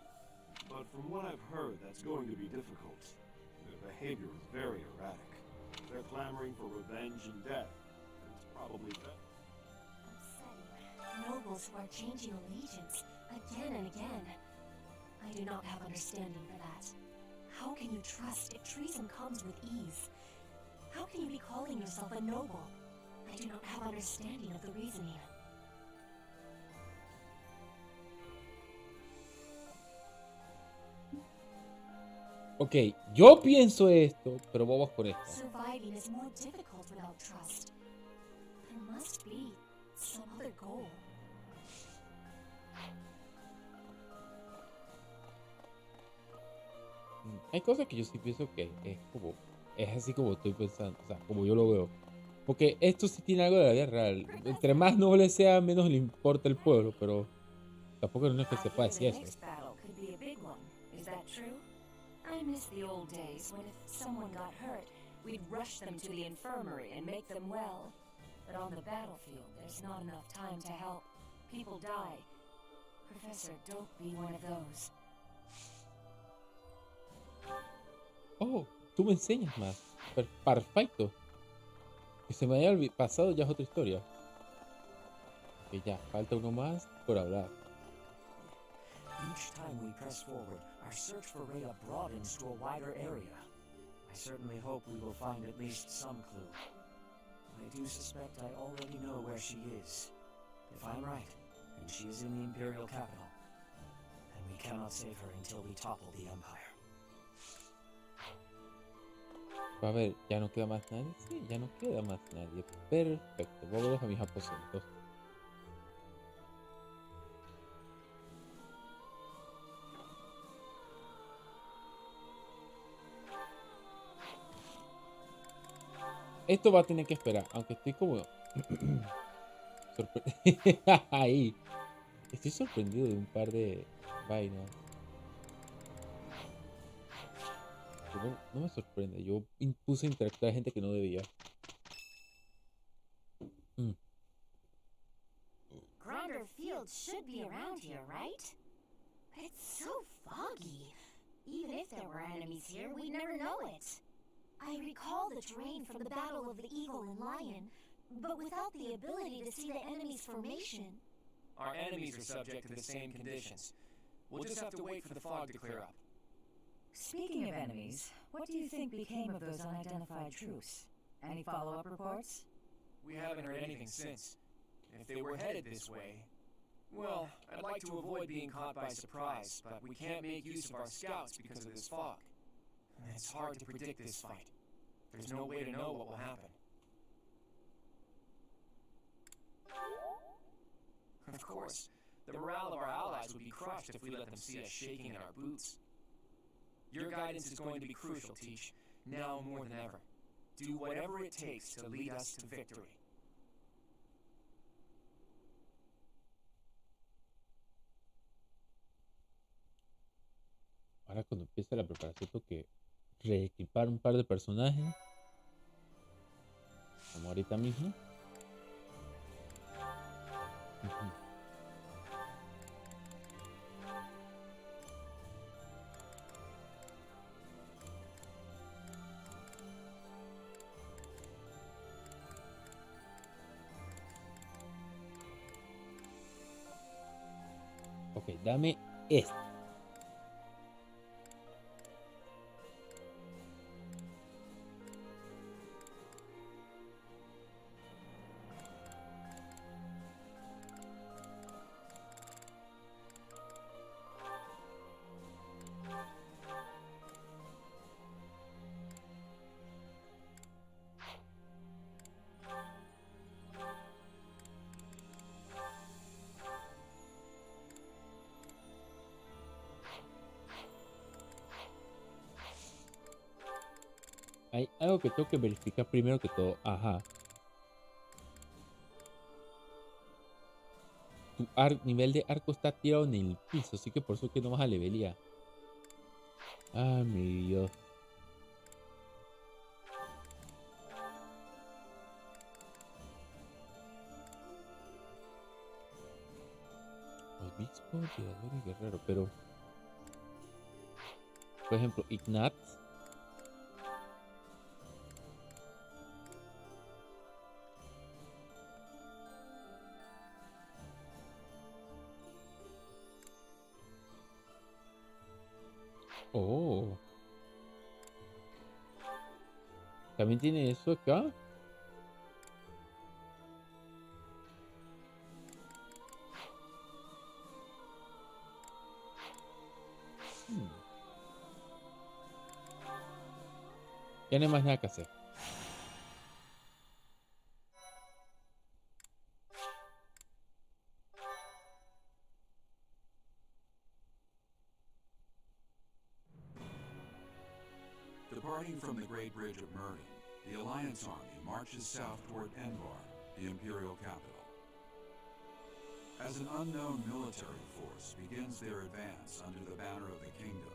But from what I've heard, that's going to be difficult. Their behavior is very erratic. They're clamoring for revenge and death. And it's probably better. Nobles who are changing allegiance again and again. I do not have understanding for that. How can you trust if treason comes with ease? How can you be calling yourself a noble? I do not have understanding of the reasoning. Ok, yo pienso esto, pero vamos con esto. Surviving is more difficult without trust. There must be some other goal. Hay cosas que yo sí pienso que es así como estoy pensando, o sea, como yo lo veo. Porque esto sí tiene algo de la vida real. Entre más noble sea, menos le importa el pueblo, pero tampoco no es que se pueda decir eso. I miss the old days when if someone got hurt, we'd rush them to the infirmary and make them well. But on the battlefield, there's not enough time to help. People die. Professor, don't be one of those. Oh, tú me enseñas más. Perfecto. Que se me haya pasado ya es otra historia. Que ya, falta uno más por hablar. Each time we press forward, our search for Rhea broadens to a wider area. I certainly hope we will find at least some clue. I do suspect I already know where she is. If I'm right, and she is in the Imperial capital, then we cannot save her until we topple the Empire. A ver, ¿ya no queda más nadie? Sí, ya no queda más nadie. Perfecto, volvemos a mis aposentos. Esto va a tener que esperar, aunque estoy como... Ahí. Estoy sorprendido de un par de vainas. No me sorprende, yo impuse interactuar a gente que no debía. Grinder Field should be around here, right? But it's so foggy. Even if there were enemies here, we'd never know it. I recall the terrain from the Battle of the Eagle and Lion, but without the ability to see the enemy's formation. Our enemies are subject to the same conditions. We'll just have to wait for the fog to clear up. Speaking of enemies, what do you think became of those unidentified troops? Any follow-up reports? We haven't heard anything since. If they were headed this way... Well, I'd like to avoid being caught by surprise, but we can't make use of our scouts because of this fog. It's hard to predict this fight. There's no way to know what will happen. Of course, the morale of our allies would be crushed if we let them see us shaking in our boots. Your guidance is going to be crucial, Teach, now more than ever. Do whatever it takes to lead us to victory. Ahora cuando empieza la preparación tengo que reequipar un par de personajes. Como ahorita mismo. Ok, dame esto. Hay algo que tengo que verificar primero que todo. Ajá. Tu nivel de arco está tirado en el piso, así que por eso que no vas a levelear. Ah, mi Dios. Obispo, tirador y guerrero, pero... Por ejemplo, Ignat. Oh. También tiene eso acá. Ya no hay más nada que hacer. Departing from the Great Bridge of Murden, the Alliance army marches south toward Envar, the imperial capital. As an unknown military force begins their advance under the banner of the kingdom,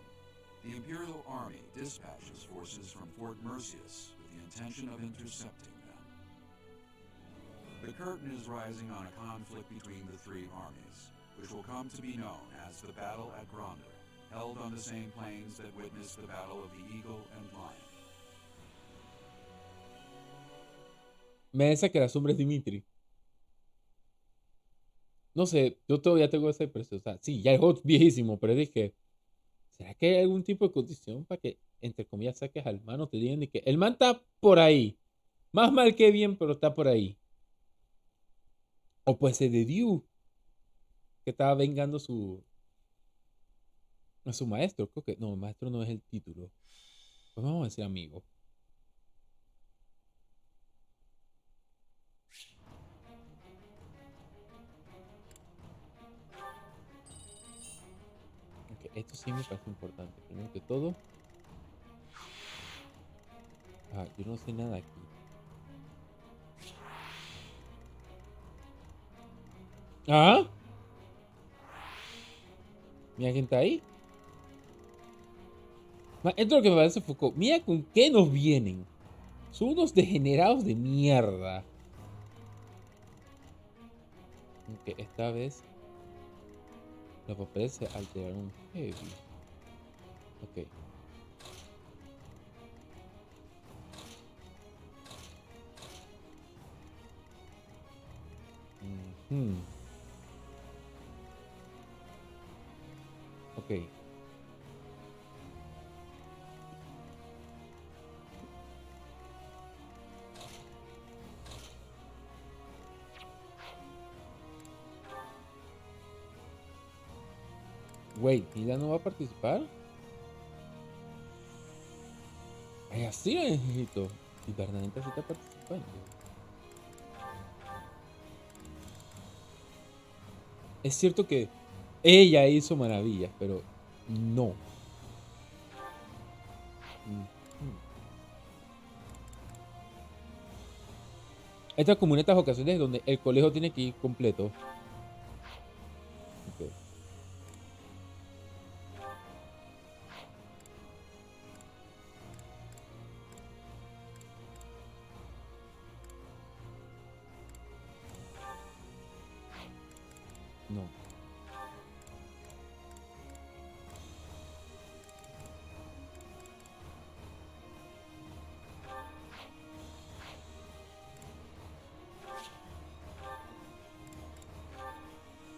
the imperial army dispatches forces from Fort Mercius with the intention of intercepting them. The curtain is rising on a conflict between the three armies, which will come to be known as the Battle at Gronder, held on the same plains that witnessed the Battle of the Eagle and Lion. Me da esa que la sombra es Dimitri. No sé, yo todavía tengo esa impresión. O sea, sí, ya el juego es viejísimo, pero dije, ¿será que hay algún tipo de condición para que, entre comillas, saques al man o te digan de que el man está por ahí? Más mal que bien, pero está por ahí. O puede ser de Dew, que estaba vengando a su maestro. Creo que no, maestro no es el título. Pues vamos a decir amigo. Ok, esto sí me parece importante. Primero que todo. Ah, yo no sé nada aquí. ¿Ah? Mira quién está ahí. Esto es lo que me parece Foucault. Mira con qué nos vienen. Son unos degenerados de mierda. Ok, esta vez Los papeles se alteraron heavy. Ok. Ok. Wait, ¿Hilda no va a participar? Ay, así lo necesito. Y Bernadette sí está participando. Es cierto que ella hizo maravillas, pero no. Esta es como en estas ocasiones donde el colegio tiene que ir completo. Okay. No.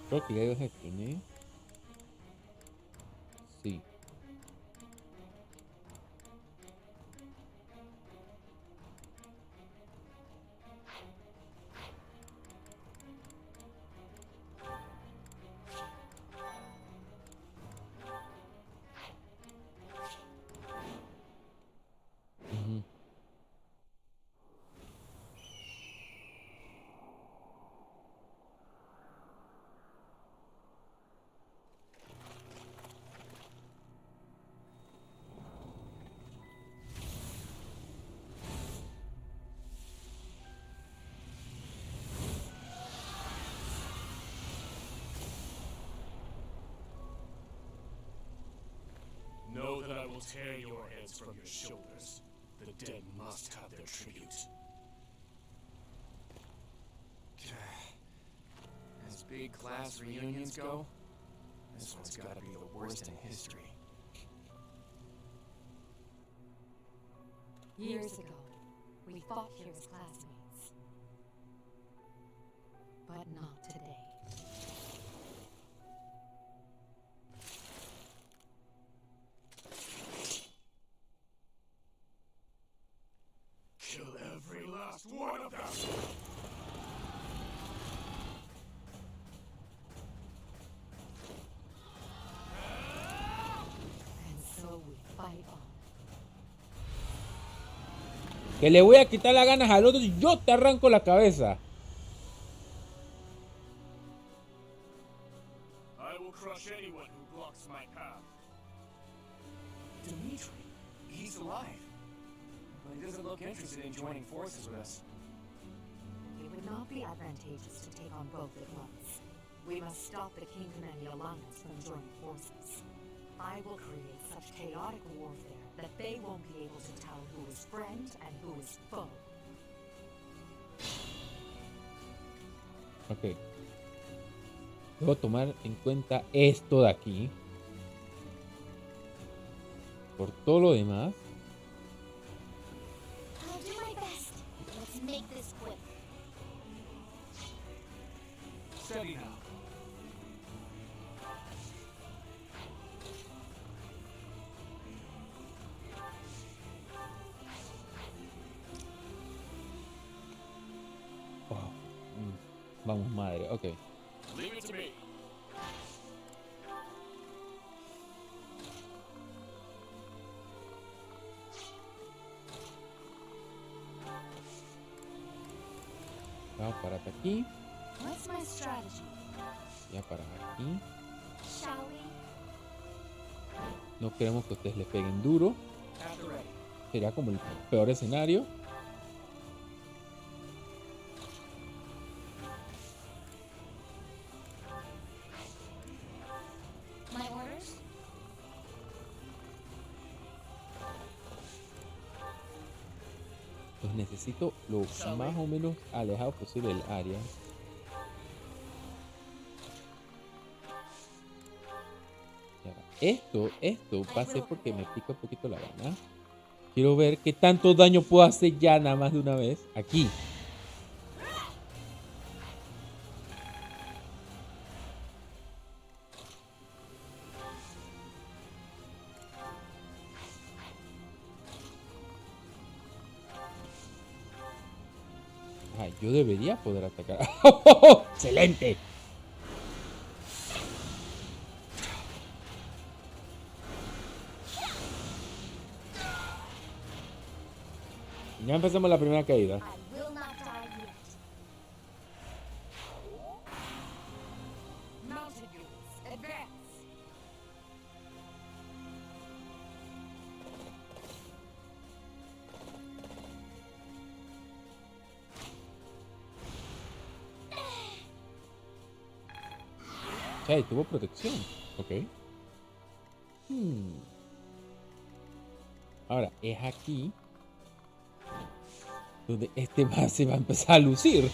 Creo que ya lo gestioné. Sí. Know that I will tear your heads from your shoulders. The dead must have their tribute. As big class reunions go, this one's gotta be the worst in history. Years ago, we fought here as classmates. But not today. Kill every last one of them! And so we fight on. Que le voy a quitar las ganas al otro y yo te arranco la cabeza. I will crush anyone who blocks my path. Dimitri, he's alive. But he doesn't look interested in joining forces with us. It would not be advantageous to take on both at once. We must stop the Kingdom and the Alliance from joining forces. I will create such chaotic warfare that they won't be able to tell who is friend and who is foe. Ok. Debo tomar en cuenta esto de aquí. Por todo lo demás. I'll do my best. Let's make this quick. Steady now. Vamos, madre, ok. Leave it to me. Vamos para aquí. What's my strategy? Ya para aquí. Shall we? No queremos que ustedes les peguen duro. Sería como el peor escenario. My orders? Los necesito lo más o menos alejado posible del área. Esto va a ser porque me pica un poquito la gana. Quiero ver qué tanto daño puedo hacer ya nada más de una vez. Aquí. Ay, yo debería poder atacar. ¡Oh! ¡Excelente! Ya empezamos la primera caída. Chay, tuvo protección. Ok. Ahora, es aquí donde este se va a empezar a lucir.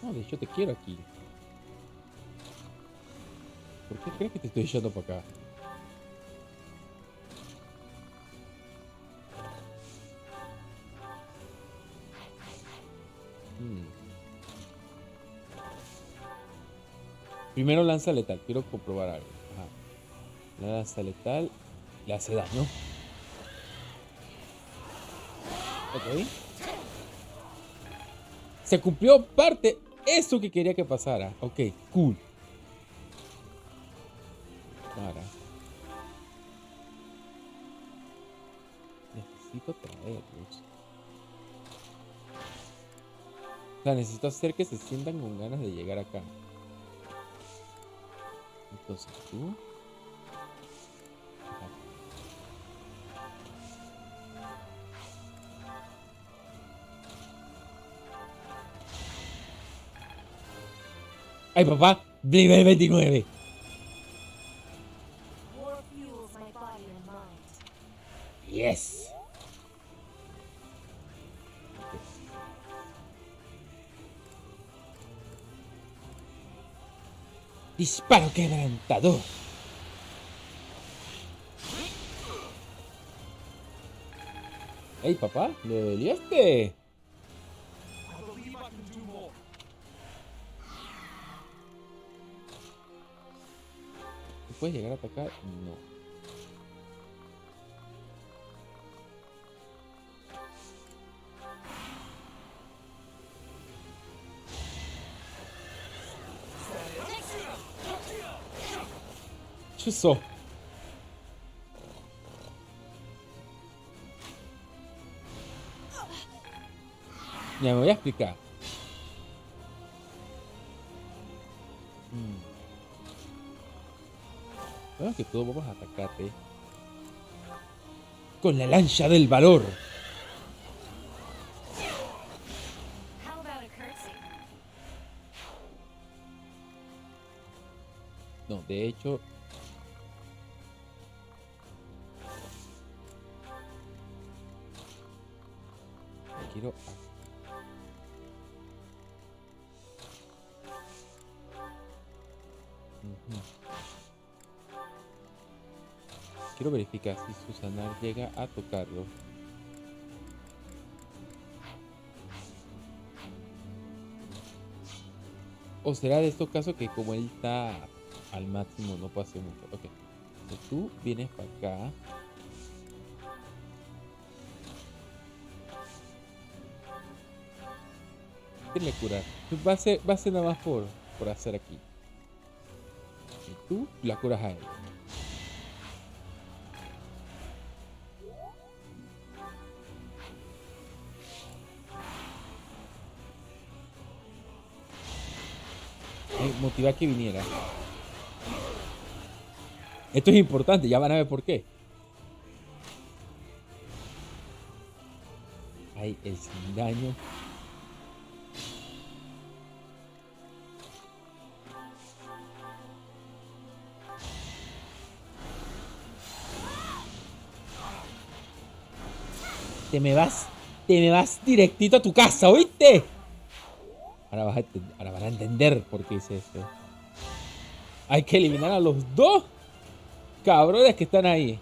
No, de hecho te quiero aquí. ¿Por qué crees que te estoy echando para acá? Primero lanza letal. Quiero comprobar algo. Ajá. La lanza letal le hace daño. Ok. Se cumplió parte eso que quería que pasara. Ok, cool. Ahora. Necesito traerlos. O sea, necesito hacer que se sientan con ganas de llegar acá. Entonces tú. Ajá. ¡Ay, papá! ¡Nivel 29! ¡Yes! ¡Disparo quebrantador! ¡Ey, papá! ¡Le liaste! ¿Puedes llegar a atacar? No. Chuzo. Ya me voy a explicar. Bueno, que todos vamos a atacarte con la lancha del valor. No, de hecho, quiero quiero verificar si Susanar llega a tocarlo. O será de estos casos que como él está al máximo no puede hacer mucho. Ok. Entonces tú vienes para acá. Quiere curar. Va a ser nada más por hacer aquí. Y tú la curas a él. Motivar que viniera. Esto es importante, ya van a ver por qué. Ay, el sin daño. Te me vas directito a tu casa, ¿oíste? Ahora vas a entender por qué hice esto. Hay que eliminar a los dos cabrones que están ahí.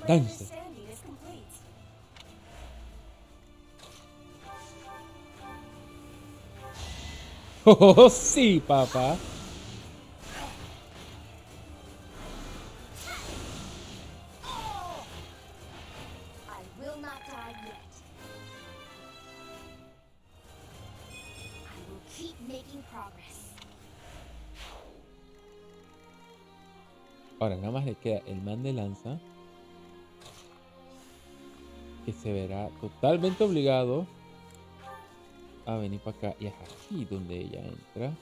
Danza. Oh, sí, papá. Ahora nada más le queda el man de lanza, que se verá totalmente obligado a venir para acá. Y es aquí donde ella entra.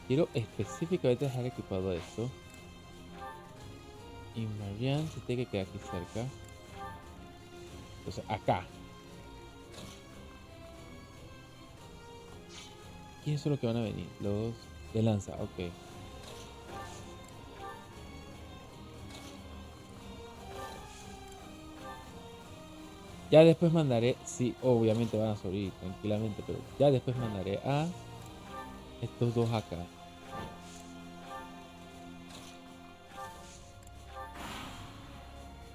Quiero específicamente dejar equipado esto. Y Marianne se tiene que quedar aquí cerca. Entonces acá. ¿Quiénes son los que van a venir? Los de lanza, ok. Ya después mandaré, sí, obviamente van a sobrevivir tranquilamente, pero ya después mandaré a estos dos acá.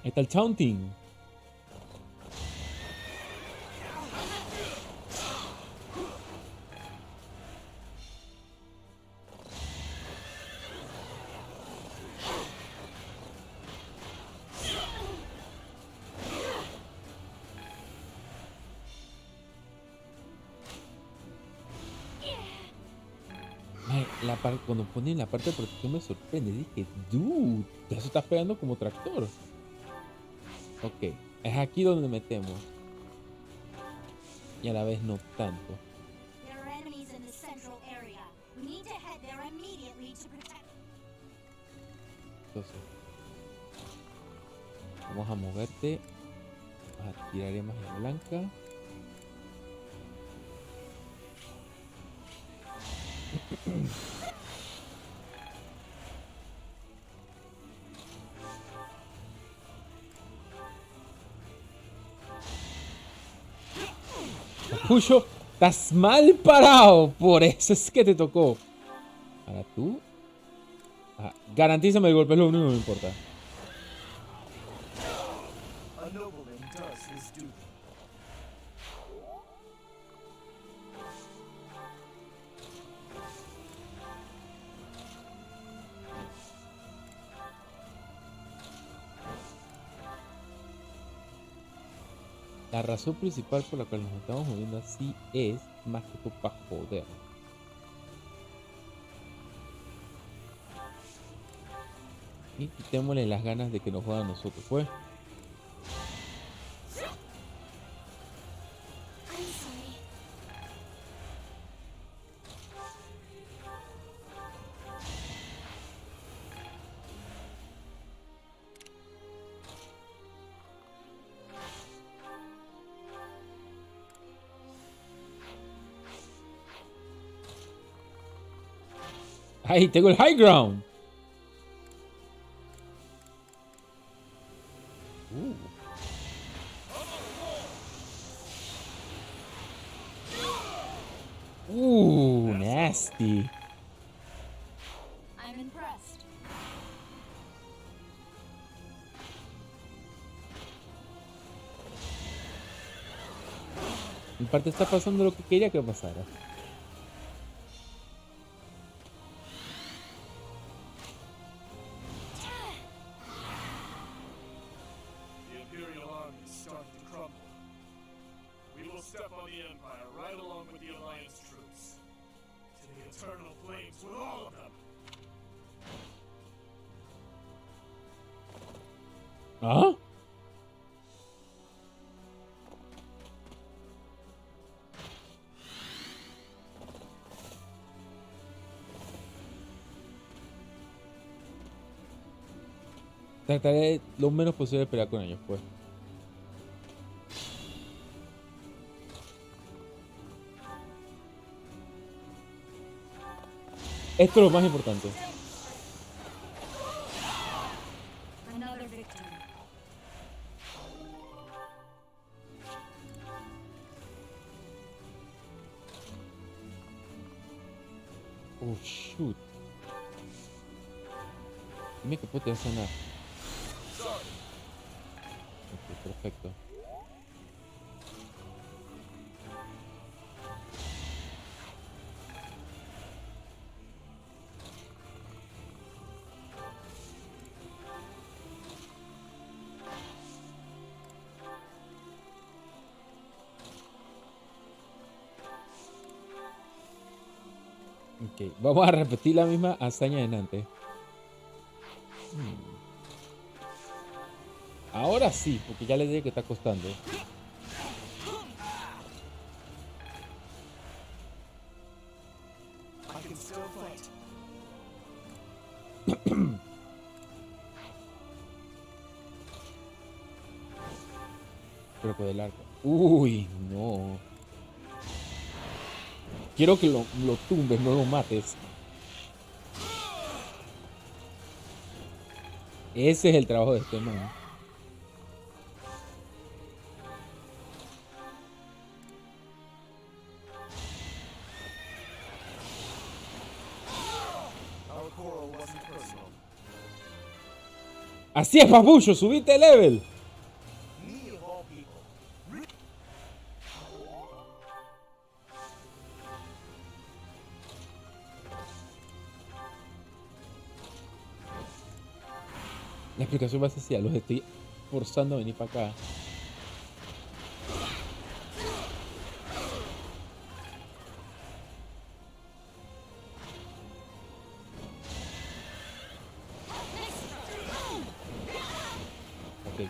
Ahí está el taunting. Cuando ponen la parte de protección me sorprende. Dije, dude, ya se está pegando como tractor. Ok, es aquí donde metemos. Y a la vez no tanto. Entonces, vamos a moverte. A tirar magia blanca. Puyo, estás mal parado. Por eso es que te tocó. Ahora tú. Garantízame el golpe, es lo único que me importa. La razón principal por la cual nos estamos moviendo así es más que todo para joder. Y quitémosle las ganas de que nos jodan a nosotros, pues. ¡Ay, tengo el high ground! Nasty. I'm impressed. En parte está pasando lo que quería que pasara. ¿Ah? Trataré lo menos posible de pelear con ellos, pues. Esto es lo más importante. Another Oh, shoot. Dime que puedo sanar. Ok, perfecto. Ok, vamos a repetir la misma hazaña de antes. Ahora sí, porque ya les dije que está costando. Pero con el arco. Uy, no. Quiero que lo tumbes, no lo mates. Ese es el trabajo de este man. Así es, papucho, subiste el level. La explicación más sencilla, los estoy forzando a venir para acá. Ok.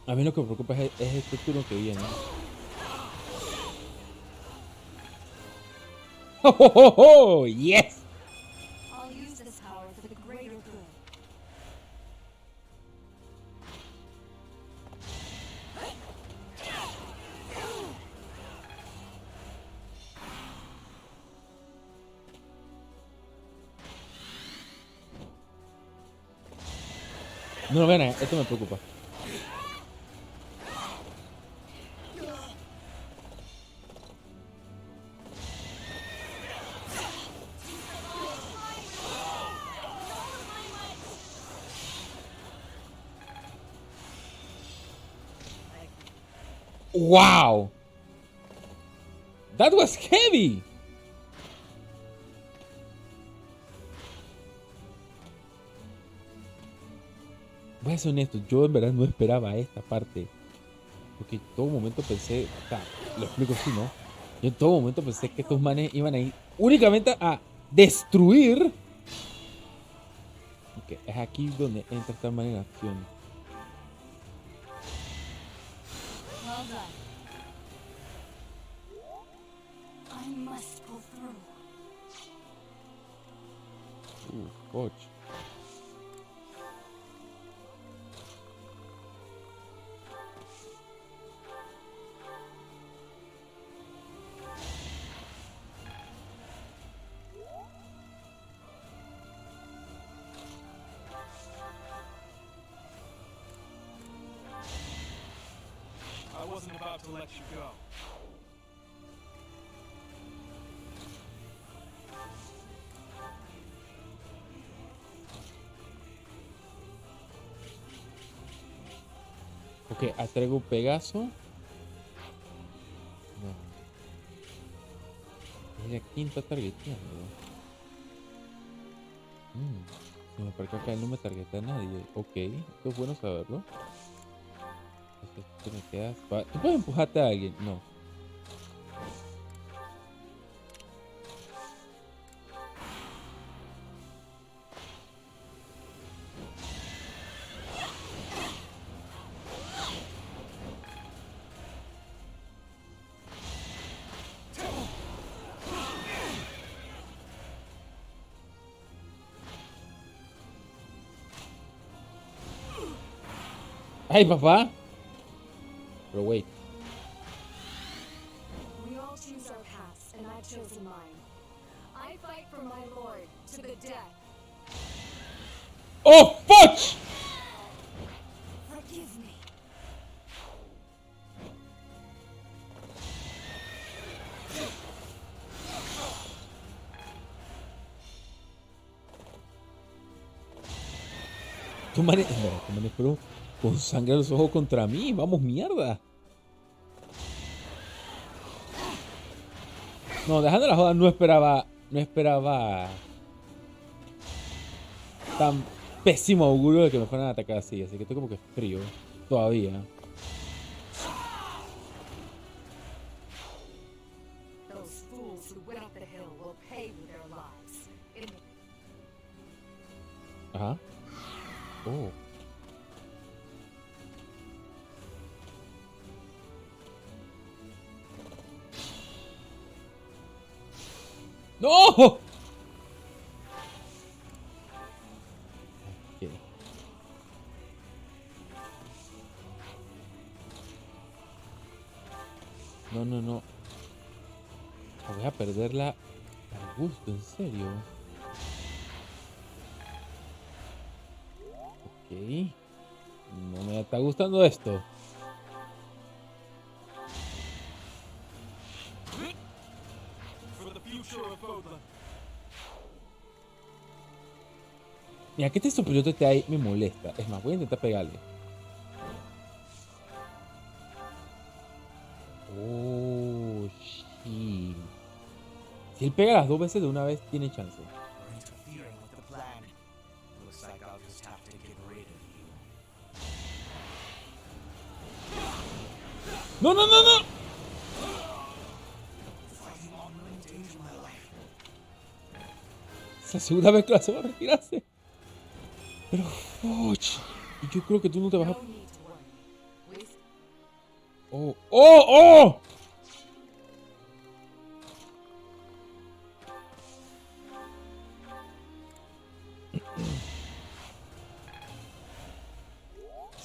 A mí lo que me preocupa es este turno que viene. ¡Oh, oh, oh, oh! ¡Yes! I'll use this power for the greater good. No, vean, esto me preocupa. Wow! That was heavy! Voy a ser honesto, yo en verdad no esperaba esta parte. Porque en todo momento pensé, o sea, lo explico así, ¿no? Yo en todo momento pensé que estos manes iban a ir únicamente a destruir. Ok, es aquí donde entra esta man en acción. Well done. I must go through. Coach. I wasn't about to let you go. Ok, atraigo Pegaso. No. Ella quinta targeteando. Se me parece que acá él no me targeta a nadie. Ok, esto es bueno saberlo. Entonces tú me quedas. ¿Tú puedes empujarte a alguien? No. ¡Ay, papá! Pero wait. We all choose our paths, and I've chosen mine. I fight for my lord to the death. ¡Oh, fuck! Forgive me. Estos manes fueron con sangre a los ojos contra mí. Vamos, mierda. No, dejando la joda, no esperaba tan pésimo augurio de que me fueran a atacar así. Así que estoy como que frío todavía. Those fools who went up the hill will pay with their lives. Ajá. Oh. ¡No! Ok. No, no, no. Voy a perderla al gusto, en serio. Ok. No me está gustando esto. Mira, que este sopilote te ahí me molesta. Es más, voy a intentar pegarle. Oh, shit. Si él pega las dos veces de una vez, tiene chance. ¡No, no, no, no! Es la segunda vez que la se va a retirarse. Pero, fuch. Y yo creo que tú no te vas a... ¡Oh! ¡Oh! ¡Oh!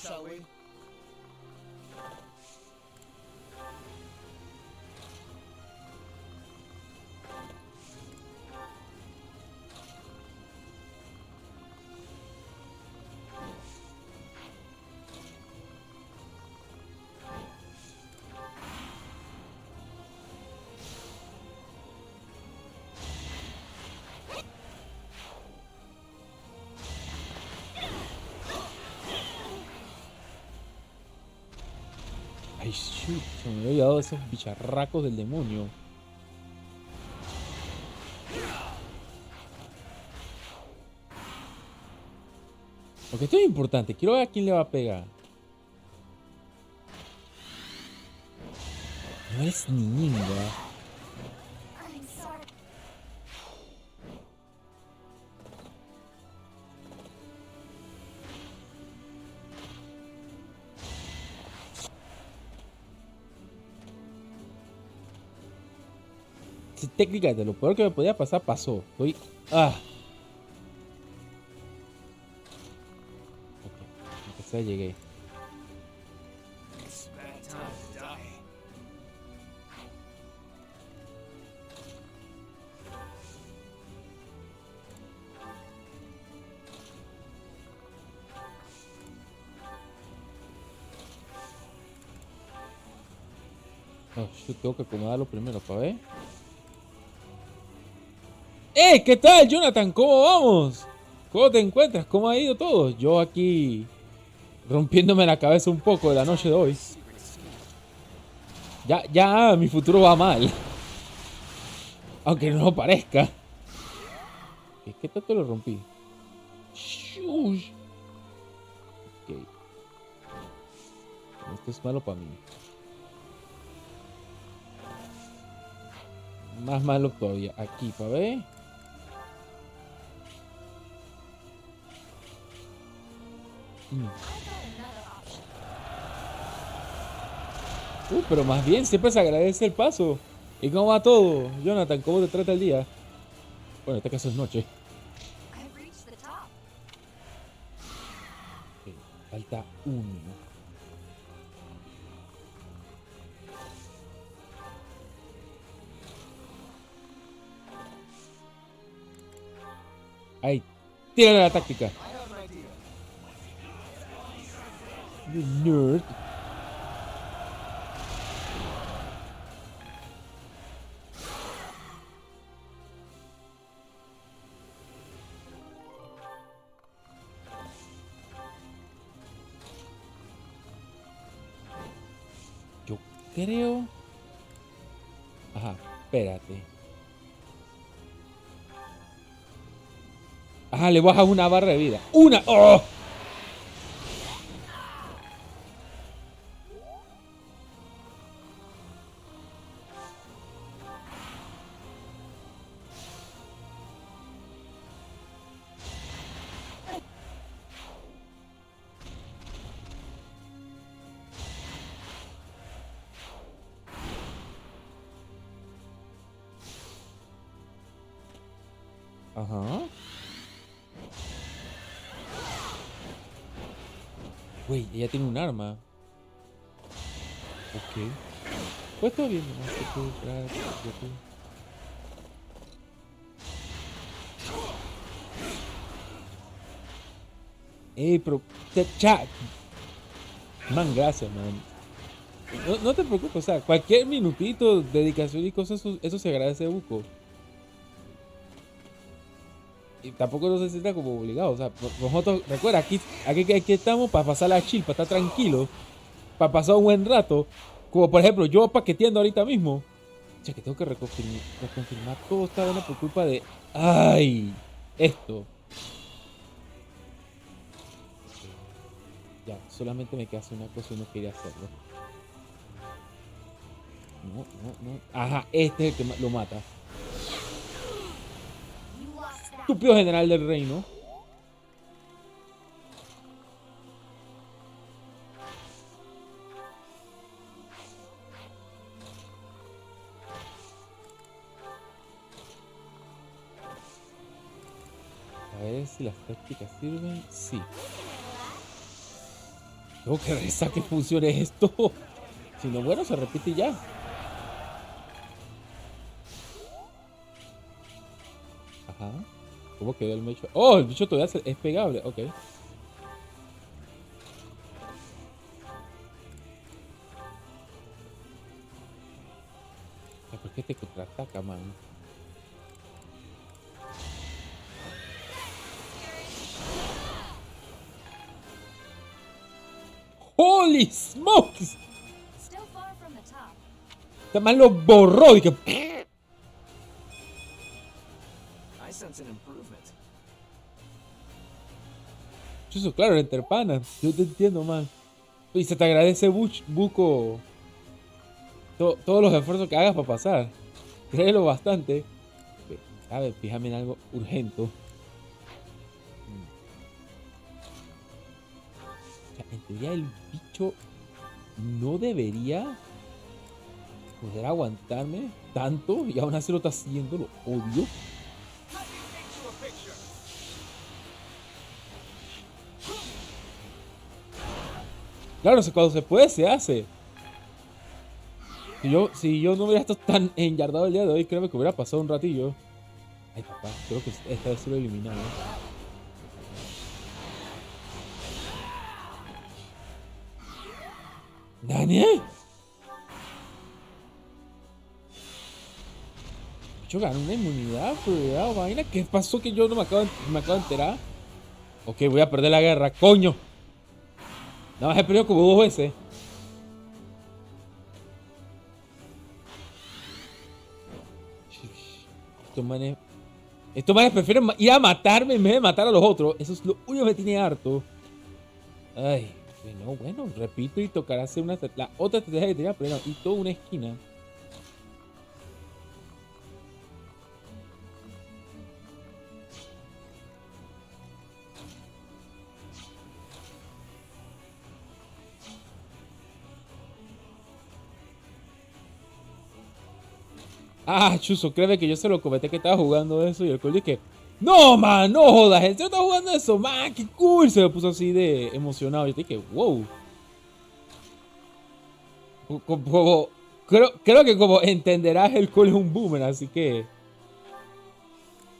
Shall we? Ay, shoot. Se me había olvidado de esos bicharracos del demonio. Porque esto es importante. Quiero ver a quién le va a pegar. No eres niña. Sí, técnicamente, lo peor que me podía pasar pasó. Estoy... ¡Ah! Ok, aunque sea llegué. Oh, yo tengo que acomodarlo primero para ver. ¿Qué tal, Jonathan? ¿Cómo vamos? ¿Cómo te encuentras? ¿Cómo ha ido todo? Yo aquí rompiéndome la cabeza un poco de la noche de hoy. Ya, mi futuro va mal. Aunque no lo parezca. ¿Qué tanto lo rompí? Shush. Ok. Esto es malo para mí. Más malo todavía. Aquí, para ver. Pero más bien, siempre se agradece el paso. ¿Y cómo va todo, Jonathan? ¿Cómo te trata el día? Bueno, en este caso es noche. Okay, falta uno. Ahí, tírale la táctica. You nerd. creo... Ajá, espérate. Ajá, le bajas una barra de vida. ¡Una! ¡Oh! Ajá. Güey, ella tiene un arma. Ok. Pues todo bien, nomás que tú, gracias, tú. Pero... Chat. Man, gracias, man. No te preocupes, o sea, cualquier minutito, dedicación y cosas, eso se agradece buco. Y tampoco no se sienta como obligado, o sea, nosotros, recuerda, aquí estamos para pasar la chill, para estar tranquilos, para pasar un buen rato, como por ejemplo, yo paqueteando ahorita mismo, o sea, que tengo que reconfirmar todo esta vaina por culpa de, ay, esto. Ya, solamente me queda hacer una cosa y no quería hacerlo. No. Ajá, este es el que lo mata. Estúpido general del reino. A ver si las tácticas sirven. Sí. Tengo que revisar que funcione esto. Si no, bueno, se repite ya. Ajá. ¿Cómo quedó el bicho? Oh, el bicho todavía es pegable. Ok. ¿Por qué te contraataca, man? ¡Holy smokes! Además lo borró y que... Eso, claro, entre panas. Yo te entiendo, man. Y se te agradece buco todos los esfuerzos que hagas para pasar. Créelo bastante. A ver, fíjame en algo urgente. O sea, en teoría el bicho no debería poder aguantarme tanto y aún así lo está haciendo, lo odio. Claro, cuando se puede, se hace. Si yo no hubiera estado tan enyardado el día de hoy, creo que hubiera pasado un ratillo. Ay, papá, creo que esta vez se lo he eliminado. ¿Daniel? Yo gané una inmunidad, pero vaina. ¿Qué pasó que yo no me acabo de enterar? Ok, voy a perder la guerra, coño. Nada más he perdido como 2 veces. Estos manes prefieren ir a matarme en vez de matar a los otros. Eso es lo único que me tiene harto. Ay, bueno, repito y tocará hacer la otra estrategia que tenía, pero y toda una esquina. Ah, chuzo, créeme que yo se lo comenté que estaba jugando eso y el coño dije, no, man, no jodas, ¿en serio estás jugando eso? Man, qué cool. Se me puso así de emocionado. Yo dije, wow. Creo que como entenderás, el cool es un boomer, así que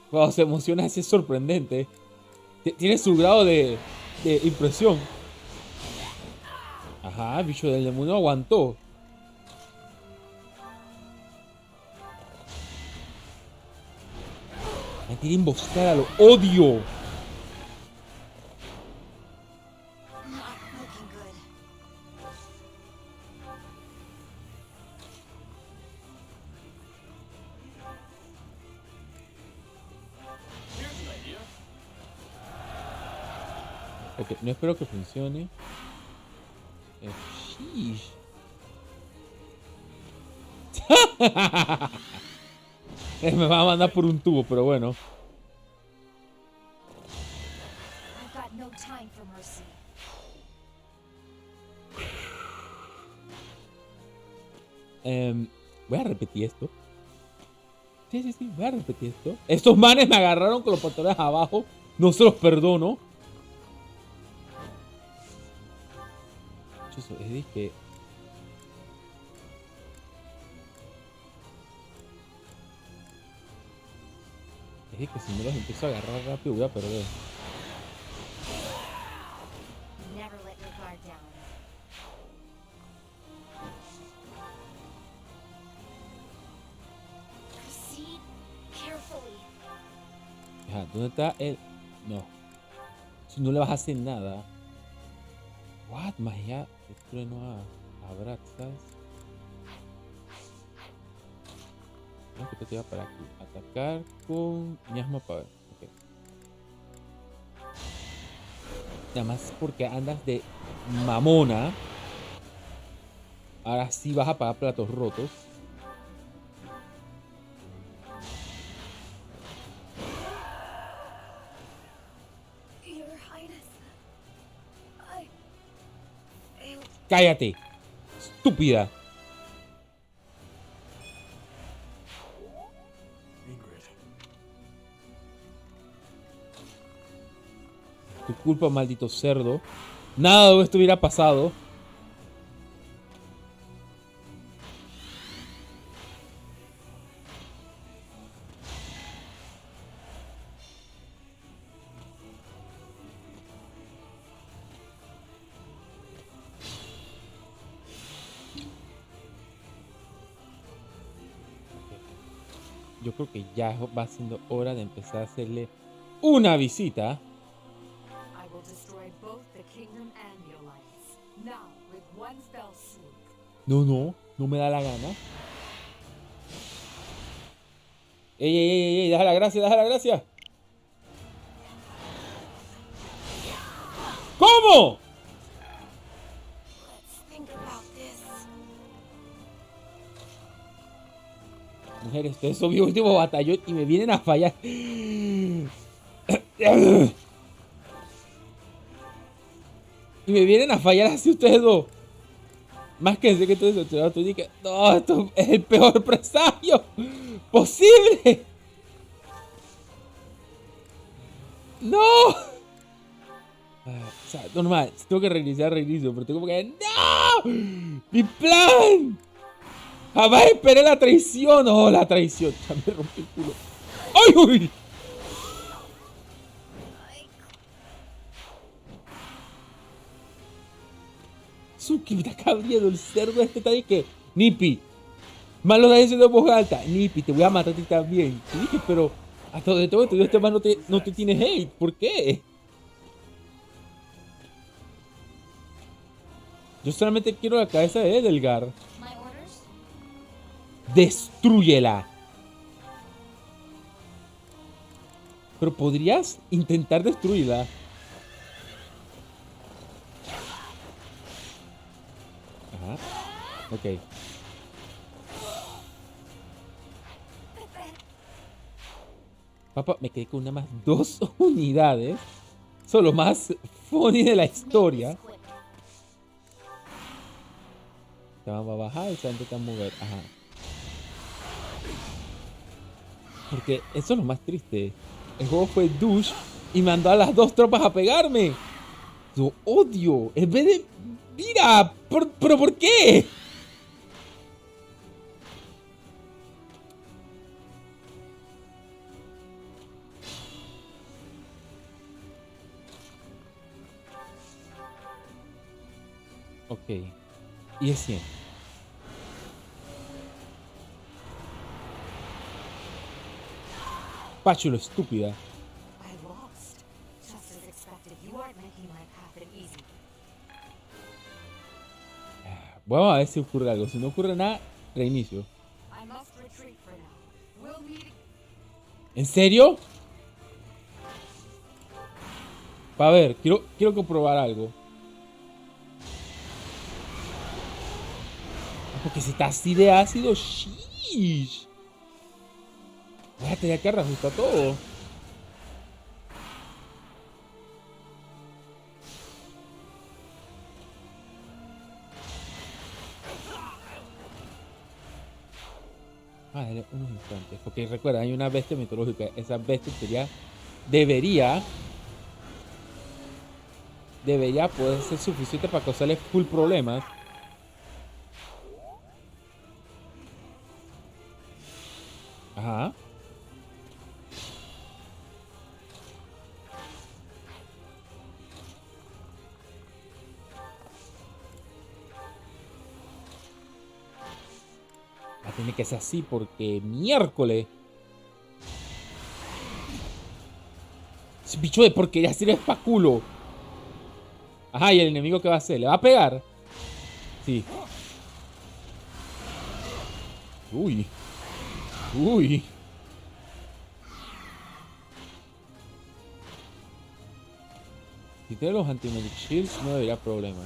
cuando se emociona así es sorprendente. Tiene su grado de impresión. Ajá, el bicho del demonio aguantó. Me tiene emboscada, lo odio. Ok, no espero que funcione. Sheesh. Me va a mandar por un tubo, pero bueno. I've got no time for mercy. Voy a repetir esto. Sí, voy a repetir esto. Estos manes me agarraron con los pantalones abajo. No se los perdono. Chuso, es que... Es que si no los empiezo a agarrar rápido voy a perder. Never let your guard down. Proceed carefully. Ajá, ¿dónde está el...? No. Si no le vas a hacer nada. What? Magia de trueno a Braxas. No, que te va para aquí. Atacar con miasma power. Ok. Nada más porque andas de mamona. Ahora sí vas a pagar platos rotos. Your Highness, ¡Cállate! ¡Estúpida! Tu culpa, maldito cerdo. Nada de esto hubiera pasado. Yo creo que ya va siendo hora de empezar a hacerle una visita. No me da la gana. ¡Ey! ¡Deja la gracia! ¿Cómo? Mujer, esto es mi último batallón y me vienen a fallar. Y me vienen a fallar así ustedes dos. Más que sé que estoy decepcionado, tú dices, no, esto es el peor presagio posible. No. O sea, normal, si tengo que reinicio, pero tengo como que, ¡no! ¡Mi plan! Jamás esperé la traición. Oh, la traición. Ya me rompí el culo. ¡Ay, uy! Suki, me está cabriendo el cerdo este está de que, Nipi, más lo está diciendo en voz alta. Nipi, te voy a matar a ti también. Te dije, pero hasta donde tengo entendido, este man no te tiene hate. ¿Por qué? Yo solamente quiero la cabeza de Edelgar. Destrúyela. Pero podrías intentar destruirla. Ajá. Ok. Papá, me quedé con una más 2 unidades. Son lo más funny de la historia. Se van a bajar y se van a intentar mover. Ajá. Porque eso es lo más triste. El juego fue douche y mandó a las 2 tropas a pegarme. Lo odio. En vez de... Mira, ¿pero por qué? Ok. Y es 100. Pachulo, estúpida. Vamos a ver si ocurre algo. Si no ocurre nada, reinicio. ¿En serio? A ver, quiero comprobar algo. Porque si está así de ácido, sheesh. Voy a tener que reajustar todo. Dale unos instantes. Porque recuerda, hay una bestia mitológica. Esa bestia sería, debería poder ser suficiente para causarle full problemas. Ajá. Va a tener que ser así porque miércoles. Ese bicho de porquería sirve pa' culo. Ajá, ¿y el enemigo qué va a hacer? ¿Le va a pegar? Sí. Uy. Uy. Si tiene los anti-magic shields no debería haber problema.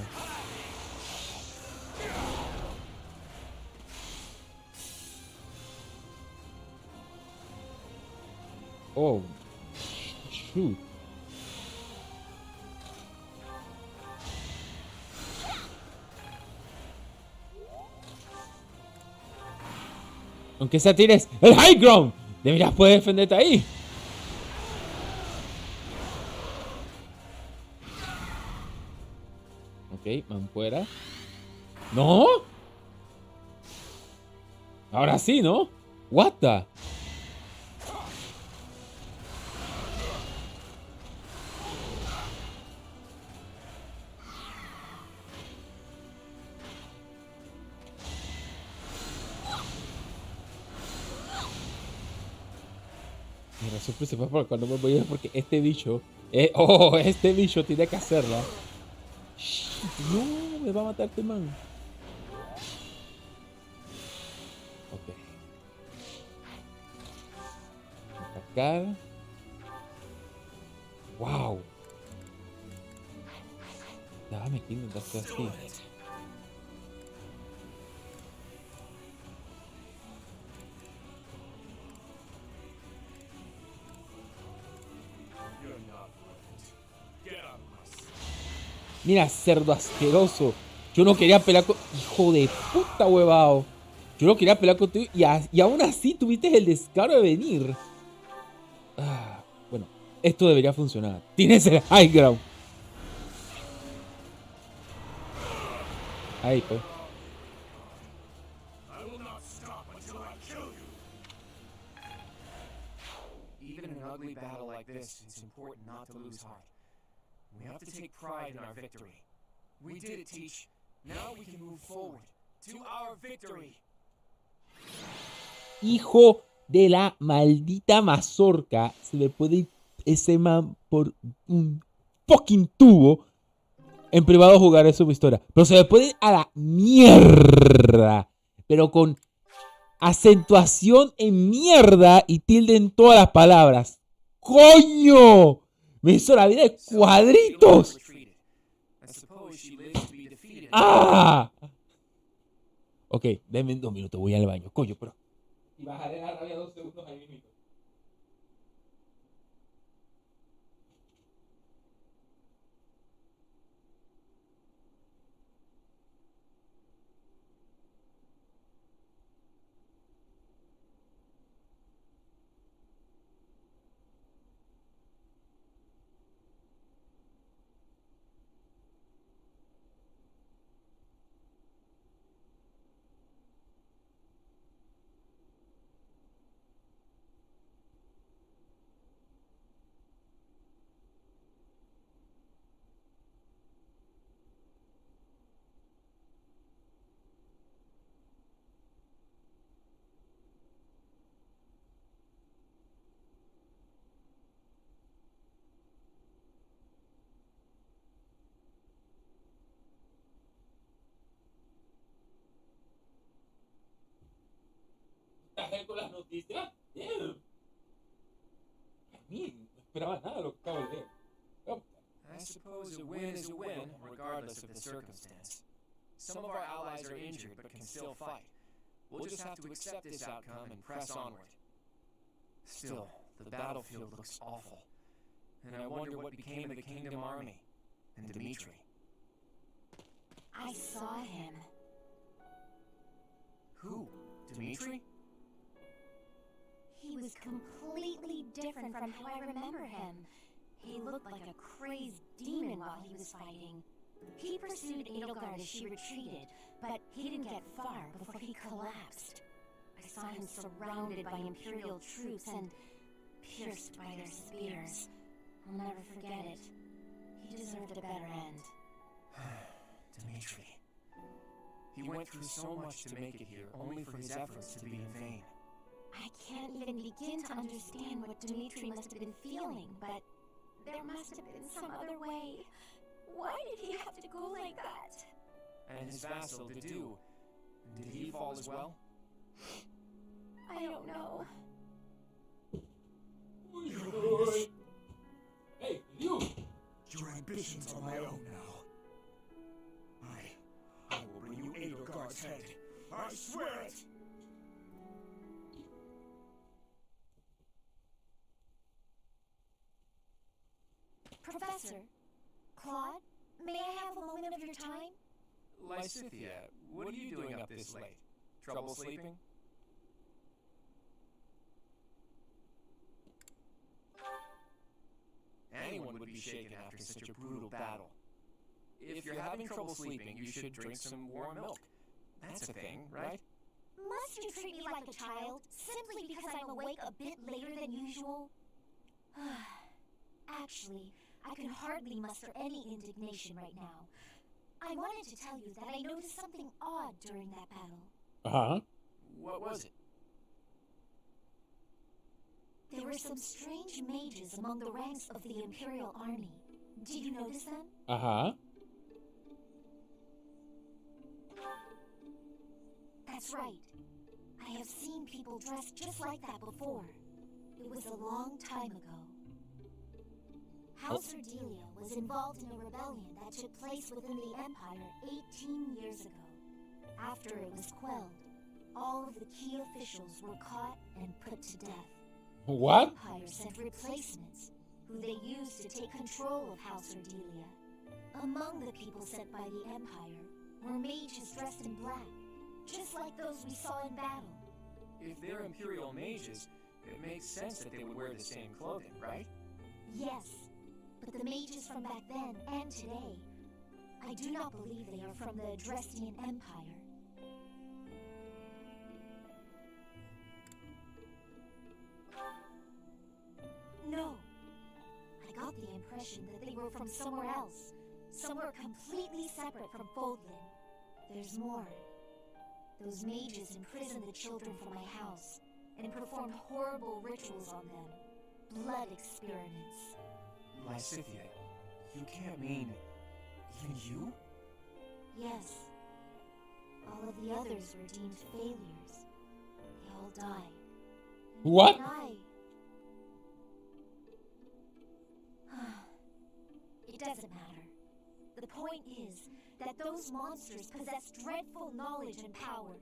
Oh. Shoot. Aunque sea tires el high ground, deberías poder defenderte ahí. Ok, manfuera. ¿No? Ahora sí, ¿no? What the? Mi razón principal por la cual no me voy a ir es porque este bicho... este bicho tiene que hacerla. Shit, no, me va a matar este man. Ok. Atacar. Wow. Dame que intentar hacer así. Mira, cerdo asqueroso. Yo no quería pelear con... Hijo de puta huevado. Yo no quería pelear contigo y aún así tuviste el descaro de venir. Bueno, esto debería funcionar. Tienes el high ground. Ahí pues. Even in an ugly battle like this, it's important not to lose heart. We have to take pride in our victory. We did it, Teach. Now we can move forward to our victory. Hijo de la maldita mazorca. Se me puede ir ese man por un fucking tubo. En privado jugar eso mi historia. Pero se me puede ir a la mierda. Pero con acentuación en mierda y tilde en todas las palabras. ¡Coño! Me hizo la vida de cuadritos. ¡Ah! Ok, denme 2 minutos, voy al baño. Coño, pero... Y bajaré la rabia 2 segundos ahí mismo. Con las noticias. Damn. A mí no esperaba nada de lo que acabo de leer. suppose a win is a win, regardless of the circumstance. Some of our allies are injured, but can still fight. We'll just have to accept this outcome and press onward. Still, the battlefield looks awful. And I wonder what became of the Kingdom Army and Dimitri. I saw him. Who? Dimitri? He was completely different from how I remember him. He looked like a crazed demon while he was fighting. He pursued Edelgard as she retreated, but he didn't get far before he collapsed. I saw him surrounded by Imperial troops and pierced by their spears. I'll never forget it. He deserved a better end. Dimitri. He went through so much to make it here, only for his efforts to be in vain. I can't even begin to understand what Dimitri must have been feeling, but there must have been some other way. Why did he have to go like that? And his vassal, Dedu, did he fall as well? I don't know. Hey, you! Your ambitions are my own now. I will bring you Edelgard's head. I swear it! Professor, Claude, may I have a moment of your time? Lysithea, what are you doing up this late? Trouble sleeping? Anyone would be shaken after such a brutal battle. If you're having trouble sleeping, you should drink some warm milk. That's a thing, right? Must you treat me like a child, simply because I'm awake a bit later than usual? Actually, I can hardly muster any indignation right now. I wanted to tell you that I noticed something odd during that battle. Uh-huh. What was it? There were some strange mages among the ranks of the Imperial Army. Did you notice them? Uh-huh. That's right. I have seen people dressed just like that before. It was a long time ago. House Ardelia was involved in a rebellion that took place within the Empire 18 years ago. After it was quelled, all of the key officials were caught and put to death. What? The Empire sent replacements, who they used to take control of House Ardelia. Among the people sent by the Empire were mages dressed in black, just like those we saw in battle. If they're Imperial mages, it makes sense that they would wear the same clothing, right? Yes, but the mages from back then and today, I do not believe they are from the Dresdian Empire. No. I got the impression that they were from somewhere else. Somewhere completely separate from Fodlan. There's more. Those mages imprisoned the children from my house and performed horrible rituals on them. Blood experiments. Lysithea, you can't mean... even you? Yes. All of the others were deemed failures. They all died. What? And it doesn't matter. The point is that those monsters possess dreadful knowledge and power.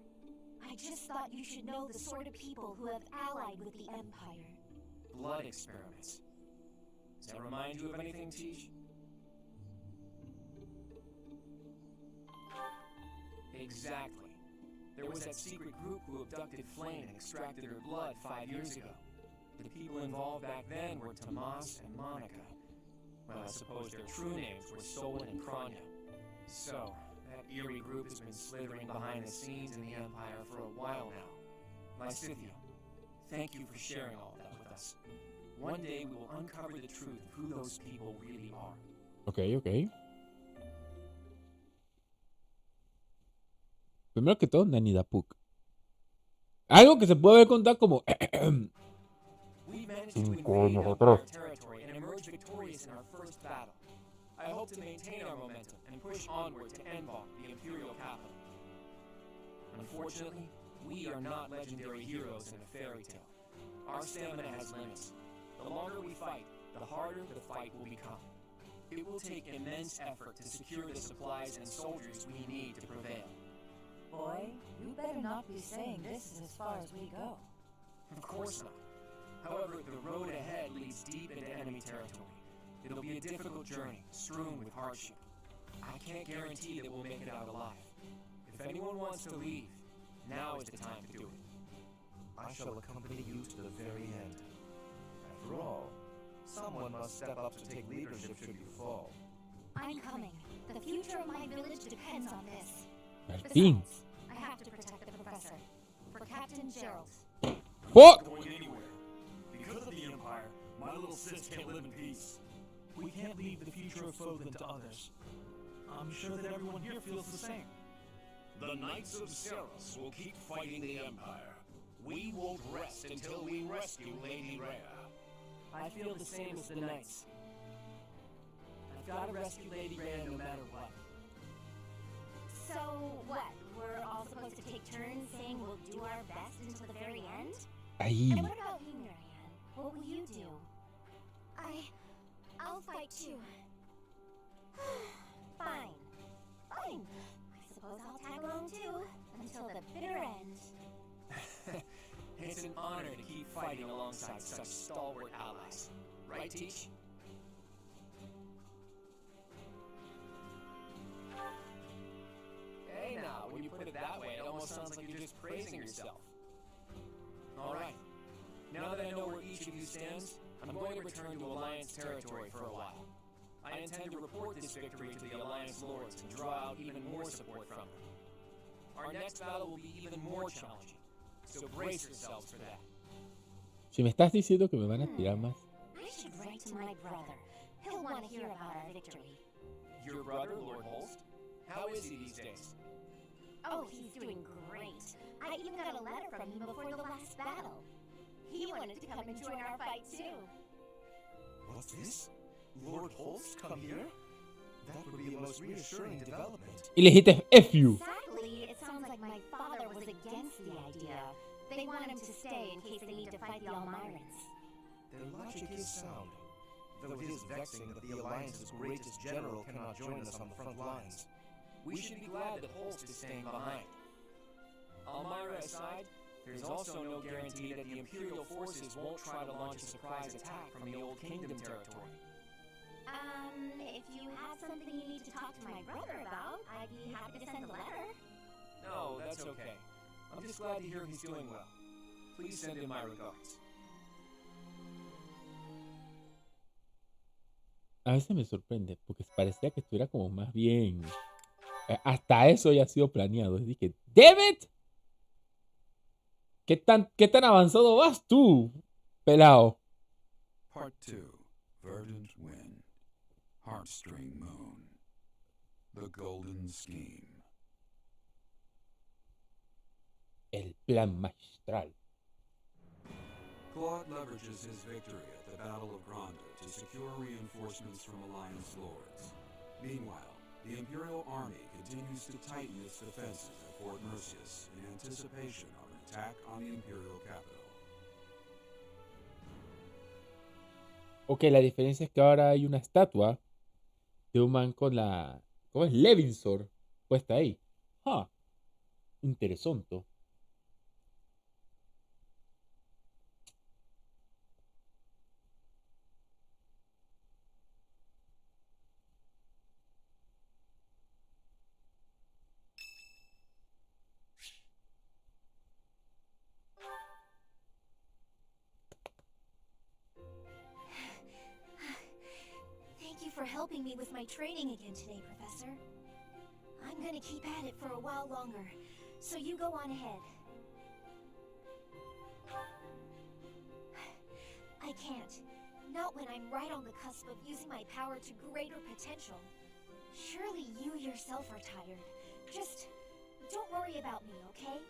I just thought you should know the sort of people who have allied with the Empire. Blood experiments. Does that remind you of anything, Tej? Exactly. There was that secret group who abducted Flame and extracted her blood 5 years ago. The people involved back then were Tomas and Monica. Well, I suppose their true names were Solon and Kranya. So, that eerie group has been slithering behind the scenes in the Empire for a while now. Lysithea, thank you for sharing all that with us. One day we will uncover the truth of who those people really are. Ok, ok. Primero que todo, Nani da Puck. Algo que se puede contar como... We managed to invade Empire territory and emerge victorious in our first battle. I hope to maintain our momentum and push onward to Envar, the Imperial capital. Unfortunately, we are not legendary heroes in a fairy tale. Our stamina has limits. The longer we fight, the harder the fight will become. It will take immense effort to secure the supplies and soldiers we need to prevail. Boy, you better not be saying this is as far as we go. Of course not. However, the road ahead leads deep into enemy territory. It'll be a difficult journey, strewn with hardship. I can't guarantee that we'll make it out alive. If anyone wants to leave, now is the time to do it. I shall accompany you to the very end. After all, someone must step up to take leadership should you fall. I'm coming. The future of my village depends on this. Al fin. Besides, I have to protect the professor. For Captain Gerald. Fuck! Going anywhere. Because of the Empire, my little sis can't live in peace. We can't leave the future of Fodlan to others. I'm sure that everyone here feels the same. The Knights of Ceres will keep fighting the Empire. We won't rest until we rescue Lady Rhea. I feel the same as the Knights. I've got to rescue Lady Rhea no matter what. So, what? We're all supposed to take turns saying we'll do our best until the very end? Ahí. And what about you, Marianne? What will you do? I'll fight too. Fine. Fine. I suppose I'll tag along too, until the bitter end. It's an honor to keep fighting alongside such stalwart allies. Right, Teach? Hey now, when you put it that way, it almost sounds like you're just praising yourself. Alright. Now that I know where each of you stands, I'm going to return to Alliance territory for a while. I intend to report this victory to the Alliance Lords and draw out even more support from them. Our next battle will be even more challenging, so brace yourselves for that. Si me estás diciendo que me van a tirar más. I should write to my brother. He'll want to hear about our victory. Your brother, Lord Holst? How is he these days? Oh, he's doing great. I even got a letter from him before the last battle. He wanted to come and join our fight too. What's this? Lord Holst come here? That would be a most reassuring development. Y le dijiste F you. Sadly, it sounds like my father was against the idea. They want him to stay in case they need to fight the Almirans. Their logic is sound, though it is vexing that the Alliance's greatest general cannot join us on the front lines. We should be glad that Holst is staying behind. Almira aside, there's also no guarantee that the Imperial forces won't try to launch a surprise attack from the Old Kingdom territory. If you have something you need to talk to my brother about, I'd be happy to send a letter. No, that's okay. I'm just glad to hear he's doing well. Please send him my regards. A veces me sorprende porque parecía que estuviera como más bien. Hasta eso ya ha sido planeado. Es que, ¡damn it! ¿Qué tan avanzado vas tú, pelao? Part 2. Verdant Wind. Heartstring Moon. The Golden Scheme. El plan magistral. Claude leverages his victory at the Battle of Granda to secure reinforcements from Alliance Lords. Meanwhile, the Imperial Army continues to tighten its defenses at Fort Mercius in anticipation of an attack on the Imperial capital. Ok, la diferencia es que ahora hay una estatua de un man con la... ¿Cómo es? Levinson puesta ahí. Ah, interesante. For helping me with my training again today, Professor. I'm gonna keep at it for a while longer, so you go on ahead. I can't. Not when I'm right on the cusp of using my power to greater potential. Surely you yourself are tired. Just don't worry about me, okay?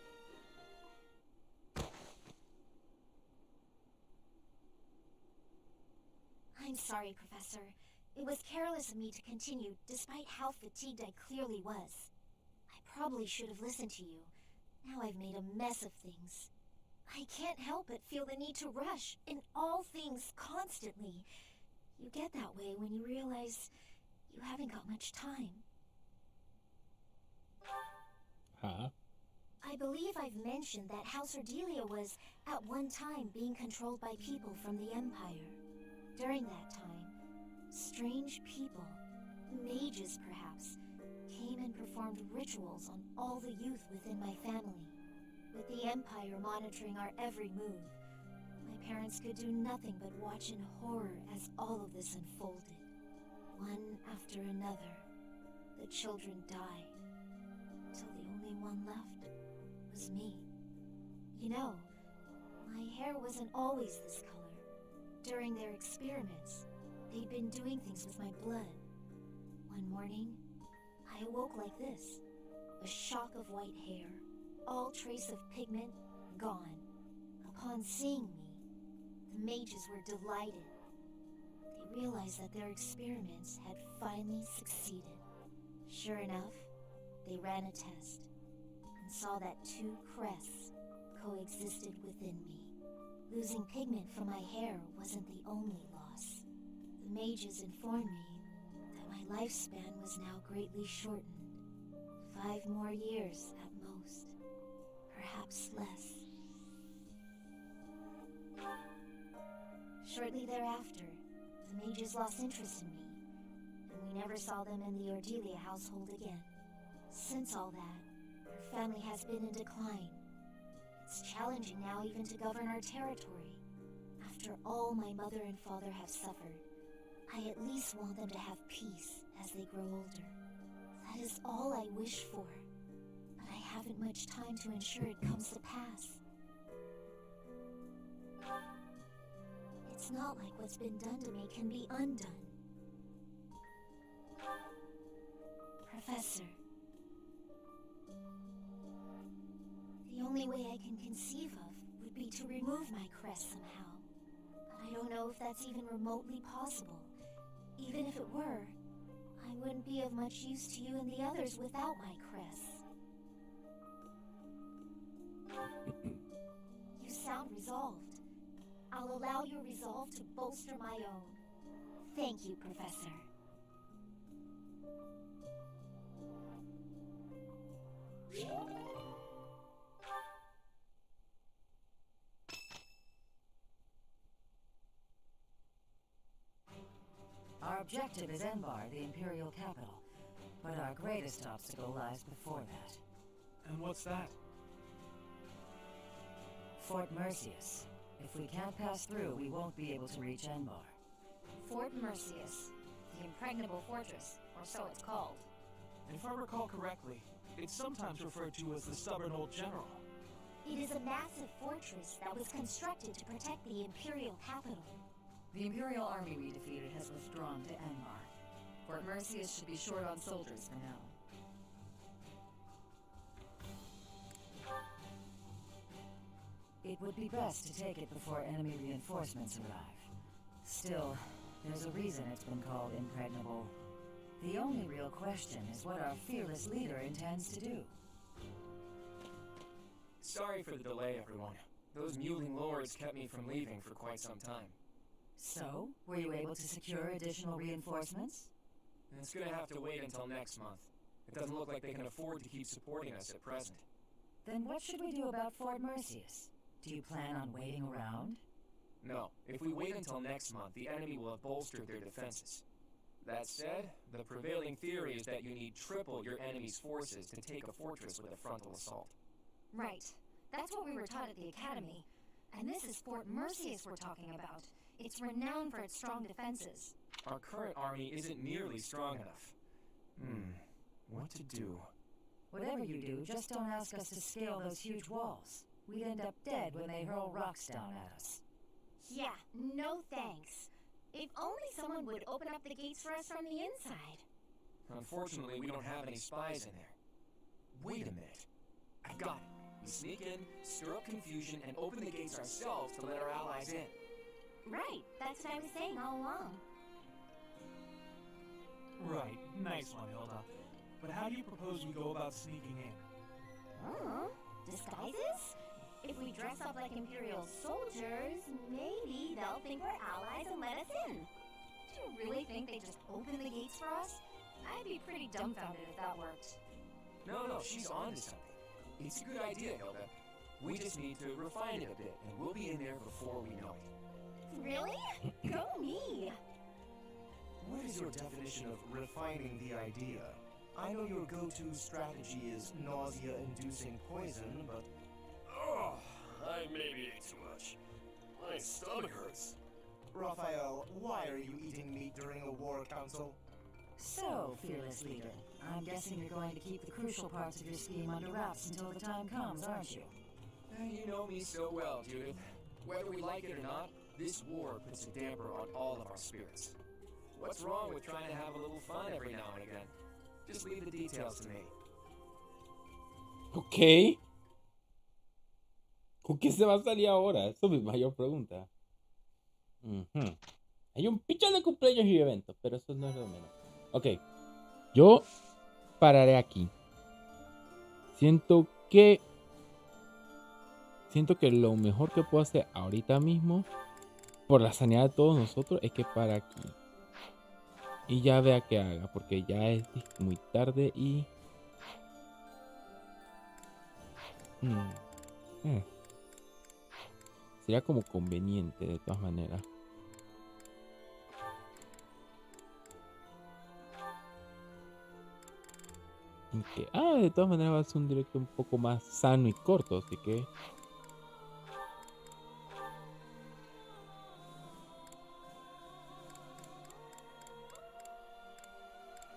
I'm sorry, Professor. It was careless of me to continue, despite how fatigued I clearly was. I probably should have listened to you. Now I've made a mess of things. I can't help but feel the need to rush in all things constantly. You get that way when you realize you haven't got much time. Huh? I believe I've mentioned that House Cordelia was, at one time, being controlled by people from the Empire. During that time, strange people, mages perhaps, came and performed rituals on all the youth within my family. With the Empire monitoring our every move, my parents could do nothing but watch in horror as all of this unfolded. One after another, the children died, till the only one left was me. You know, my hair wasn't always this color. During their experiments, they'd been doing things with my blood. One morning, I awoke like this, a shock of white hair, all trace of pigment gone. Upon seeing me, the mages were delighted. They realized that their experiments had finally succeeded. Sure enough, they ran a test and saw that two crests coexisted within me. Losing pigment from my hair wasn't the only loss. The mages informed me that my lifespan was now greatly shortened. 5 more years at most, perhaps less. Shortly thereafter, the mages lost interest in me, and we never saw them in the Cordelia household again. Since all that, our family has been in decline. It's challenging now even to govern our territory. After all my mother and father have suffered, I at least want them to have peace as they grow older. That is all I wish for, but I haven't much time to ensure it comes to pass. It's not like what's been done to me can be undone. Professor, the only way I can conceive of would be to remove my crest somehow. But I don't know if that's even remotely possible. Even if it were, I wouldn't be of much use to you and the others without my crest. You sound resolved. I'll allow your resolve to bolster my own. Thank you, Professor. Our objective is Enbar, the Imperial capital, but our greatest obstacle lies before that. And what's that? Fort Mercius. If we can't pass through, we won't be able to reach Enbar. Fort Mercius, the impregnable fortress, or so it's called. If I recall correctly, it's sometimes referred to as the stubborn old general. It is a massive fortress that was constructed to protect the Imperial capital. The Imperial army we defeated has withdrawn to Enmar. Fort Mercius should be short on soldiers for now. It would be best to take it before enemy reinforcements arrive. Still, there's a reason it's been called impregnable. The only real question is what our fearless leader intends to do. Sorry for the delay, everyone. Those mewling lords kept me from leaving for quite some time. So, were you able to secure additional reinforcements? It's gonna have to wait until next month. It doesn't look like they can afford to keep supporting us at present. Then what should we do about Fort Mercius? Do you plan on waiting around? No, if we wait until next month, the enemy will have bolstered their defenses. That said, the prevailing theory is that you need triple your enemy's forces to take a fortress with a frontal assault. Right. That's what we were taught at the Academy. And this is Fort Mercius we're talking about. It's renowned for its strong defenses. Our current army isn't nearly strong enough. What to do? Whatever you do, just don't ask us to scale those huge walls. We'd end up dead when they hurl rocks down at us. Yeah, no thanks. If only someone would open up the gates for us from the inside. Unfortunately, we don't have any spies in there. Wait a minute. I've got it. We sneak in, stir up confusion, and open the gates ourselves to let our allies in. Right, that's what I was saying all along. Right, nice one, Hilda. But how do you propose we go about sneaking in? Oh, disguises? If we dress up like Imperial soldiers, maybe they'll think we're allies and let us in. you really think they just opened the gates for us? I'd be pretty dumbfounded if that worked. No, she's on to something. It's a good idea, Hilda. We just need to refine it a bit, and we'll be in there before we know it. Really? Go me! What is your definition of refining the idea? I know your go-to strategy is nausea-inducing poison, but... Oh, I maybe ate too much. My stomach hurts. Raphael, why are you eating meat during a war council? So, fearless leader, I'm guessing you're going to keep the crucial parts of your scheme under wraps until the time comes, aren't you? You know me so well, Judith. Whether we like it or not, this war puts a damper on all of our spirits. What's wrong with trying to have a little fun every now and again? Just leave the details to me. Ok. ¿Con qué se va a salir ahora? Esa es mi mayor pregunta. Hay un pichón de cumpleaños y eventos, pero eso no es lo menos. Ok. Yo pararé aquí. Siento que lo mejor que puedo hacer ahorita mismo, por la sanidad de todos nosotros, es que para aquí. Y ya vea qué haga, porque ya es muy tarde y... Sería como conveniente de todas maneras. De todas maneras va a ser un directo un poco más sano y corto, así que...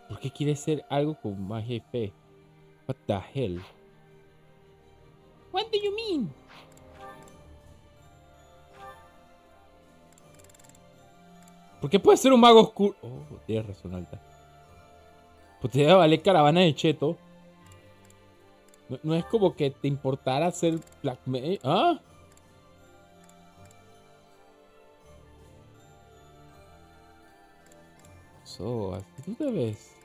¿Por qué quiere ser algo con magia y fe? What the hell? What do you mean? ¿Por qué puede ser un mago oscuro? Oh, tienes razón, Alta. Pues te debe valer caravana de cheto. No es como que te importara hacer blackmail. ¿Ah? Así tú te ves.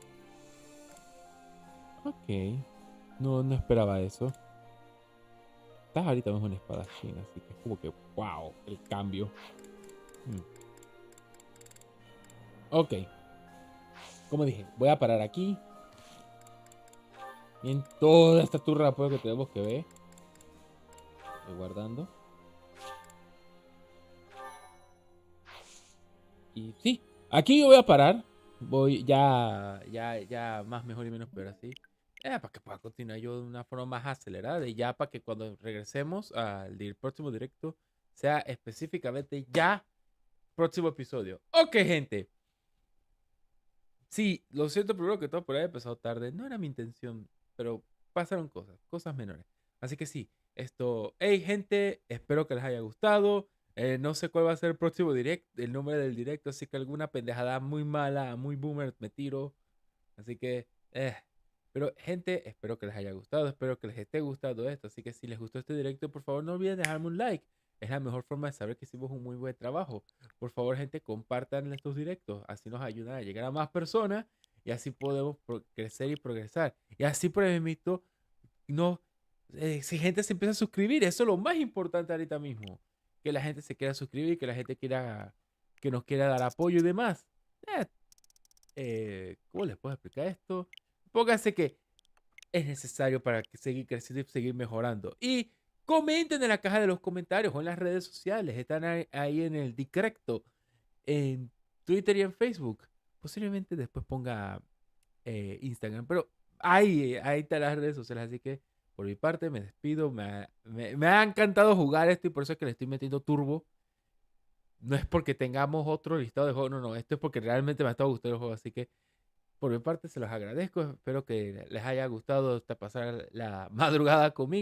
Ok. No esperaba eso. Estás ahorita mismo en espadachín, así que es como que wow, el cambio. Ok. Como dije, voy a parar aquí. Y en toda esta turra de apoyo que tenemos que ver. Estoy guardando. Y sí, aquí yo voy a parar. Voy ya más mejor y menos peor así. Para que pueda continuar yo de una forma más acelerada. Y ya para que cuando regresemos al próximo directo sea específicamente ya próximo episodio. Ok, gente. Sí, lo siento primero que todo por haber empezado tarde. No era mi intención, pero pasaron cosas menores. Así que sí, hey gente, espero que les haya gustado. No sé cuál va a ser el próximo el nombre del directo, así que alguna pendejada muy mala, muy boomer me tiro. Así que, pero gente, espero que les haya gustado, espero que les esté gustando esto. Así que si les gustó este directo, por favor no olviden dejarme un like. Es la mejor forma de saber que hicimos un muy buen trabajo. Por favor, gente, compartan estos directos. Así nos ayudan a llegar a más personas y así podemos crecer y progresar. Y así, por ejemplo, si gente se empieza a suscribir, eso es lo más importante ahorita mismo. Que la gente se quiera suscribir, que la gente que nos quiera dar apoyo y demás. ¿Cómo les puedo explicar esto? Pónganse que es necesario para seguir creciendo y seguir mejorando. Y comenten en la caja de los comentarios o en las redes sociales. Están ahí en el directo, en Twitter y en Facebook. Posiblemente después ponga Instagram, pero ahí están las redes sociales. Así que por mi parte me despido. Me ha encantado jugar esto y por eso es que le estoy metiendo turbo. No es porque tengamos otro listado de juegos, no. Esto es porque realmente me ha estado gustando el juego. Así que por mi parte se los agradezco. Espero que les haya gustado hasta pasar la madrugada conmigo.